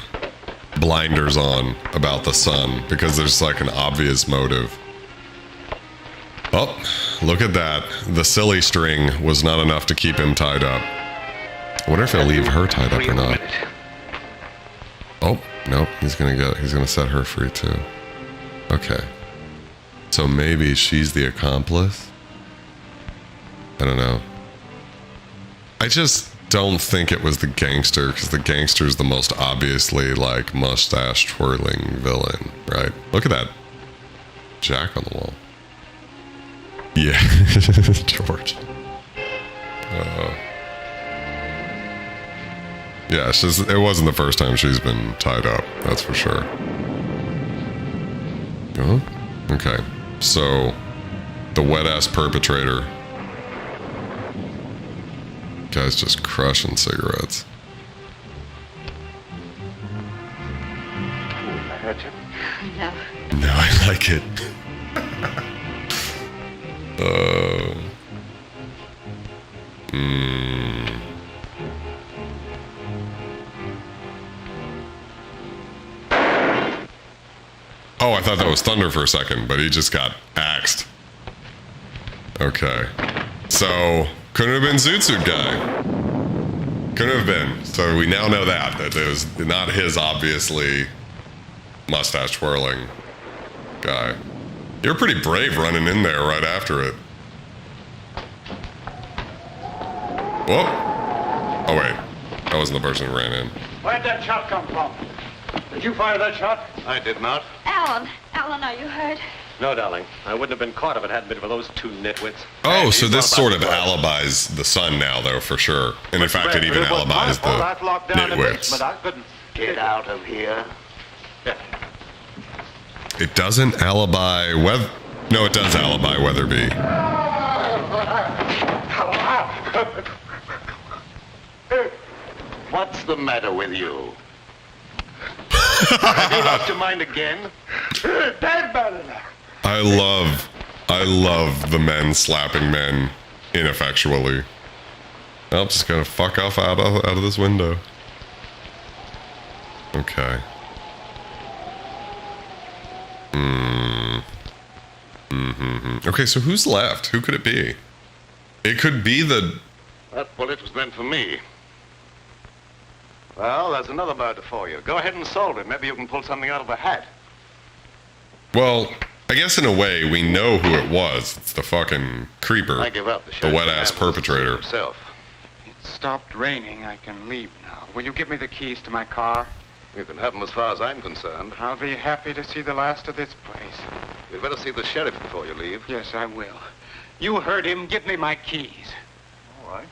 blinders on about the son because there's like an obvious motive. Oh, look at that. The silly string was not enough to keep him tied up. I wonder if he'll leave her tied up or not. Oh, nope, he's gonna set her free too. Okay. So maybe she's the accomplice? I don't know. I just don't think it was the gangster, because the gangster's the most obviously, like, mustache twirling villain, right? Look at that jack on the wall. Yeah, George. Yeah, it wasn't the first time she's been tied up, that's for sure. Oh, okay. So, the wet-ass perpetrator. Guy's just crushing cigarettes. I hurt you? No. No, I like it. Oh, I thought that was Thunder for a second, but he just got axed. Okay. So, couldn't have been Zoot Suit Guy. Couldn't have been. So we now know that it was not his, obviously, mustache twirling guy. You're pretty brave running in there right after it. Whoop. Oh, wait. That wasn't the person who ran in. Where'd that shot come from? Did you fire that shot? I did not. Alan, are you hurt? No, darling. I wouldn't have been caught if it hadn't been for those two nitwits. Oh, so this sort of alibis the son now, though, for sure. And in fact, it even alibis the nitwits. I couldn't get out of here. It doesn't alibi No, it does alibi Weatherby. What's the matter with you? Have you lost your mind again? I love the men slapping men ineffectually. I'm just gonna fuck off out of this window. Okay. Okay, so who's left? Who could it be? It could be the... That bullet was meant for me. Well, there's another murder for you. Go ahead and solve it. Maybe you can pull something out of the hat. Well, I guess in a way, we know who it was. It's the fucking creeper. I give up. The wet-ass perpetrator. Himself. It stopped raining. I can leave now. Will you give me the keys to my car? You can have them as far as I'm concerned. I'll be happy to see the last of this place. You'd better see the sheriff before you leave. Yes, I will. You heard him. Give me my keys. All right.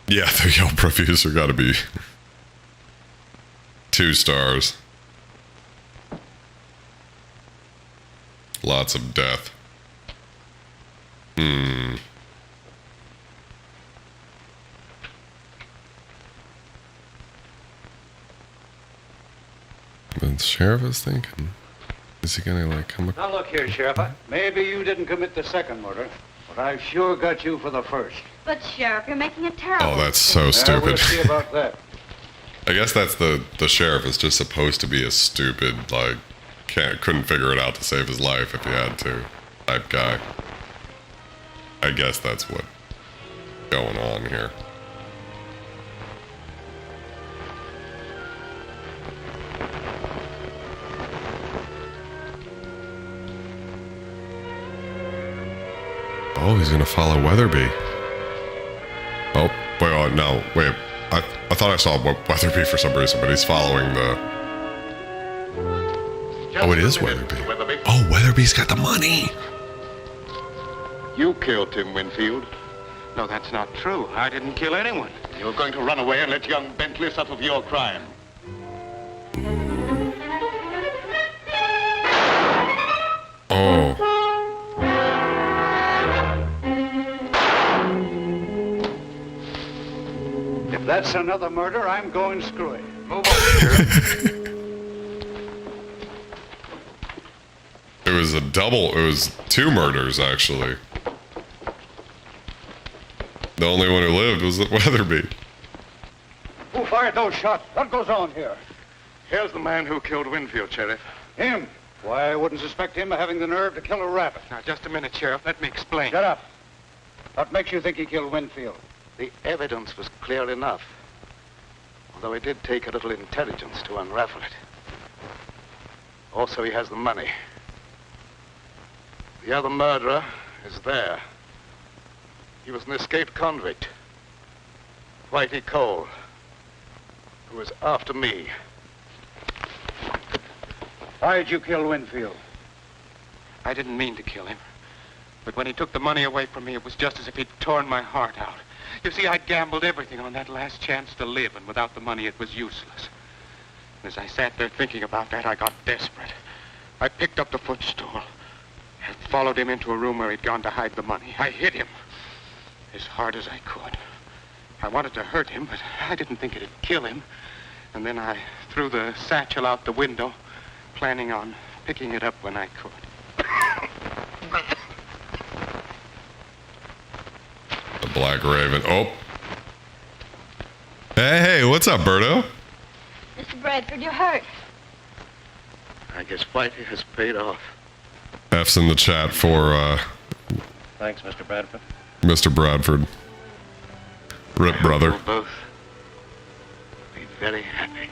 Yeah, the Yelp reviews are gotta be 2 stars. Lots of death. The sheriff is thinking, is he gonna like come? Now look here, Sheriff. Maybe you didn't commit the second murder, but I've sure got you for the first. But, Sheriff, you're making a terrible Oh, that's so We'll stupid. see about that. I guess that's the sheriff is just supposed to be a stupid, like, couldn't figure it out to save his life if he had to type guy. I guess that's what's going on here. Oh, he's gonna follow Weatherby. Oh, wait, oh, no, wait. I thought I saw Weatherby for some reason, but he's following the... Oh, it is Weatherby. Oh, Weatherby's got the money. You killed Tim Winfield. No, that's not true. I didn't kill anyone. You're going to run away and let young Bentley suffer for your crime. Oh. If that's another murder, I'm going screwy. Move on, Sheriff. It was a double. It was 2 murders, actually. The only one who lived was Weatherby. Who fired those shots? What goes on here? Here's the man who killed Winfield, Sheriff. Him? Why, I wouldn't suspect him of having the nerve to kill a rabbit. Now, just a minute, Sheriff. Let me explain. Shut up. What makes you think he killed Winfield? The evidence was clear enough. Although it did take a little intelligence to unravel it. Also, he has the money. The other murderer is there. He was an escaped convict. Whitey Cole, who was after me. Why'd you kill Winfield? I didn't mean to kill him. But when he took the money away from me, it was just as if he'd torn my heart out. You see, I'd gambled everything on that last chance to live, and without the money, it was useless. And as I sat there thinking about that, I got desperate. I picked up the footstool. I followed him into a room where he'd gone to hide the money. I hit him as hard as I could. I wanted to hurt him, but I didn't think it'd kill him. And then I threw the satchel out the window, planning on picking it up when I could. The Black Raven. Oh. Hey, what's up, Berto? Mr. Bradford, you're hurt. I guess Whitey has paid off. F's in the chat for Thanks, Mr. Bradford. Mr. Bradford. Rip, brother. We'll both be very happy.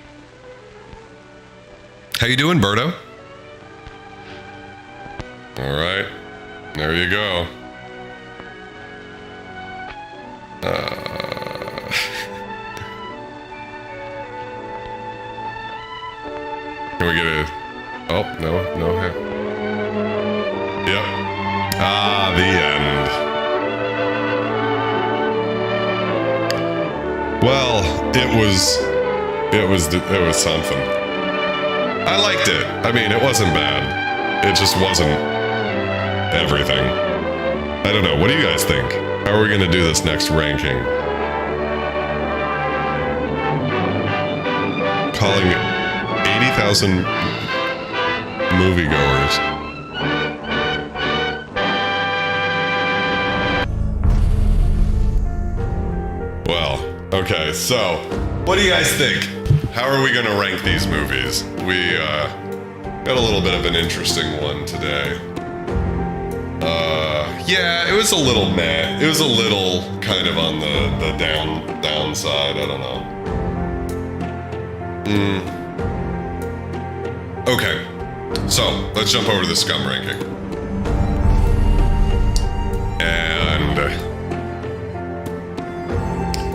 How you doing, Berto? All right. There you go. Can we get a... Oh, no. Yep. Ah, the end. Well, it was something. I liked it. I mean, it wasn't bad. It just wasn't everything. I don't know. What do you guys think? How are we going to do this next ranking? Calling 80,000 moviegoers. Okay, so what do you guys think? How are we gonna rank these movies? We got a little bit of an interesting one today. Yeah, it was a little meh. It was a little kind of on the downside. I don't know. Okay, so let's jump over to the SCUM ranking. And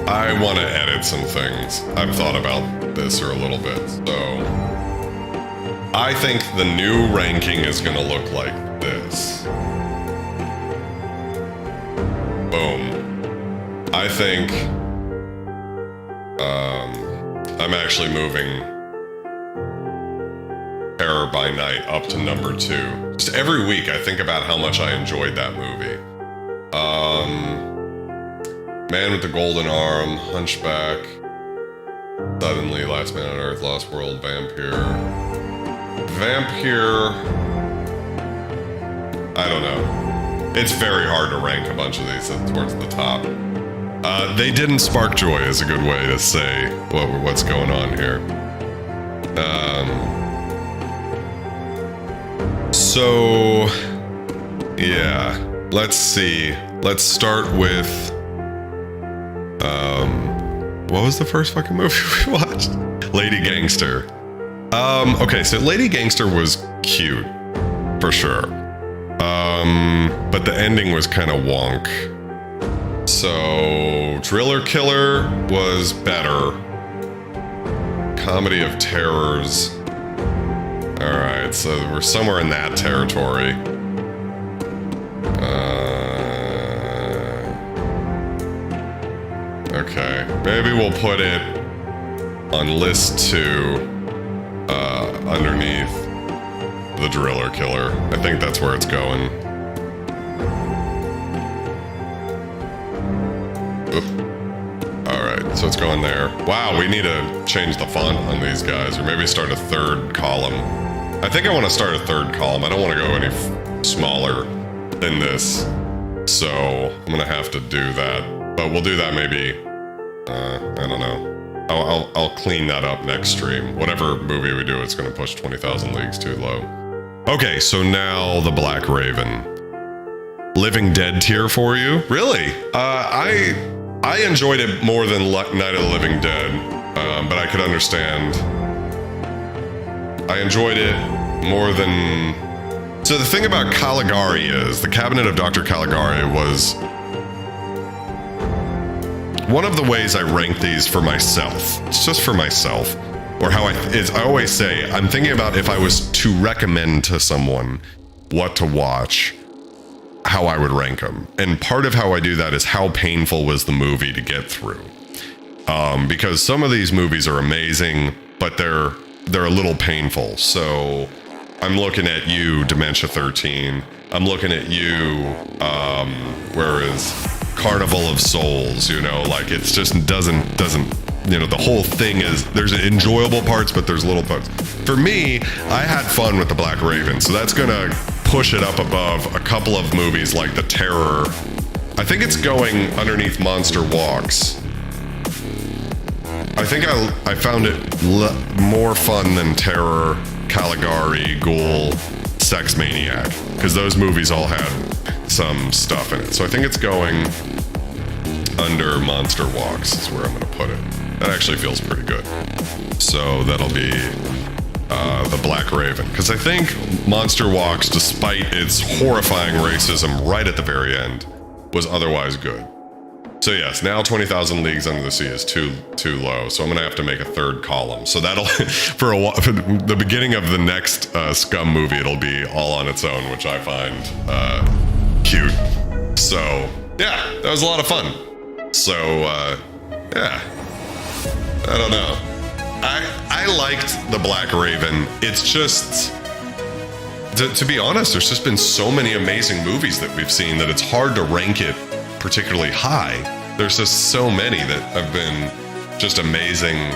I want to edit some things. I've thought about this for a little bit, so I think the new ranking is going to look like this. Boom. I think I'm actually moving Terror by Night up to number 2. Just every week I think about how much I enjoyed that movie. Man with the Golden Arm, Hunchback, Suddenly, Last Man on Earth, Lost World, Vampire. I don't know. It's very hard to rank a bunch of these towards the top. They didn't spark joy is a good way to say what's going on here. So, yeah, let's see. Let's start with, what was the first fucking movie we watched? Lady Gangster. Okay, so Lady Gangster was cute, for sure. But the ending was kind of wonk. So, Driller Killer was better. Comedy of Terrors. Alright, so we're somewhere in that territory. Okay, maybe we'll put it on list 2 underneath the Driller Killer. I think that's where it's going. Alright, so it's going there. Wow, we need to change the font on these guys, or maybe start a third column. I think I want to start a third column. I don't want to go any smaller than this. So I'm going to have to do that. But we'll do that maybe, I don't know. I'll clean that up next stream. Whatever movie we do, it's going to push 20,000 Leagues too low. Okay, so now The Black Raven. Living Dead tier for you? Really? I enjoyed it more than Night of the Living Dead, but I could understand. I enjoyed it more than... So the thing about Caligari is, the Cabinet of Dr. Caligari was one of the ways I rank these for myself. It's just for myself. Or how I always say, I'm thinking about if I was to recommend to someone what to watch, how I would rank them. And part of how I do that is how painful was the movie to get through. Because some of these movies are amazing, but they're a little painful. So I'm looking at you, Dementia 13. I'm looking at you, where is Carnival of Souls, you know, like it's just doesn't, you know, the whole thing is, there's enjoyable parts, but there's little parts. For me, I had fun with The Black Raven, so that's gonna push it up above a couple of movies like The Terror. I think it's going underneath Monster Walks. I think I found it more fun than Terror, Caligari, Ghoul, Sex Maniac, because those movies all had some stuff in it. So I think it's going under Monster Walks is where I'm going to put it. That actually feels pretty good. So that'll be The Black Raven, because I think Monster Walks, despite its horrifying racism right at the very end, was otherwise good. So yes, now 20,000 Leagues Under the Sea is too low, so I'm gonna have to make a third column. So that'll, for the beginning of the next SCUM movie, it'll be all on its own, which I find cute. So yeah, that was a lot of fun. So yeah, I don't know. I liked The Black Raven. It's just, to be honest, there's just been so many amazing movies that we've seen that it's hard to rank it particularly high. There's just so many that have been just amazing,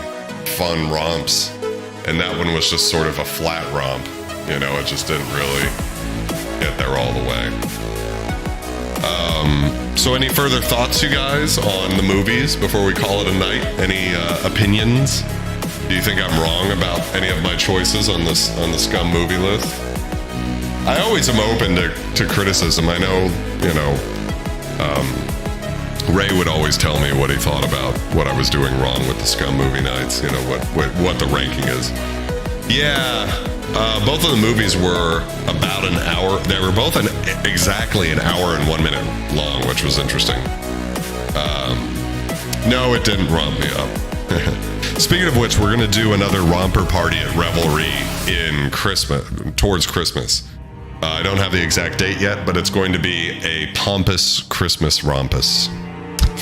fun romps. And that one was just sort of a flat romp. You know, it just didn't really get there all the way. So any further thoughts, you guys, on the movies before we call it a night? Any opinions? Do you think I'm wrong about any of my choices on the SCUM movie list? I always am open to criticism. I know, you know, Ray would always tell me what he thought about what I was doing wrong with the SCUM movie nights, you know, what the ranking is. Yeah, both of the movies were about an hour. They were both exactly an hour and 1 minute long, which was interesting. No, it didn't romp me up. Speaking of which, we're going to do another romper party at Revelry in towards Christmas. I don't have the exact date yet, but it's going to be a pompous Christmas rompus.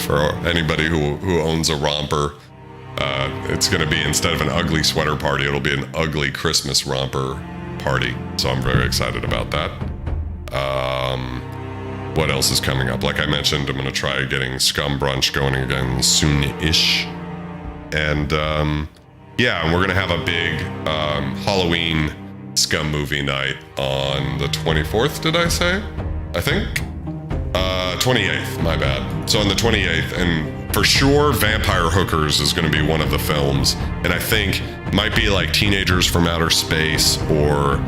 For anybody who owns a romper, it's going to be, instead of an ugly sweater party, it'll be an ugly Christmas romper party. So I'm very excited about that. What else is coming up? Like I mentioned, I'm going to try getting SCUM brunch going again soon-ish. And yeah, and we're going to have a big Halloween SCUM movie night on the 24th, did I say? I think? 28th, my bad. So on the 28th, and for sure Vampire Hookers is going to be one of the films, and I think might be like Teenagers from Outer Space, or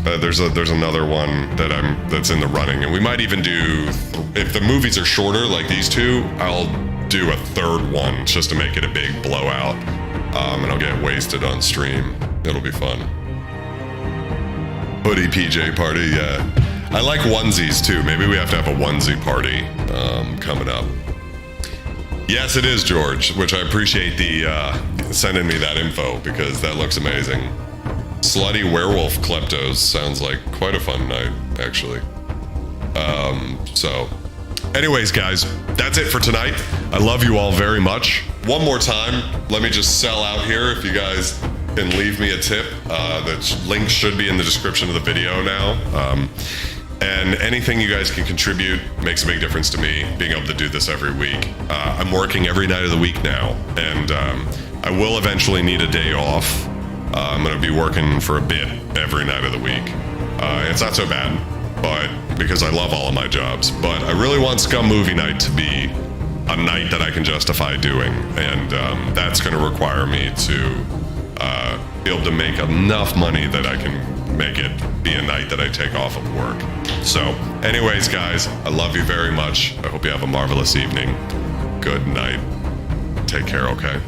there's another one that's in the running, and we might even do, if the movies are shorter like these two, I'll do a third one just to make it a big blowout, and I'll get wasted on stream. It'll be fun. Hoodie PJ party, yeah. I like onesies too. Maybe we have to have a onesie party coming up. Yes, it is, George, which I appreciate the sending me that info, because that looks amazing. Slutty werewolf kleptos sounds like quite a fun night, actually. So, anyways, guys, that's it for tonight. I love you all very much. One more time, let me just sell out here. If you guys can leave me a tip, the link should be in the description of the video now. And anything you guys can contribute makes a big difference to me, being able to do this every week. I'm working every night of the week now, and I will eventually need a day off. I'm going to be working for a bit every night of the week. It's not so bad, but because I love all of my jobs. But I really want SCUM Movie Night to be a night that I can justify doing, and that's going to require me to be able to make enough money that I can make it be a night that I take off of work. So, anyways, guys, I love you very much. I hope you have a marvelous evening. Good night. Take care, okay?